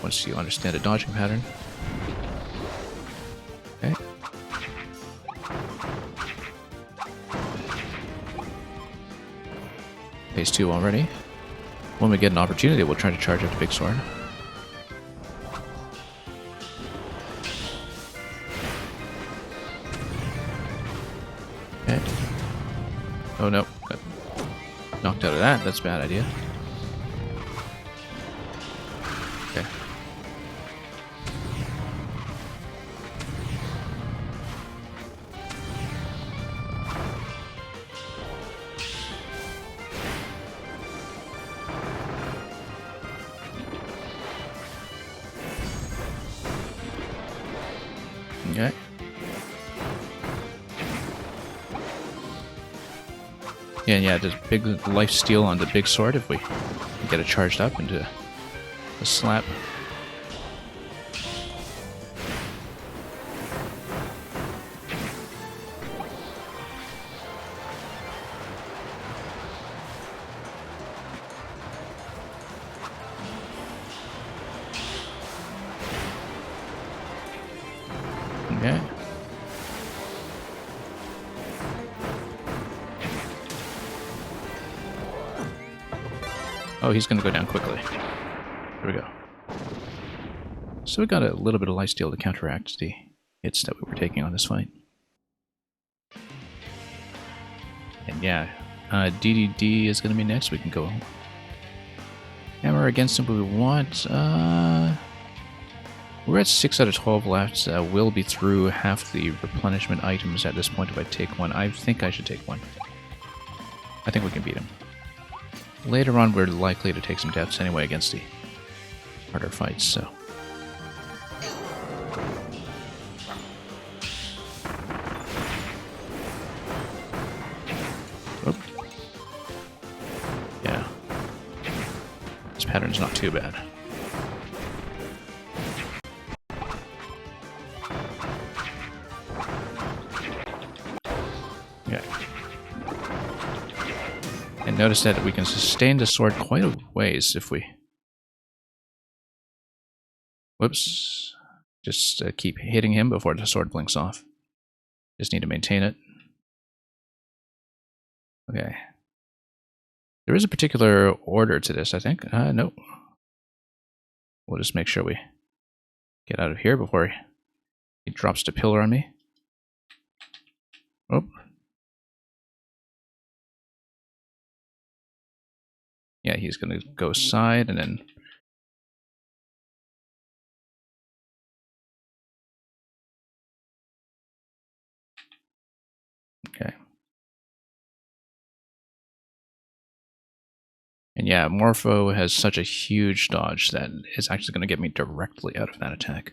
Once you understand a dodging pattern. Okay. Phase 2 already. When we get an opportunity, we'll try to charge up the big sword. Okay. Oh no. Got knocked out of that. That's a bad idea. Okay. Okay. Yeah, there's big life steal on the big sword if we get it charged up into a slap. Oh, he's going to go down quickly. There we go. So we got a little bit of lifesteal to counteract the hits that we were taking on this fight. And yeah, DDD is going to be next. We can go hammer against him if we want. We're at 6 out of 12 left. We'll be through half the replenishment items at this point if I take one. I think I should take one. I think we can beat him. Later on, we're likely to take some deaths anyway against the harder fights, so... Oop. Yeah. This pattern's not too bad. Okay. And notice that we can sustain the sword quite a ways if we... Whoops. Just keep hitting him before the sword blinks off. Just need to maintain it. Okay. There is a particular order to this, I think. No. We'll just make sure we get out of here before he drops the pillar on me. Oh. Yeah, he's going to go side and then... Okay. And yeah, Morpho has such a huge dodge that it's actually going to get me directly out of that attack.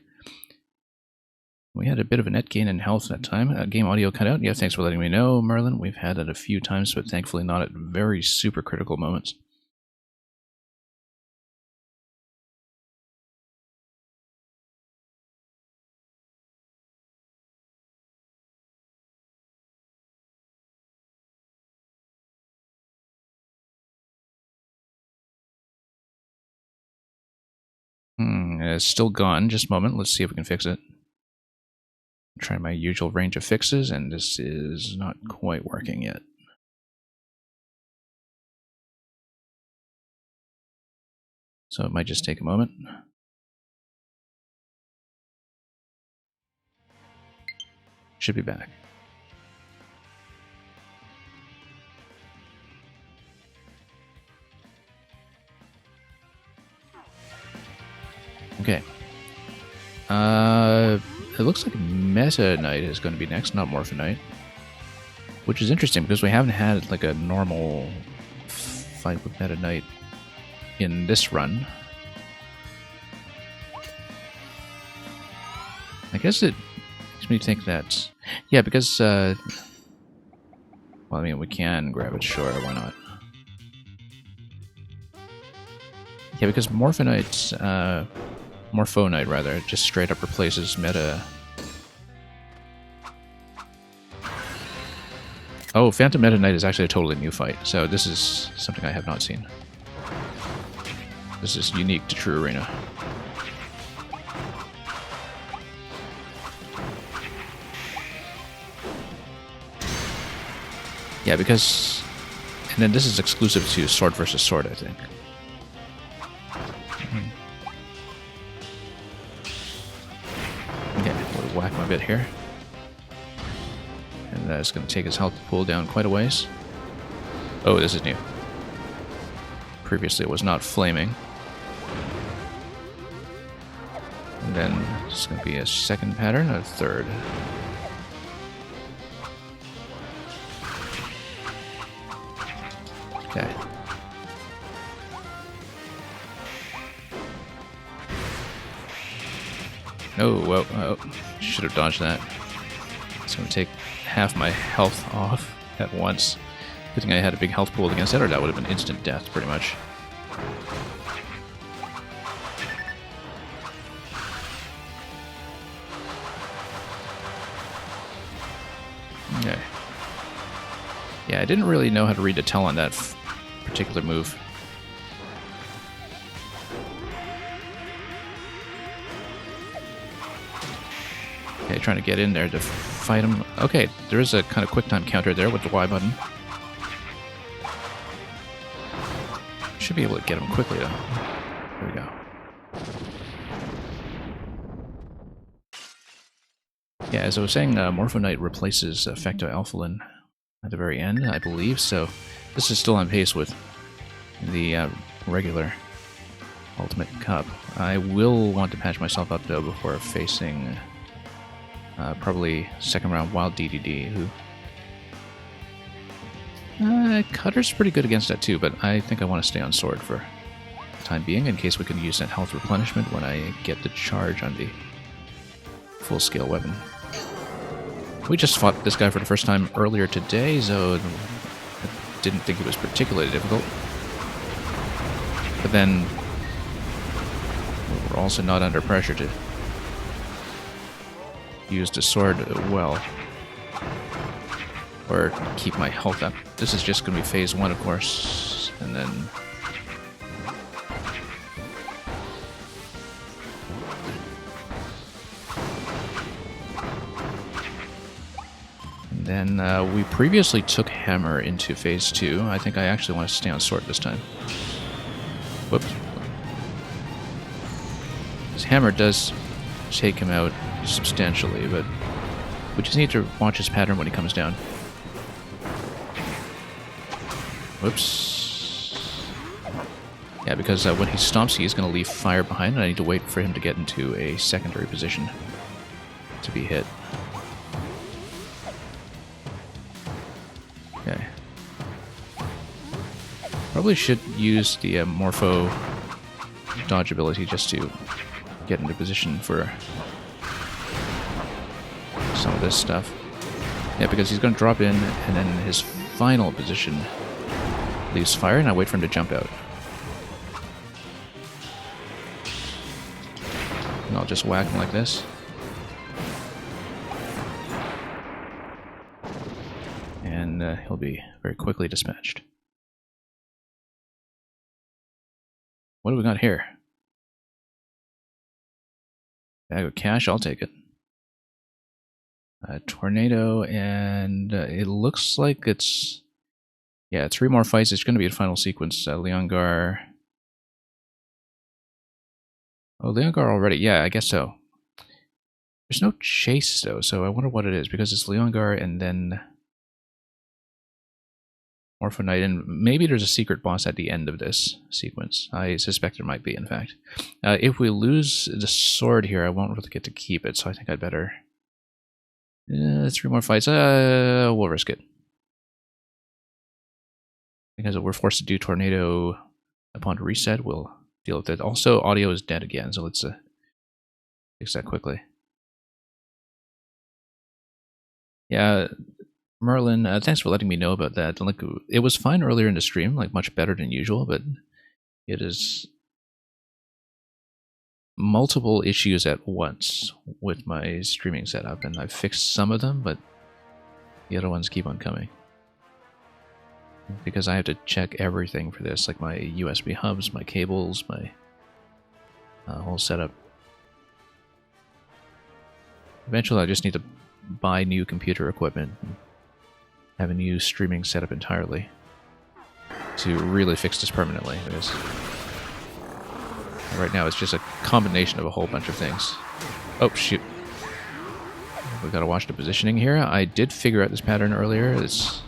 We had a bit of a net gain in health that time. Game audio cut out. Yeah, thanks for letting me know, Merlin. We've had it a few times, but thankfully not at very super critical moments. It's still gone. Just a moment. Let's see if we can fix it. Try my usual range of fixes, and this is not quite working yet. So it might just take a moment. Should be back. Okay. It looks like Meta Knight is going to be next, not Morpho Knight. Which is interesting because we haven't had like a normal fight with Meta Knight in this run. I guess it makes me think that... Yeah, because... well, I mean, we can grab it, sure, why not? Yeah, because Morpho Knight's... Morpho Knight, rather, just straight up replaces Meta. Oh, Phantom Meta Knight is actually a totally new fight, so this is something I have not seen. This is unique to True Arena. Yeah, because... And then this is exclusive to Sword versus Sword, I think. Okay, we'll whack him a bit here. And that's going to take his health pool down quite a ways. Oh, this is new. Previously it was not flaming. And then it's going to be a second pattern, a third. Okay. Oh, whoa, oh, should have dodged that. It's going to take half my health off at once. Good thing I had a big health pool against that, or that would have been instant death, pretty much. Okay. Yeah, I didn't really know how to read the tell on that particular move. Okay, trying to get in there to fight him. Okay, there is a kind of quick time counter there with the Y button. should be able to get him quickly, though. There we go. Yeah, as I was saying, Morpho Knight replaces Fecto Alphalin at the very end, I believe, so this is still on pace with the regular Ultimate Cup. I will want to patch myself up, though, before facing probably second round Wild DDD, who... Cutter's pretty good against that, too, but I think I want to stay on Sword for the time being, in case we can use that health replenishment when I get the charge on the full-scale weapon. We just fought this guy for the first time earlier today, so I didn't think it was particularly difficult. But then we're also not under pressure to use the sword well, or keep my health up. This is just going to be phase 1, of course, and then... Then we previously took Hammer into phase 2. I think I actually want to stay on Sword this time. Whoops. His Hammer does take him out substantially, but we just need to watch his pattern when he comes down. Whoops. Yeah, because when he stomps, he's going to leave fire behind, and I need to wait for him to get into a secondary position to be hit. Okay. Probably should use the Morpho dodge ability just to get into position for some of this stuff. Yeah, because he's going to drop in, and then his final position leaves fire, and I wait for him to jump out. And I'll just whack him like this. And he'll be very quickly dispatched. What do we got here? Bag of cash, I'll take it. Tornado, and it looks like it's... Yeah, 3 more fights. It's going to be a final sequence. Leongar... Oh, Leongar already. Yeah, I guess so. There's no chase, though, so I wonder what it is, because it's Leongar and then... Morpho Knight, and maybe there's a secret boss at the end of this sequence. I suspect there might be, in fact. If we lose the sword here, I won't really get to keep it, so I think I'd better... 3 more fights. We'll risk it. Because if we're forced to do Tornado upon reset, we'll deal with it. Also, audio is dead again, so let's fix that quickly. Yeah, Merlin, thanks for letting me know about that. Like, it was fine earlier in the stream, like much better than usual, but it is multiple issues at once with my streaming setup, and I've fixed some of them, but the other ones keep on coming. Because I have to check everything for this, like my USB hubs, my cables, my whole setup. Eventually I just need to buy new computer equipment and have a new streaming setup entirely to really fix this permanently. Because right now it's just a combination of a whole bunch of things. Oh, shoot. We gotta watch the positioning here. I did figure out this pattern earlier. It's...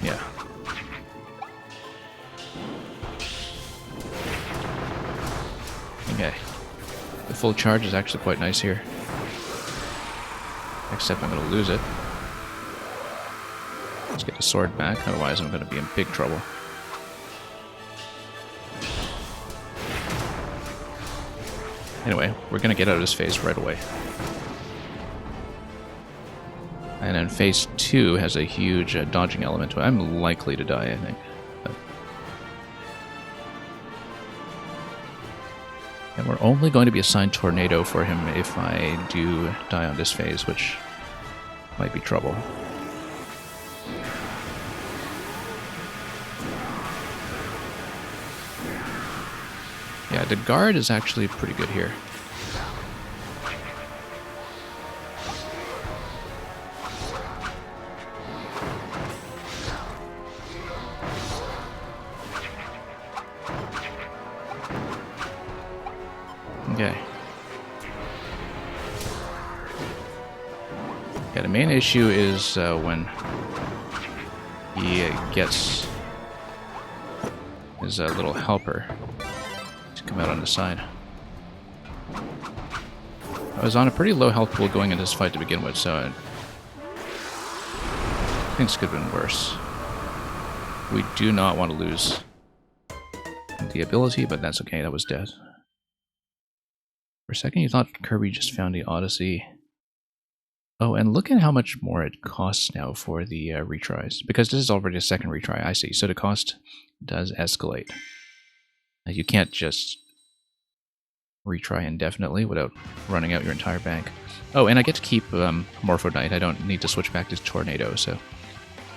Yeah. Okay. The full charge is actually quite nice here. Except I'm going to lose it. Let's get the sword back, otherwise I'm going to be in big trouble. Anyway, we're going to get out of this phase right away. And then phase 2 has a huge dodging element to it. I'm likely to die, I think. But... And we're only going to be assigned Tornado for him if I do die on this phase, which might be trouble. Yeah, the guard is actually pretty good here. Yeah, the main issue is when he gets his little helper to come out on the side. I was on a pretty low health pool going into this fight to begin with, so things could have been worse. We do not want to lose the ability, but that's okay, that was dead. For a second you thought Kirby just found the Odyssey. Oh, and look at how much more it costs now for the retries. Because this is already a second retry, I see. So the cost does escalate. You can't just retry indefinitely without running out your entire bank. Oh, and I get to keep Morpho Knight. I don't need to switch back to Tornado, so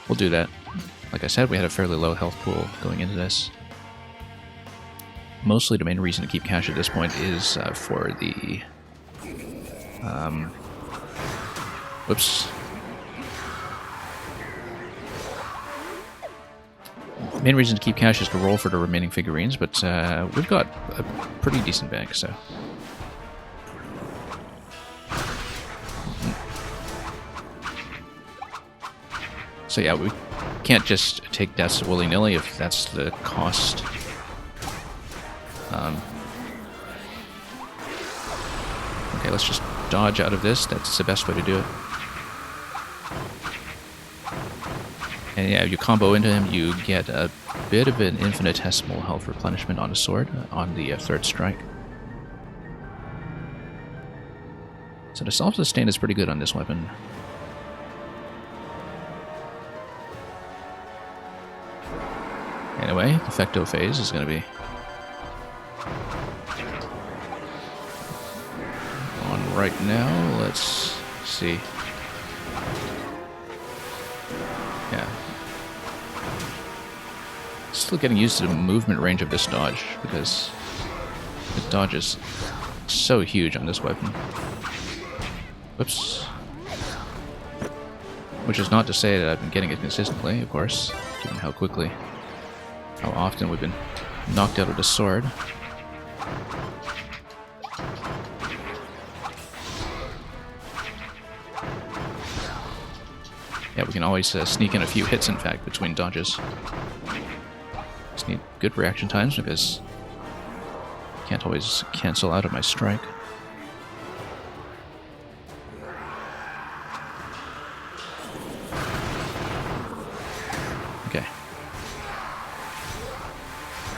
we'll do that. Like I said, we had a fairly low health pool going into this. Mostly the main reason to keep cash at this point is for the... whoops. Main reason to keep cash is to roll for the remaining figurines, but we've got a pretty decent bank, so... So yeah, we can't just take deaths willy-nilly if that's the cost. Okay, let's just dodge out of this. That's the best way to do it. And yeah, you combo into him, you get a bit of an infinitesimal health replenishment on a sword on the third strike. So the self-sustain is pretty good on this weapon. Anyway, Defecto phase is going to be on right now. Let's see. Yeah. Still getting used to the movement range of this dodge, because the dodge is so huge on this weapon. Whoops. Which is not to say that I've been getting it consistently, of course, given how quickly, how often we've been knocked out of the sword. Yeah, we can always sneak in a few hits, in fact, between dodges. Just need good reaction times, because I can't always cancel out of my strike. Okay.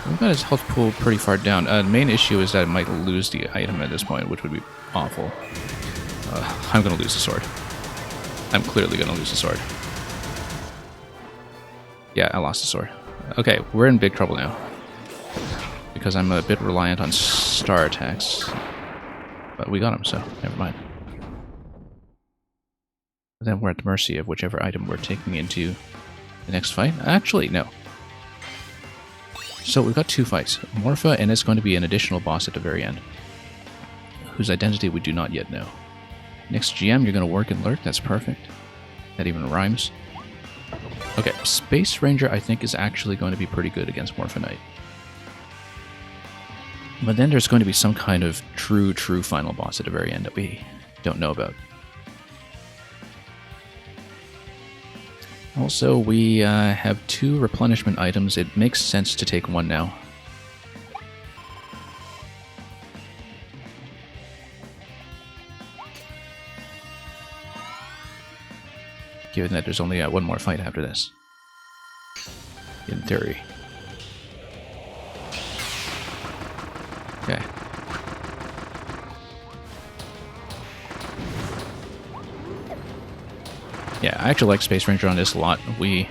We've got his health pool pretty far down. The main issue is that I might lose the item at this point, which would be awful. I'm going to lose the sword. I'm clearly going to lose the sword. Yeah, I lost the sword. Okay, we're in big trouble now. Because I'm a bit reliant on star attacks. But we got him, so never mind. Then we're at the mercy of whichever item we're taking into the next fight. Actually, no. So we've got two fights. Morpha, and it's going to be an additional boss at the very end, whose identity we do not yet know. Next GM, you're going to work and lurk. That's perfect. That even rhymes. Okay, Space Ranger, I think, is actually going to be pretty good against Morpho Knight. But then there's going to be some kind of true final boss at the very end that we don't know about. Also, we have 2 replenishment items. It makes sense to take one now. Given that there's only one more fight after this. In theory. Okay. Yeah, I actually like Space Ranger on this a lot. We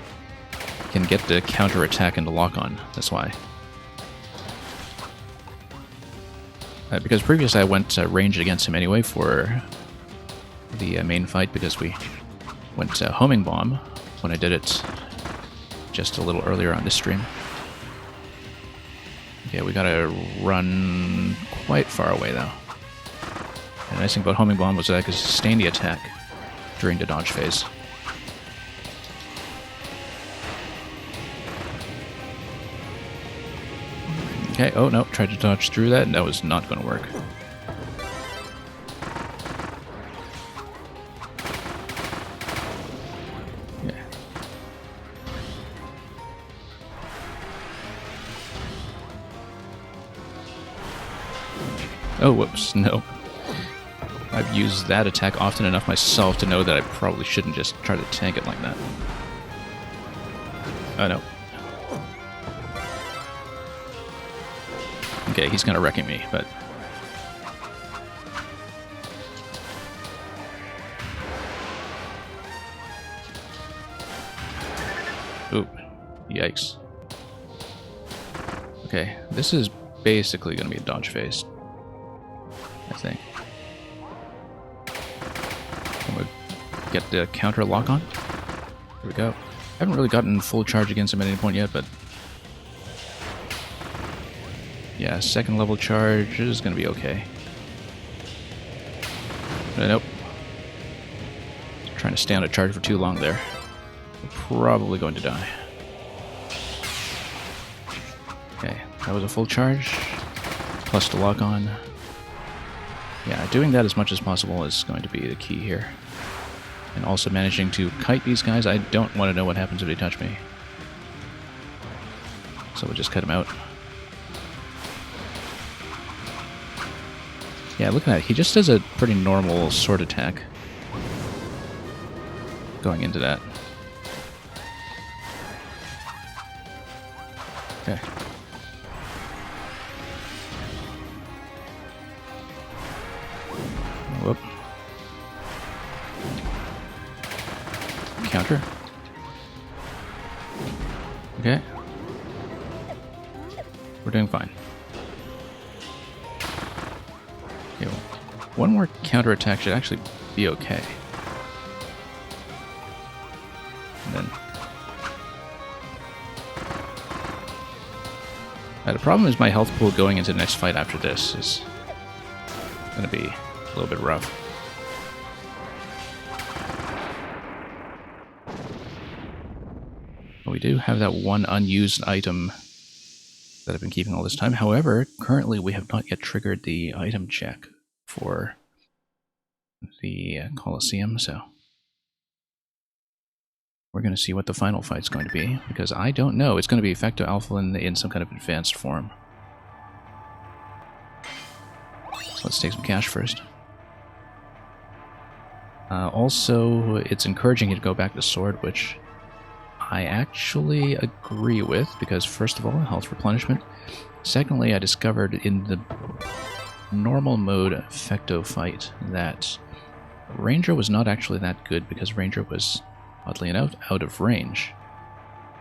can get the counter attack and the lock on. That's why. Because previously I went ranged against him anyway for the main fight, because we went homing bomb when I did it just a little earlier on this stream. Yeah, we gotta run quite far away though. And the nice thing about homing bomb was that I could sustain the attack during the dodge phase. Okay, oh no, tried to dodge through that, and that was not going to work. Oh, whoops, no. I've used that attack often enough myself to know that I probably shouldn't just try to tank it like that. Oh, no. Okay, he's kind of wrecking me, but... Oop. Yikes. Okay, this is basically going to be a dodge phase, I think. I'm going to get the counter lock on. Here we go. I haven't really gotten full charge against him at any point yet, but... yeah, second level charge is going to be okay. Nope. Trying to stay on a charge for too long there. Probably going to die. Okay, that was a full charge. Plus the lock on. Yeah, doing that as much as possible is going to be the key here. And also managing to kite these guys. I don't want to know what happens if they touch me. So we'll just cut him out. Yeah, look at that. He just does a pretty normal sword attack. Going into that. Okay. Whoop. Counter. Okay. We're doing fine. Okay, well, one more counter attack should actually be okay. And then... the problem is my health pool going into the next fight after this is going to be a little bit rough. But we do have that one unused item that I've been keeping all this time. However, currently we have not yet triggered the item check for the Colosseum, so we're going to see what the final fight's going to be, because I don't know. It's going to be Effecto Alpha in some kind of advanced form. So let's take some cash first. Also, it's encouraging you to go back to Sword, which I actually agree with, because first of all, health replenishment. Secondly, I discovered in the normal mode Effecto fight that Ranger was not actually that good, because Ranger was, oddly enough, out of range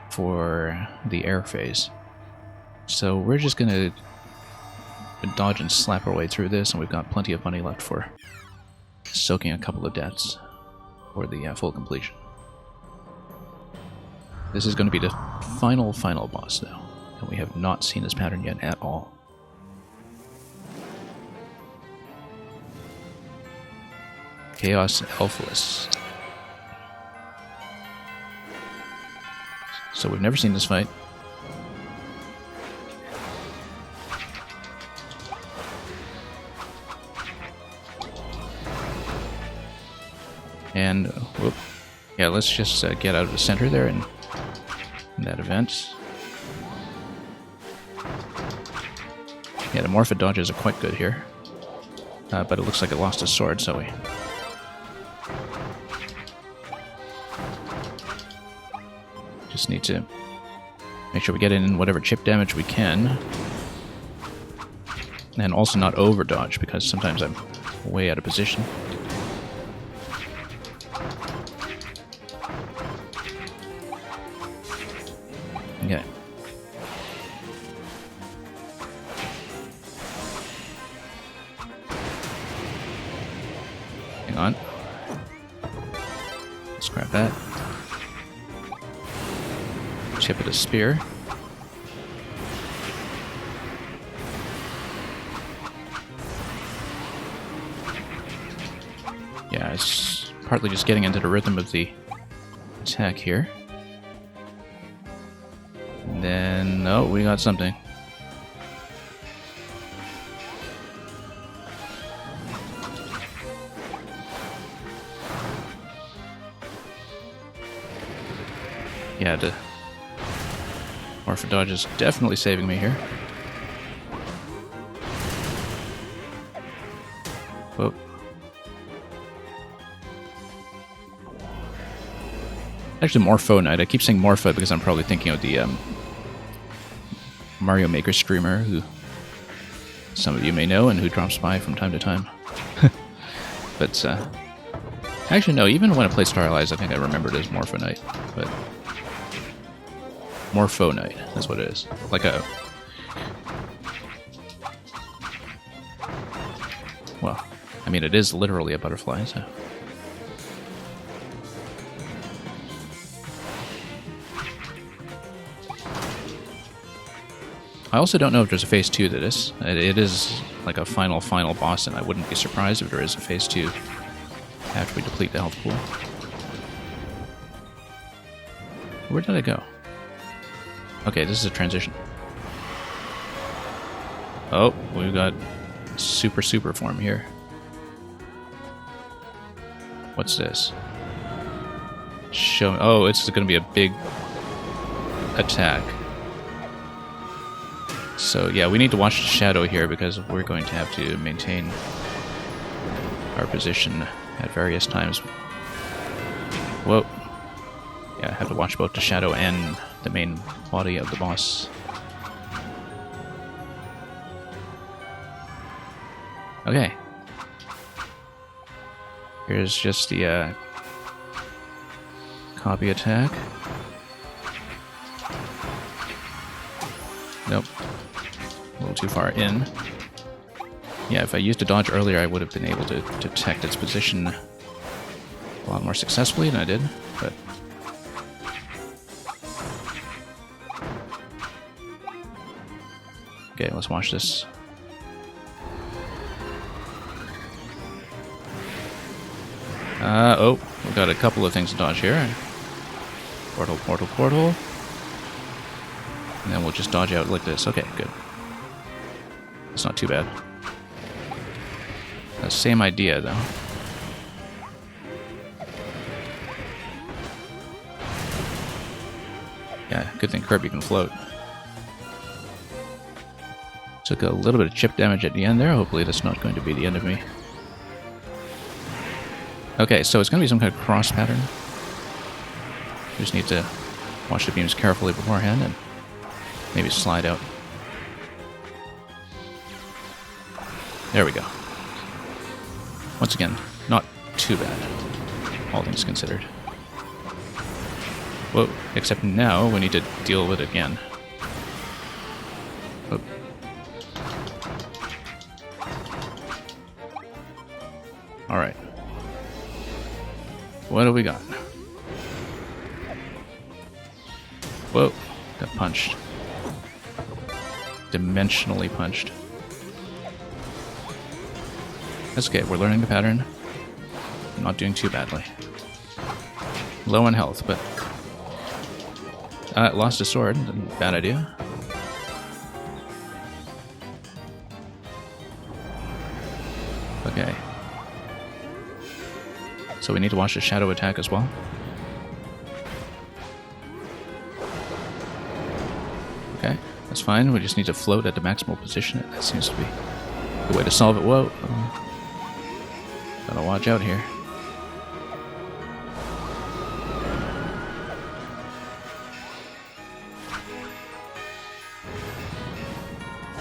for the air phase. So we're just going to dodge and slap our way through this, and we've got plenty of money left for soaking a couple of deaths for the full completion. This is going to be the final boss, though, and we have not seen this pattern yet at all. Chaos Elfless. So we've never seen this fight. And, whoop. Yeah, let's just get out of the center there in that event. Yeah, the Morpha dodges are quite good here. But it looks like it lost its sword, so we... just need to make sure we get in whatever chip damage we can. And also not over-dodge, because sometimes I'm way out of position. Okay. Hang on. Let's grab that. Chip it a spear. Yeah, it's partly just getting into the rhythm of the attack here. And then, oh, we got something. Yeah, the Morpha dodge is definitely saving me here. Actually, Morpho Knight. I keep saying Morpho because I'm probably thinking of the Mario Maker streamer who some of you may know and who drops by from time to time. But actually, no. Even when I played Star Allies, I think I remembered it as Morpho Knight. But Morpho Knight, that's what it is. Like a... Well, I mean, it is literally a butterfly, so... I also don't know if there's a Phase 2 to this. It is like a final boss, and I wouldn't be surprised if there is a Phase 2 after we deplete the health pool. Where did I go? Okay, this is a transition. Oh, we've got super form here. What's this? Show. Oh, it's going to be a big attack. So yeah, we need to watch the shadow here because we're going to have to maintain our position at various times. Whoa. Yeah, I have to watch both the shadow and the main body of the boss. Okay. Here's just the copy attack. Nope. A little too far in. Yeah, if I used a dodge earlier, I would have been able to detect its position a lot more successfully than I did, but... Okay, let's watch this. Oh, we've got a couple of things to dodge here. Portal, portal, portal. And then we'll just dodge out like this. Okay, good. That's not too bad. Same idea, though. Yeah, good thing Kirby can float. Took a little bit of chip damage at the end there. Hopefully that's not going to be the end of me. Okay, so it's going to be some kind of cross pattern. You just need to watch the beams carefully beforehand and maybe slide out. There we go. Once again, not too bad, all things considered. Whoa, except now we need to deal with it again. Oh. Alright. What do we got? Whoa, got punched. Dimensionally punched. That's okay, we're learning the pattern. Not doing too badly. Low on health, but... lost a sword. Bad idea. Okay. So we need to watch the shadow attack as well. Okay, that's fine. We just need to float at the maximal position. That seems to be the way to solve it. Whoa. Gotta watch out here.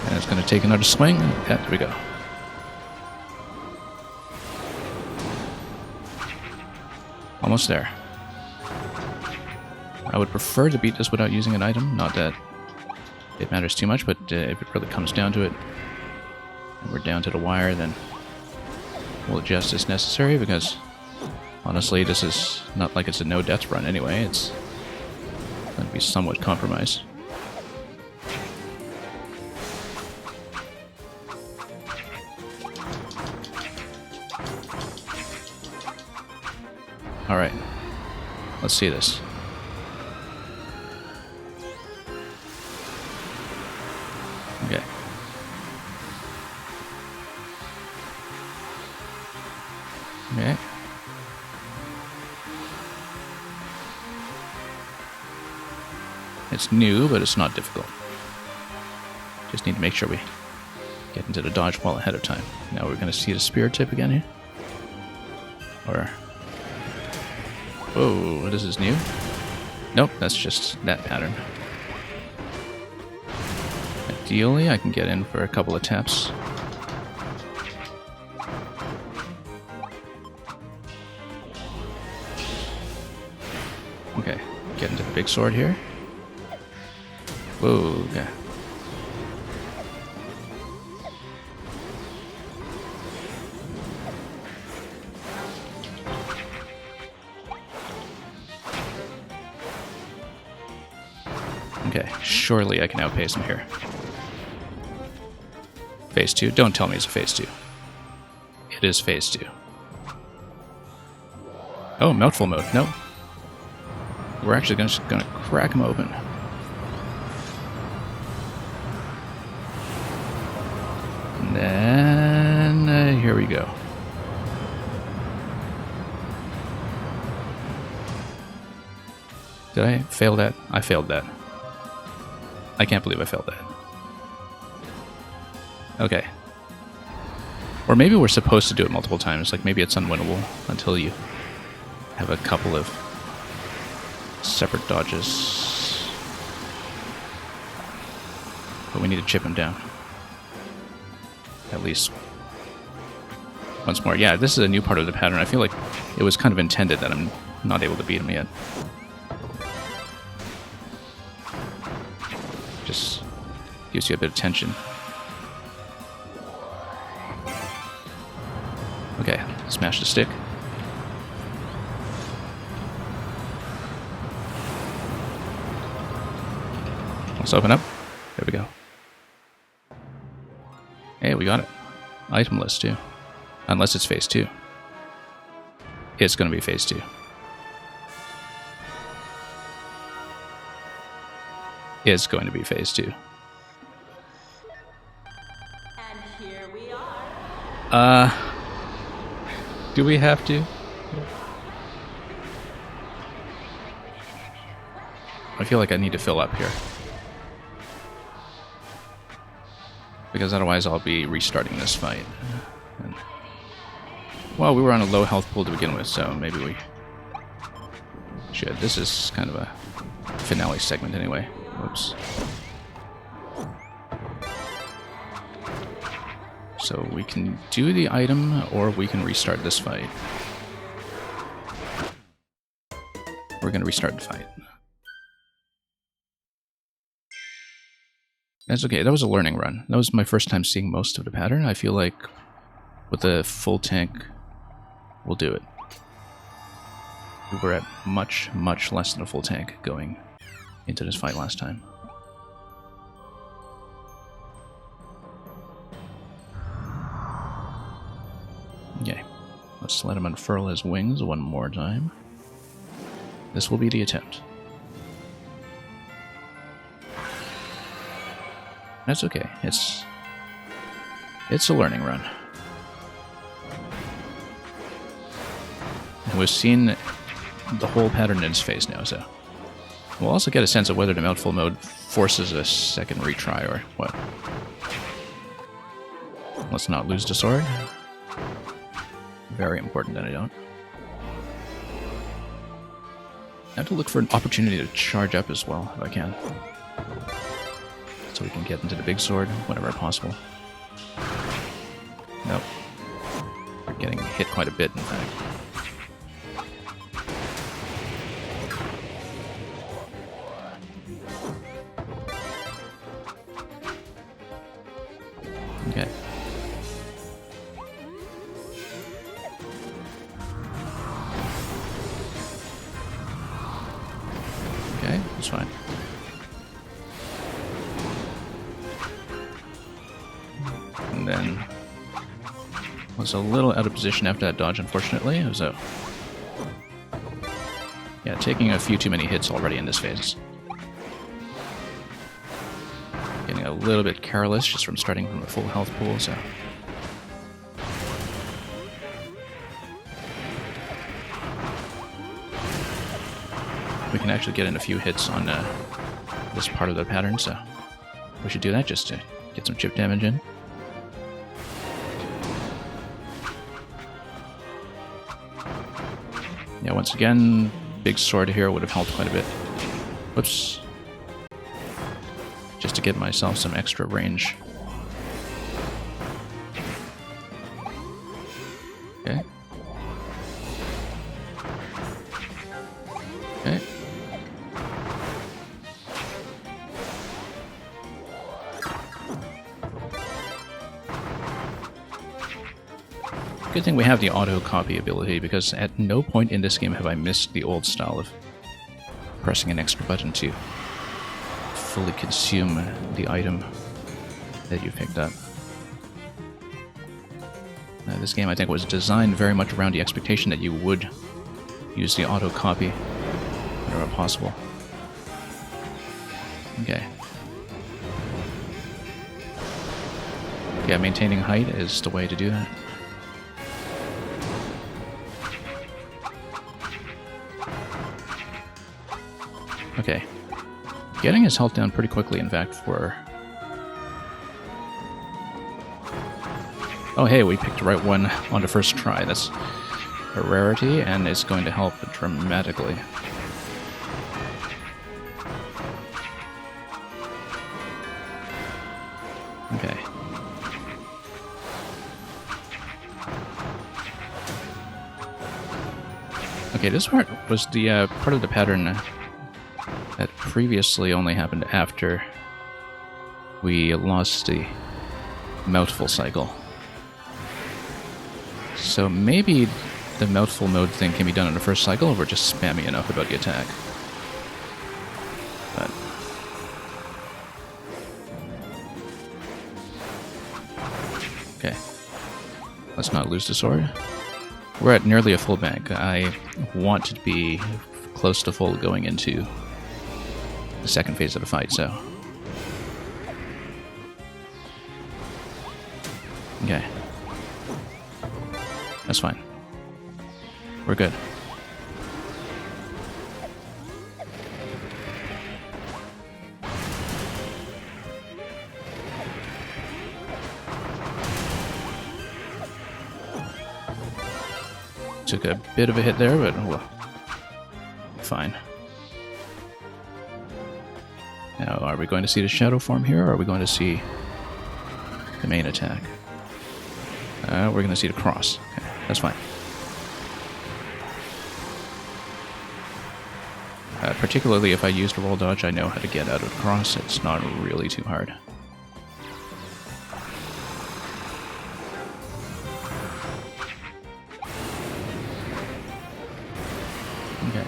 And it's gonna take another swing. Yeah, there we go. Almost there. I would prefer to beat this without using an item. Not that it matters too much, but if it really comes down to it, and we're down to the wire, then we'll adjust as necessary, because honestly, this is not like it's a no-death run anyway. It's going to be somewhat compromised. Alright, let's see this. Okay. Okay. It's new, but it's not difficult. Just need to make sure we get into the dodge wall ahead of time. Now we're going to see the spear tip again here. Or... Whoa, this is new. Nope, that's just that pattern. Ideally, I can get in for a couple of taps. Okay, get into the big sword here. Whoa, okay. Okay, surely I can outpace him here. Phase 2? Don't tell me it's a phase 2. It is phase 2. Oh, mouthful mode. No. We're actually gonna crack him open. And then here we go. Did I fail that? I failed that. I can't believe I failed that. Okay. Or maybe we're supposed to do it multiple times. Like maybe it's unwinnable until you have a couple of separate dodges. But we need to chip him down. At least once more. Yeah, this is a new part of the pattern. I feel like it was kind of intended that I'm not able to beat him yet. Just gives you a bit of tension. Okay, smash the stick. Let's open up. There we go. Hey, we got it. Item list too. Unless it's phase 2. It's going to be phase 2. Is going to be phase 2. And here we are. Do we have to? I feel like I need to fill up here. Because otherwise I'll be restarting this fight. And, well, we were on a low health pool to begin with, so maybe we should. This is kind of a finale segment anyway. Whoops. So we can do the item, or we can restart this fight. We're going to restart the fight. That's okay, that was a learning run. That was my first time seeing most of the pattern. I feel like with the full tank, we'll do it. We were at much, much less than a full tank going into this fight last time. Okay, let's let him unfurl his wings one more time. This will be the attempt. That's okay, it's a learning run. And we've seen the whole pattern in its face now, so we'll also get a sense of whether the mouthful mode forces a second retry or what. Let's not lose the sword. Very important that I don't. I have to look for an opportunity to charge up as well, if I can. So we can get into the big sword whenever possible. Nope. We're getting hit quite a bit, in fact. Okay. Okay, that's fine. And then was a little out of position after that dodge, unfortunately. It was a taking a few too many hits already in this phase. Getting a little bit careless just from starting from a full health pool, so we can actually get in a few hits on this part of the pattern, so we should do that just to get some chip damage in. Yeah, once again, big sword here would have helped quite a bit. Whoops. Just to give myself some extra range. Okay. Okay. Good thing we have the auto copy ability, because at no point in this game have I missed the old style of pressing an extra button to fully consume the item that you picked up. This game, I think, was designed very much around the expectation that you would use the auto copy whenever possible. Okay. Yeah, maintaining height is the way to do that. Okay. Getting his health down pretty quickly, in fact, for... Oh, hey, we picked the right one on the first try. That's a rarity, and it's going to help dramatically. Okay. Okay, this part was the part of the pattern that previously only happened after we lost the mouthful cycle. So maybe the mouthful mode thing can be done in the first cycle, or we're just spammy enough about the attack. But okay. Let's not lose the sword. We're at nearly a full bank. I want to be close to full going into the second phase of the fight, so... Okay. That's fine. We're good. Took a bit of a hit there, but well, fine. Now, are we going to see the shadow form here, or are we going to see the main attack? We're going to see the cross. Okay, that's fine. Particularly if I used a roll dodge, I know how to get out of the cross. It's not really too hard. Okay.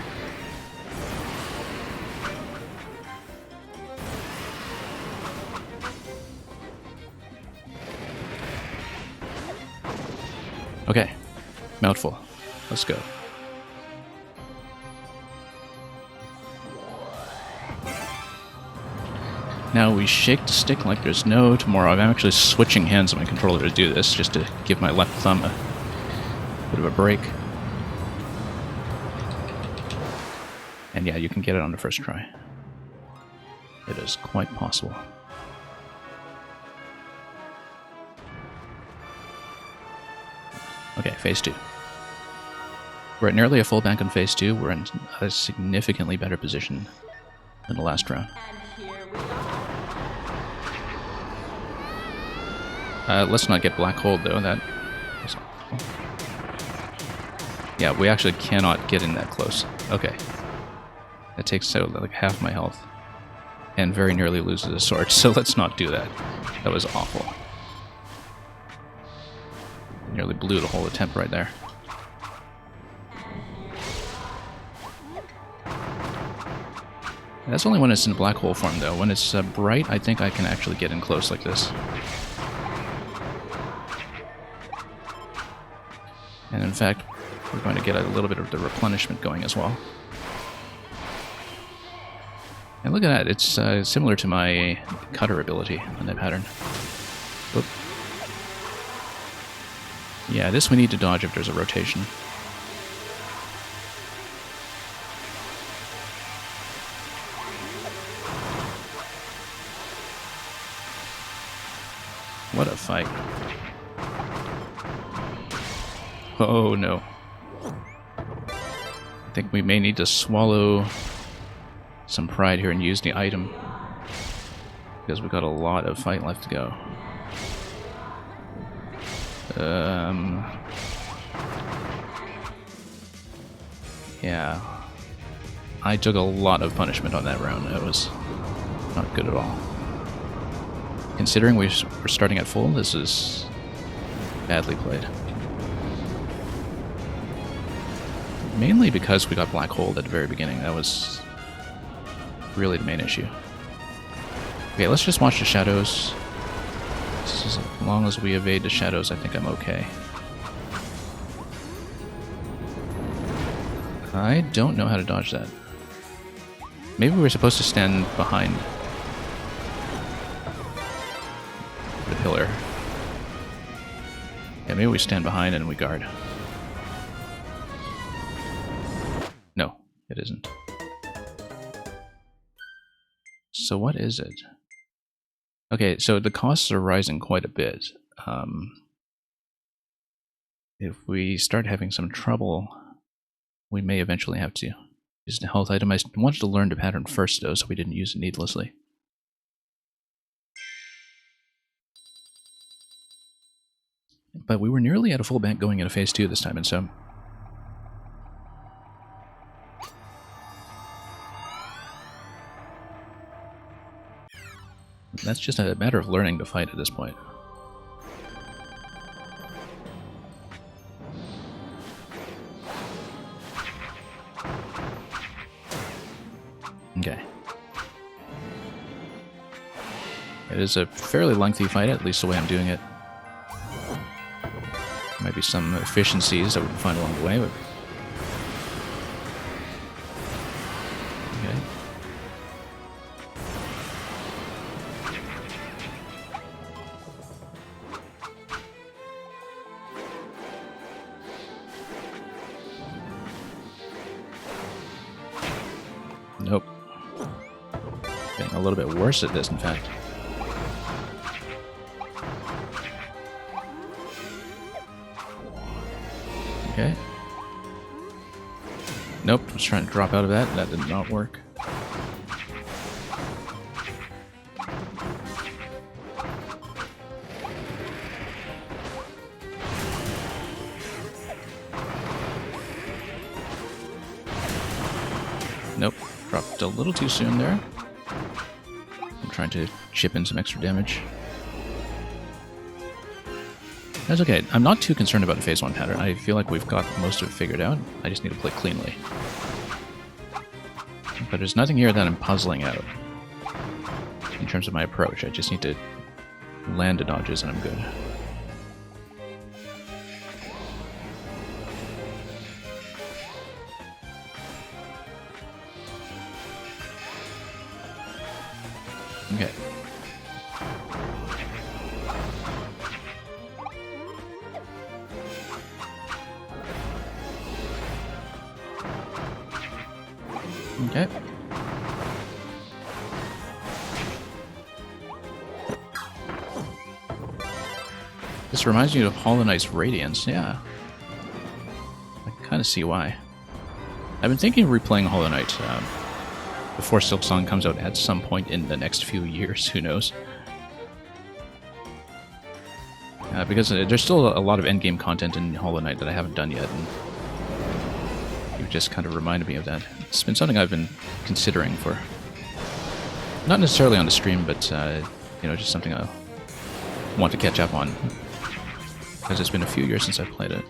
Okay. Mouthful. Let's go. Now we shake the stick like there's no tomorrow. I'm actually switching hands on my controller to do this, just to give my left thumb a bit of a break. And yeah, you can get it on the first try. It is quite possible. Okay, phase 2. We're at nearly a full bank on phase 2. We're in a significantly better position than the last round. Let's not get black holed though. That is awful. Yeah, we actually cannot get in that close. Okay. That takes out like half my health. And very nearly loses a sword, so let's not do that. That was awful. Nearly blew the whole attempt right there. That's only when it's in black hole form though. When it's bright, I think I can actually get in close like this. And in fact, we're going to get a little bit of the replenishment going as well. And look at that, it's similar to my cutter ability in that pattern. Whoop. Yeah, this we need to dodge if there's a rotation. What a fight. Oh no. I think we may need to swallow some pride here and use the item, because we've got a lot of fight left to go. Yeah. I took a lot of punishment on that round. That was not good at all. Considering we're starting at full, this is badly played. Mainly because we got black holed at the very beginning. That was really the main issue. Okay, let's just watch the shadows. As long as we evade the shadows, I think I'm okay. I don't know how to dodge that. Maybe we're supposed to stand behind the pillar. Yeah, maybe we stand behind and we guard. No, it isn't. So what is it? Okay, so the costs are rising quite a bit. If we start having some trouble, we may eventually have to use the health item. I wanted to learn the pattern first, though, so we didn't use it needlessly. But we were nearly at a full bank going into phase 2 this time, and so... that's just a matter of learning to fight at this point. Okay. It is a fairly lengthy fight, at least the way I'm doing it. There might be some efficiencies that we can find along the way, but... okay. Nope. Getting a little bit worse at this, in fact. Okay. Nope, I was trying to drop out of that. That did not work. Nope, dropped a little too soon there. I'm trying to chip in some extra damage. That's okay. I'm not too concerned about the phase 1 pattern. I feel like we've got most of it figured out. I just need to play cleanly. But there's nothing here that I'm puzzling out in terms of my approach. I just need to land the dodges and I'm good. Okay. Okay. This reminds me of Hollow Knight's Radiance, yeah. I can kind of see why. I've been thinking of replaying Hollow Knight before Silksong comes out at some point in the next few years, who knows. Because there's still a lot of endgame content in Hollow Knight that I haven't done yet, and you've just kind of reminded me of that. It's been something I've been considering for, not necessarily on the stream, but you know, just something I want to catch up on, because it's been a few years since I've played it.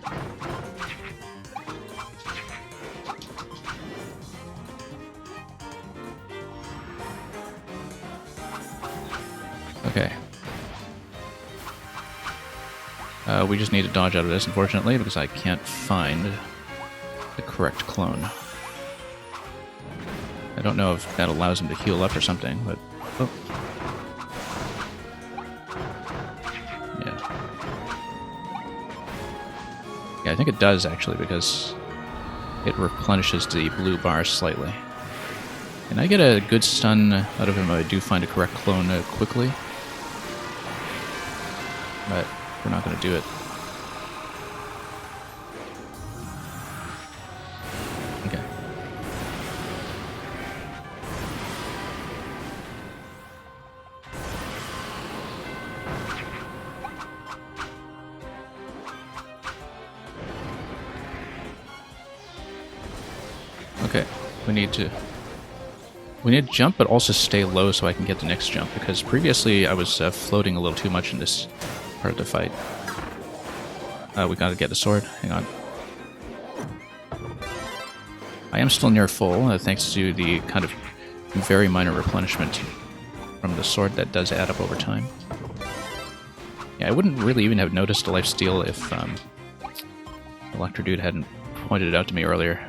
Okay. We just need to dodge out of this, unfortunately, because I can't find the correct clone. I don't know if that allows him to heal up or something, but... oh. Yeah. Yeah, I think it does, actually, because it replenishes the blue bar slightly. Can I get a good stun out of him if I do find a correct clone quickly? But we're not going to do it. Okay. Okay, we need to jump, but also stay low so I can get the next jump, because previously I was floating a little too much in this part of the fight. We gotta get the sword. Hang on. I am still near full, thanks to the kind of very minor replenishment from the sword that does add up over time. Yeah, I wouldn't really even have noticed a lifesteal if Electro Dude hadn't pointed it out to me earlier.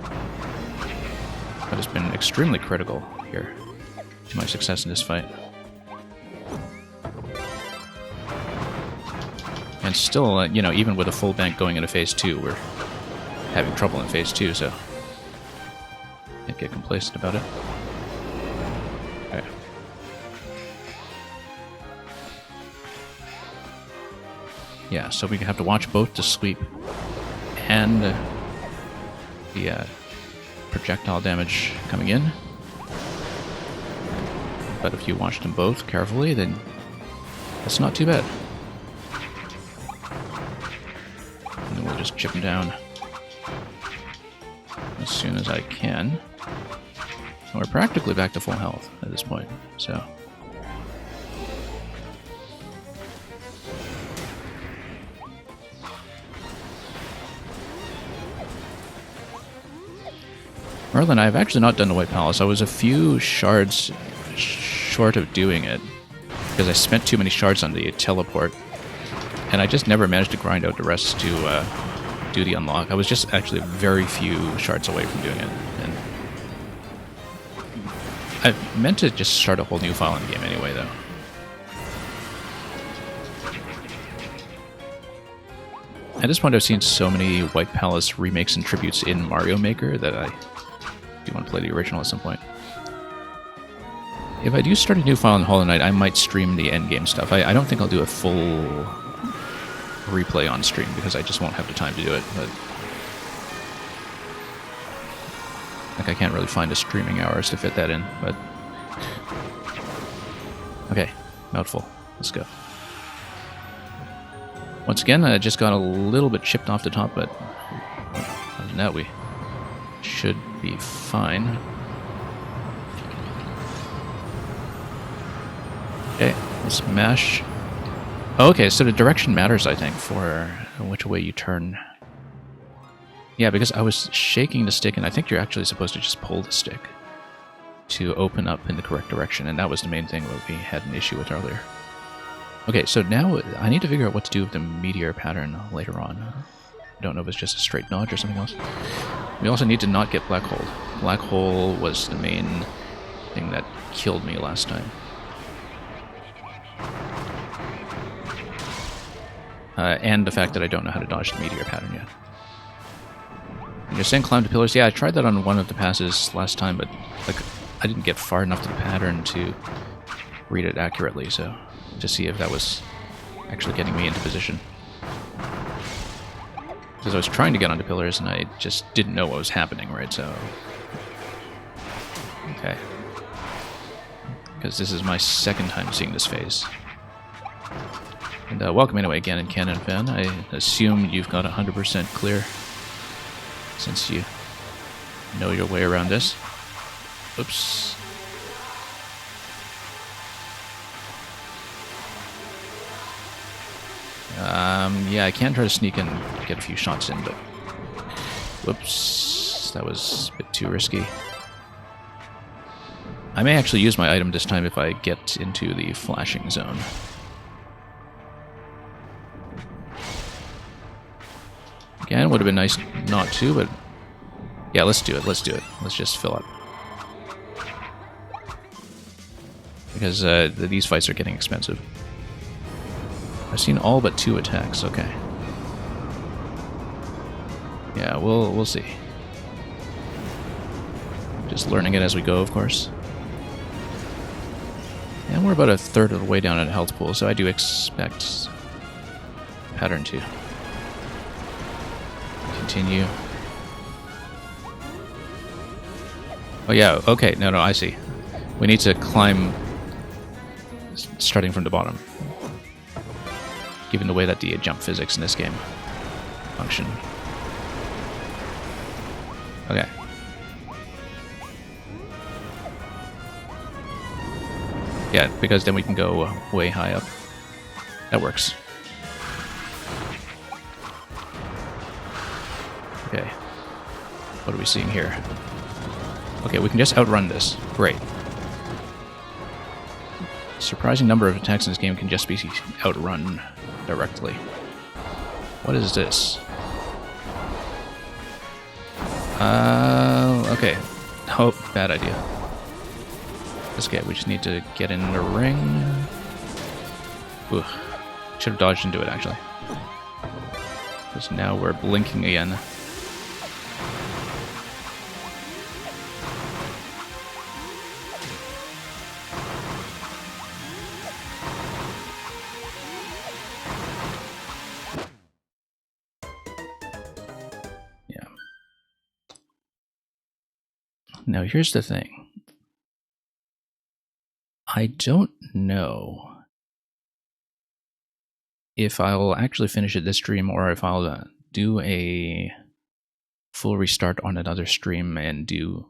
That has been extremely critical here to my success in this fight. And still, you know, even with a full bank going into Phase 2, we're having trouble in Phase 2, so can't get complacent about it. Okay. Yeah, so we have to watch both the sweep and the projectile damage coming in. But if you watch them both carefully, then that's not too bad. And then we'll just chip them down as soon as I can. And we're practically back to full health at this point, so... Merlin, I've actually not done the White Palace. I was a few shards short of doing it, because I spent too many shards on the teleport, and I just never managed to grind out the rest to do the unlock. I was just actually very few shards away from doing it, and I meant to just start a whole new file in the game anyway, though. At this point, I've seen so many White Palace remakes and tributes in Mario Maker that I do want to play the original at some point. If I do start a new file in Hollow Knight, I might stream the endgame stuff. I don't think I'll do a full replay on stream, because I just won't have the time to do it, but... like, I can't really find the streaming hours to fit that in, but... okay, mouthful. Let's go. Once again, I just got a little bit chipped off the top, but other than that, we should be fine. Okay, let's mash. Oh, okay, so the direction matters, I think, for which way you turn. Yeah, because I was shaking the stick, and I think you're actually supposed to just pull the stick to open up in the correct direction, and that was the main thing that we had an issue with earlier. Okay, so now I need to figure out what to do with the meteor pattern later on. I don't know if it's just a straight dodge or something else. We also need to not get Black Hole. Black Hole was the main thing that killed me last time. And the fact that I don't know how to dodge the meteor pattern yet. And you're saying climb the pillars? Yeah, I tried that on one of the passes last time, but like I didn't get far enough to the pattern to read it accurately, so to see if that was actually getting me into position. Because I was trying to get onto pillars and I just didn't know what was happening, right? So... okay. Because this is my second time seeing this phase. And welcome anyway again in Canon Fan. I assume you've got 100% clear, since you know your way around this. Oops. Yeah, I can try to sneak in and get a few shots in, but... whoops, that was a bit too risky. I may actually use my item this time if I get into the flashing zone. Again, would have been nice not to, but... yeah, let's do it, let's do it. Let's just fill up. Because these fights are getting expensive. I've seen all but 2 attacks, okay. Yeah, we'll see. Just learning it as we go, of course. And we're about a third of the way down at health pool, so I do expect pattern to continue. Oh yeah, okay, no, I see. We need to climb starting from the bottom, given the way that the jump physics in this game function. Okay. Yeah, because then we can go way high up. That works. Okay. What are we seeing here? Okay, we can just outrun this. Great. Surprising number of attacks in this game can just be outrun directly. What is this? Okay. Oh, bad idea. Okay, we just need to get in the ring. Ugh. Should have dodged into it, actually. Because now we're blinking again. Yeah. Now, here's the thing. I don't know if I'll actually finish it this stream or if I'll do a full restart on another stream and do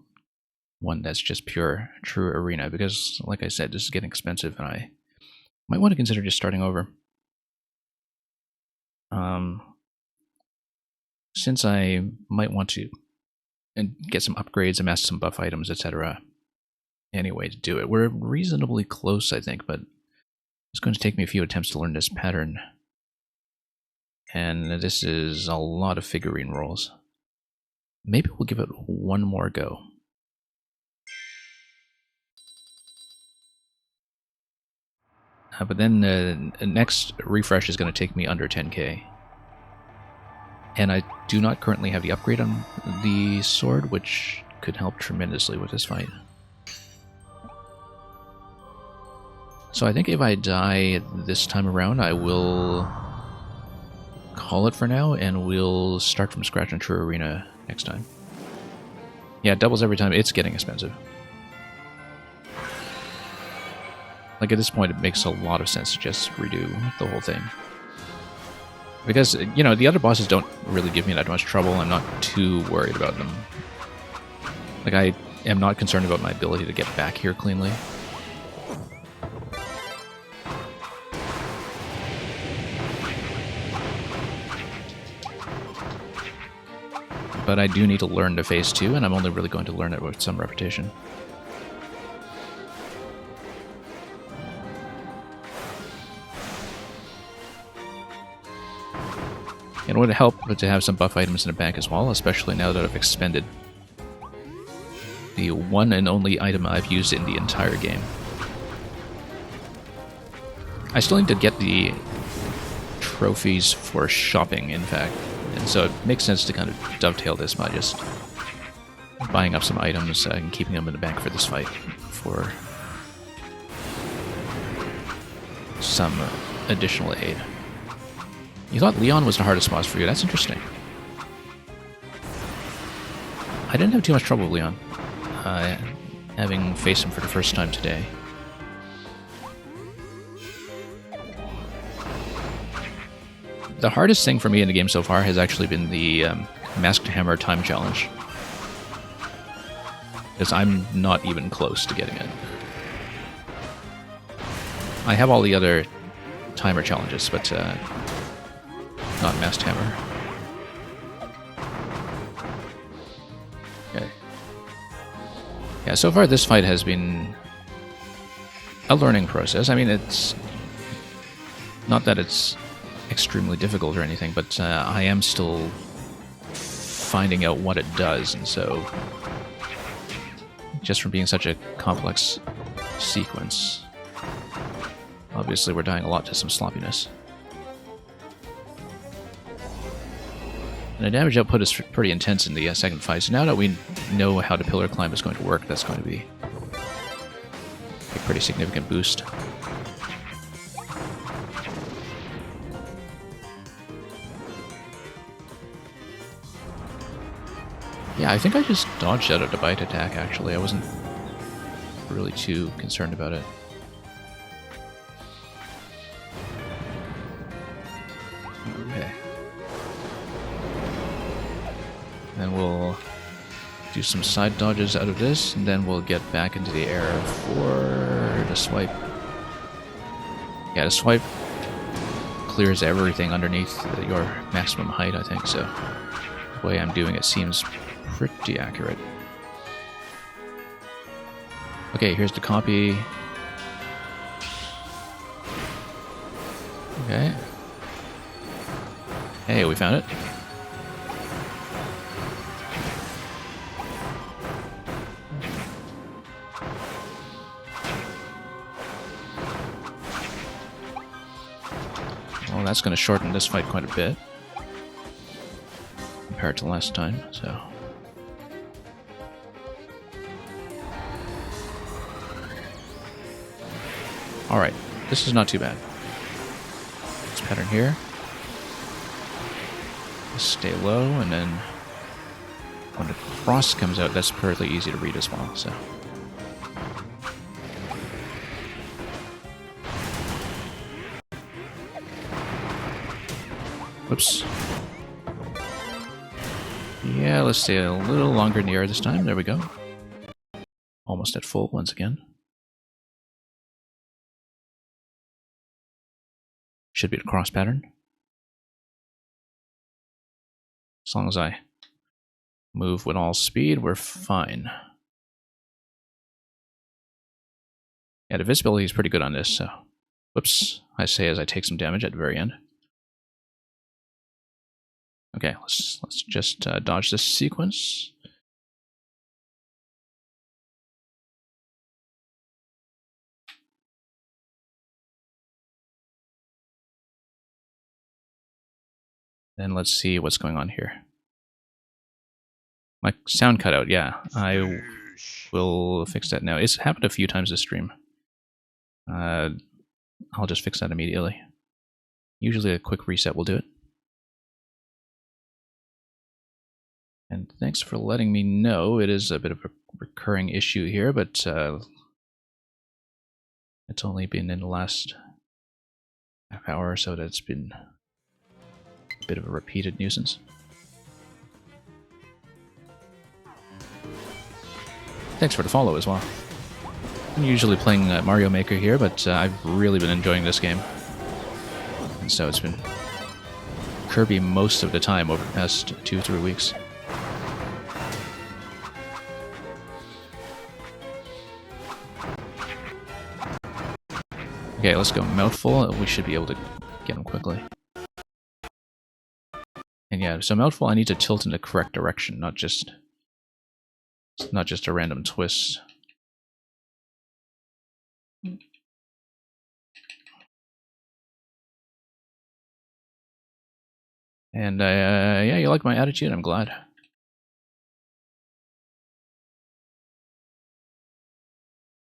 one that's just pure true arena, because like I said, this is getting expensive and I might want to consider just starting over. Since I might want to get some upgrades, amass some buff items, etc. Anyway to do it. We're reasonably close, I think, but it's going to take me a few attempts to learn this pattern. And this is a lot of figurine rolls. Maybe we'll give it one more go. But then the next refresh is going to take me under 10k. And I do not currently have the upgrade on the sword, which could help tremendously with this fight. So I think if I die this time around, I will call it for now, and we'll start from scratch on True Arena next time. Yeah, it doubles every time. It's getting expensive. Like, at this point, it makes a lot of sense to just redo the whole thing. Because, you know, the other bosses don't really give me that much trouble. I'm not too worried about them. Like, I am not concerned about my ability to get back here cleanly. But I do need to learn to phase 2, and I'm only really going to learn it with some repetition. It would help to have some buff items in the bank as well, especially now that I've expended the one and only item I've used in the entire game. I still need to get the trophies for shopping, in fact. And so it makes sense to kind of dovetail this by just buying up some items and keeping them in the bank for this fight for some additional aid. You thought Leon was the hardest boss for you. That's interesting. I didn't have too much trouble with Leon, having faced him for the first time today. The hardest thing for me in the game so far has actually been the Masked Hammer time challenge. Because I'm not even close to getting it. I have all the other timer challenges, but not Masked Hammer. Okay. Yeah, so far this fight has been a learning process. I mean, it's not that it's extremely difficult or anything, but I am still finding out what it does, and so just from being such a complex sequence, obviously we're dying a lot to some sloppiness. And the damage output is pretty intense in the second fight, so now that we know how the pillar climb is going to work, that's going to be a pretty significant boost. Yeah, I think I just dodged out of the bite attack, actually. I wasn't really too concerned about it. Okay. Then we'll do some side dodges out of this, and then we'll get back into the air for the swipe. Yeah, the swipe clears everything underneath your maximum height, I think, so the way I'm doing it seems pretty accurate. Okay, here's the copy. Okay. Hey, we found it. Well, that's going to shorten this fight quite a bit compared to last time, so... Alright, this is not too bad. This pattern here. Stay low, and then when the cross comes out, that's fairly easy to read as well, so... Whoops. Yeah, let's stay a little longer in the air this time. There we go. Almost at full once again. Should be the cross pattern. As long as I move with all speed, we're fine. Yeah, the visibility is pretty good on this, so... Whoops, I say as I take some damage at the very end. Okay, let's just dodge this sequence. Then let's see what's going on here. My sound cut out, yeah. I will fix that now. It's happened a few times this stream. I'll just fix that immediately. Usually a quick reset will do it. And thanks for letting me know. It is a bit of a recurring issue here, but it's only been in the last half hour or so that it's been a bit of a repeated nuisance. Thanks for the follow as well. I'm usually playing Mario Maker here, but I've really been enjoying this game. And so it's been Kirby most of the time over the past 2-3 weeks. Okay, let's go Mouthful. We should be able to get him quickly. And yeah, so Mouthful, I need to tilt in the correct direction, not just a random twist. And yeah, you like my attitude? I'm glad.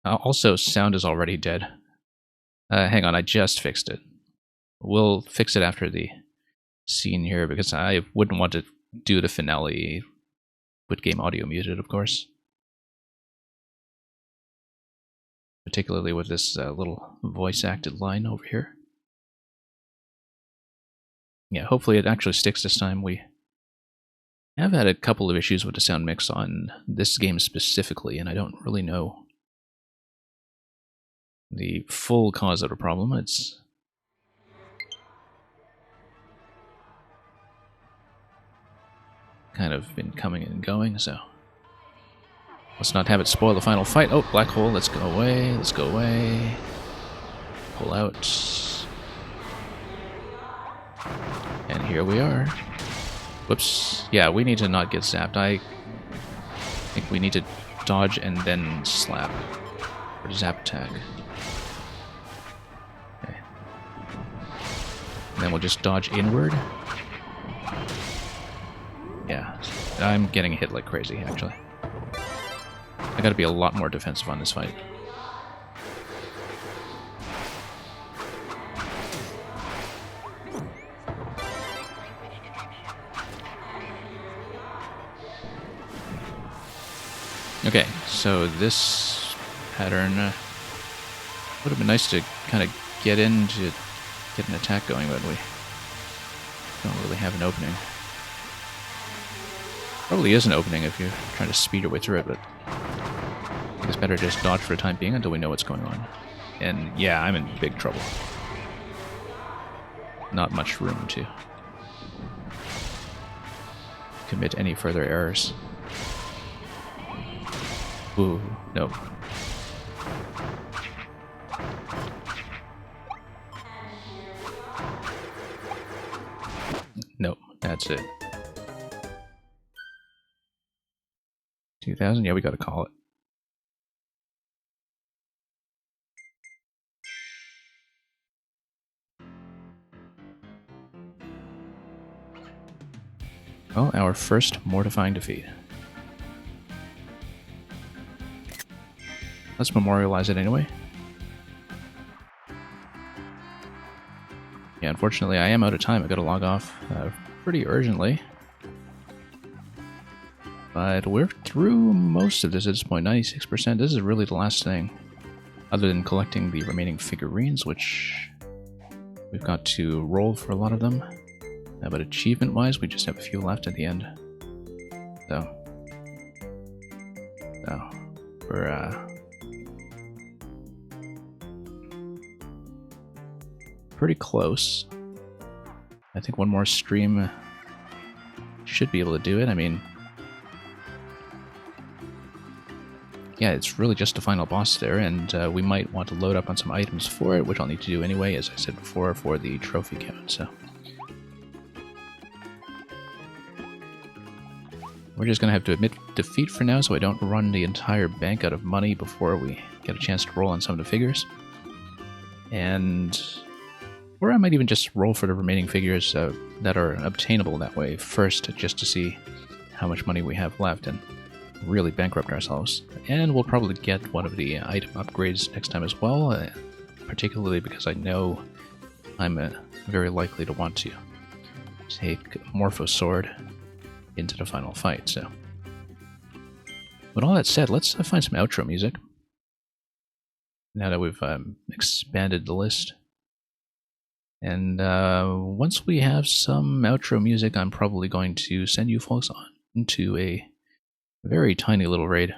Also, sound is already dead. Hang on, I just fixed it. We'll fix it after the scene here, because I wouldn't want to do the finale with game audio muted, of course. Particularly with this little voice-acted line over here. Yeah, hopefully it actually sticks this time. We have had a couple of issues with the sound mix on this game specifically, and I don't really know the full cause of the problem. It's kind of been coming and going, so let's not have it spoil the final fight. Oh, black hole, let's go away, let's go away. Pull out. And here we are. Whoops. Yeah, we need to not get zapped. I think we need to dodge and then slap. Or zap attack. Okay. And then we'll just dodge inward. Yeah, I'm getting hit like crazy, actually. I gotta be a lot more defensive on this fight. Okay, so this pattern would have been nice to kind of get in to get an attack going, but we don't really have an opening. Probably is an opening if you're trying to speed your way through it, but I think it's better to just dodge for the time being until we know what's going on. And yeah, I'm in big trouble. not much room to commit any further errors. Ooh, no. Nope, that's it. 2,000? Yeah, we gotta call it. Well, our first mortifying defeat. Let's memorialize it anyway. Yeah, unfortunately, I am out of time. I gotta log off pretty urgently. But we're through most of this at this point, 96%. This is really the last thing, other than collecting the remaining figurines, which we've got to roll for a lot of them. But achievement-wise, we just have a few left at the end. So we're pretty close. I think one more stream should be able to do it. I mean, yeah, it's really just the final boss there, and we might want to load up on some items for it, which I'll need to do anyway, as I said before, for the trophy count, so. We're just going to have to admit defeat for now, so I don't run the entire bank out of money before we get a chance to roll on some of the figures. And... or I might even just roll for the remaining figures that are obtainable that way first, just to see how much money we have left and really bankrupt ourselves. And we'll probably get one of the item upgrades next time as well, particularly because I know I'm very likely to want to take Morpho Sword into the final fight. So, with all that said, let's find some outro music. Now that we've expanded the list. And once we have some outro music, I'm probably going to send you folks on into a very tiny little raid.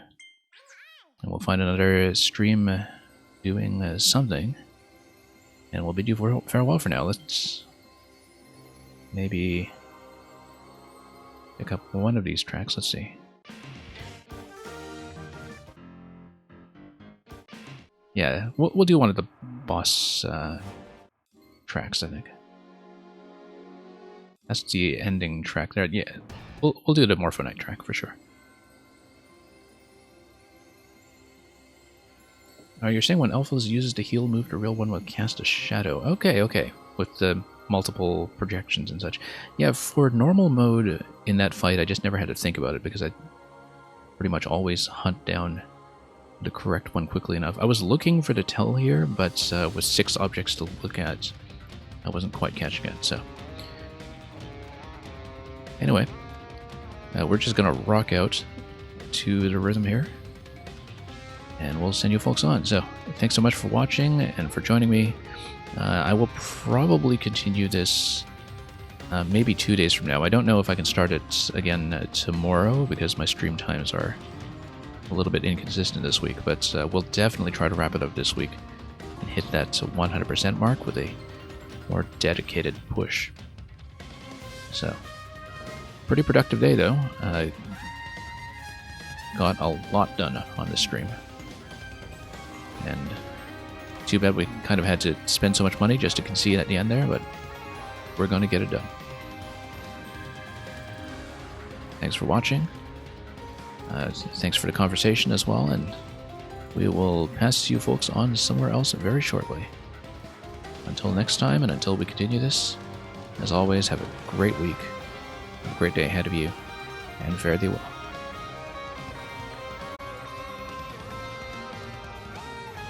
And we'll find another stream doing something. And we'll bid you farewell for now. Let's maybe pick up one of these tracks. Let's see. Yeah, we'll do one of the boss tracks, I think. That's the ending track there. Yeah, we'll do the Morpho Knight track for sure. You're saying when Alphas uses the heal move, the real one will cast a shadow. Okay. With the multiple projections and such. Yeah, for normal mode in that fight, I just never had to think about it because I pretty much always hunt down the correct one quickly enough. I was looking for the tell here, but with 6 objects to look at, I wasn't quite catching it, so. Anyway, we're just gonna rock out to the rhythm here, and we'll send you folks on. So, thanks so much for watching and for joining me. I will probably continue this maybe 2 days from now. I don't know if I can start it again tomorrow because my stream times are a little bit inconsistent this week, but we'll definitely try to wrap it up this week and hit that 100% mark with a more dedicated push. So, pretty productive day though. Got a lot done on this stream. And too bad we kind of had to spend so much money just to concede at the end there, but we're going to get it done. Thanks for watching. Thanks for the conversation as well, and we will pass you folks on somewhere else very shortly. Until next time, and until we continue this, as always, have a great week, a great day ahead of you, and fare thee well.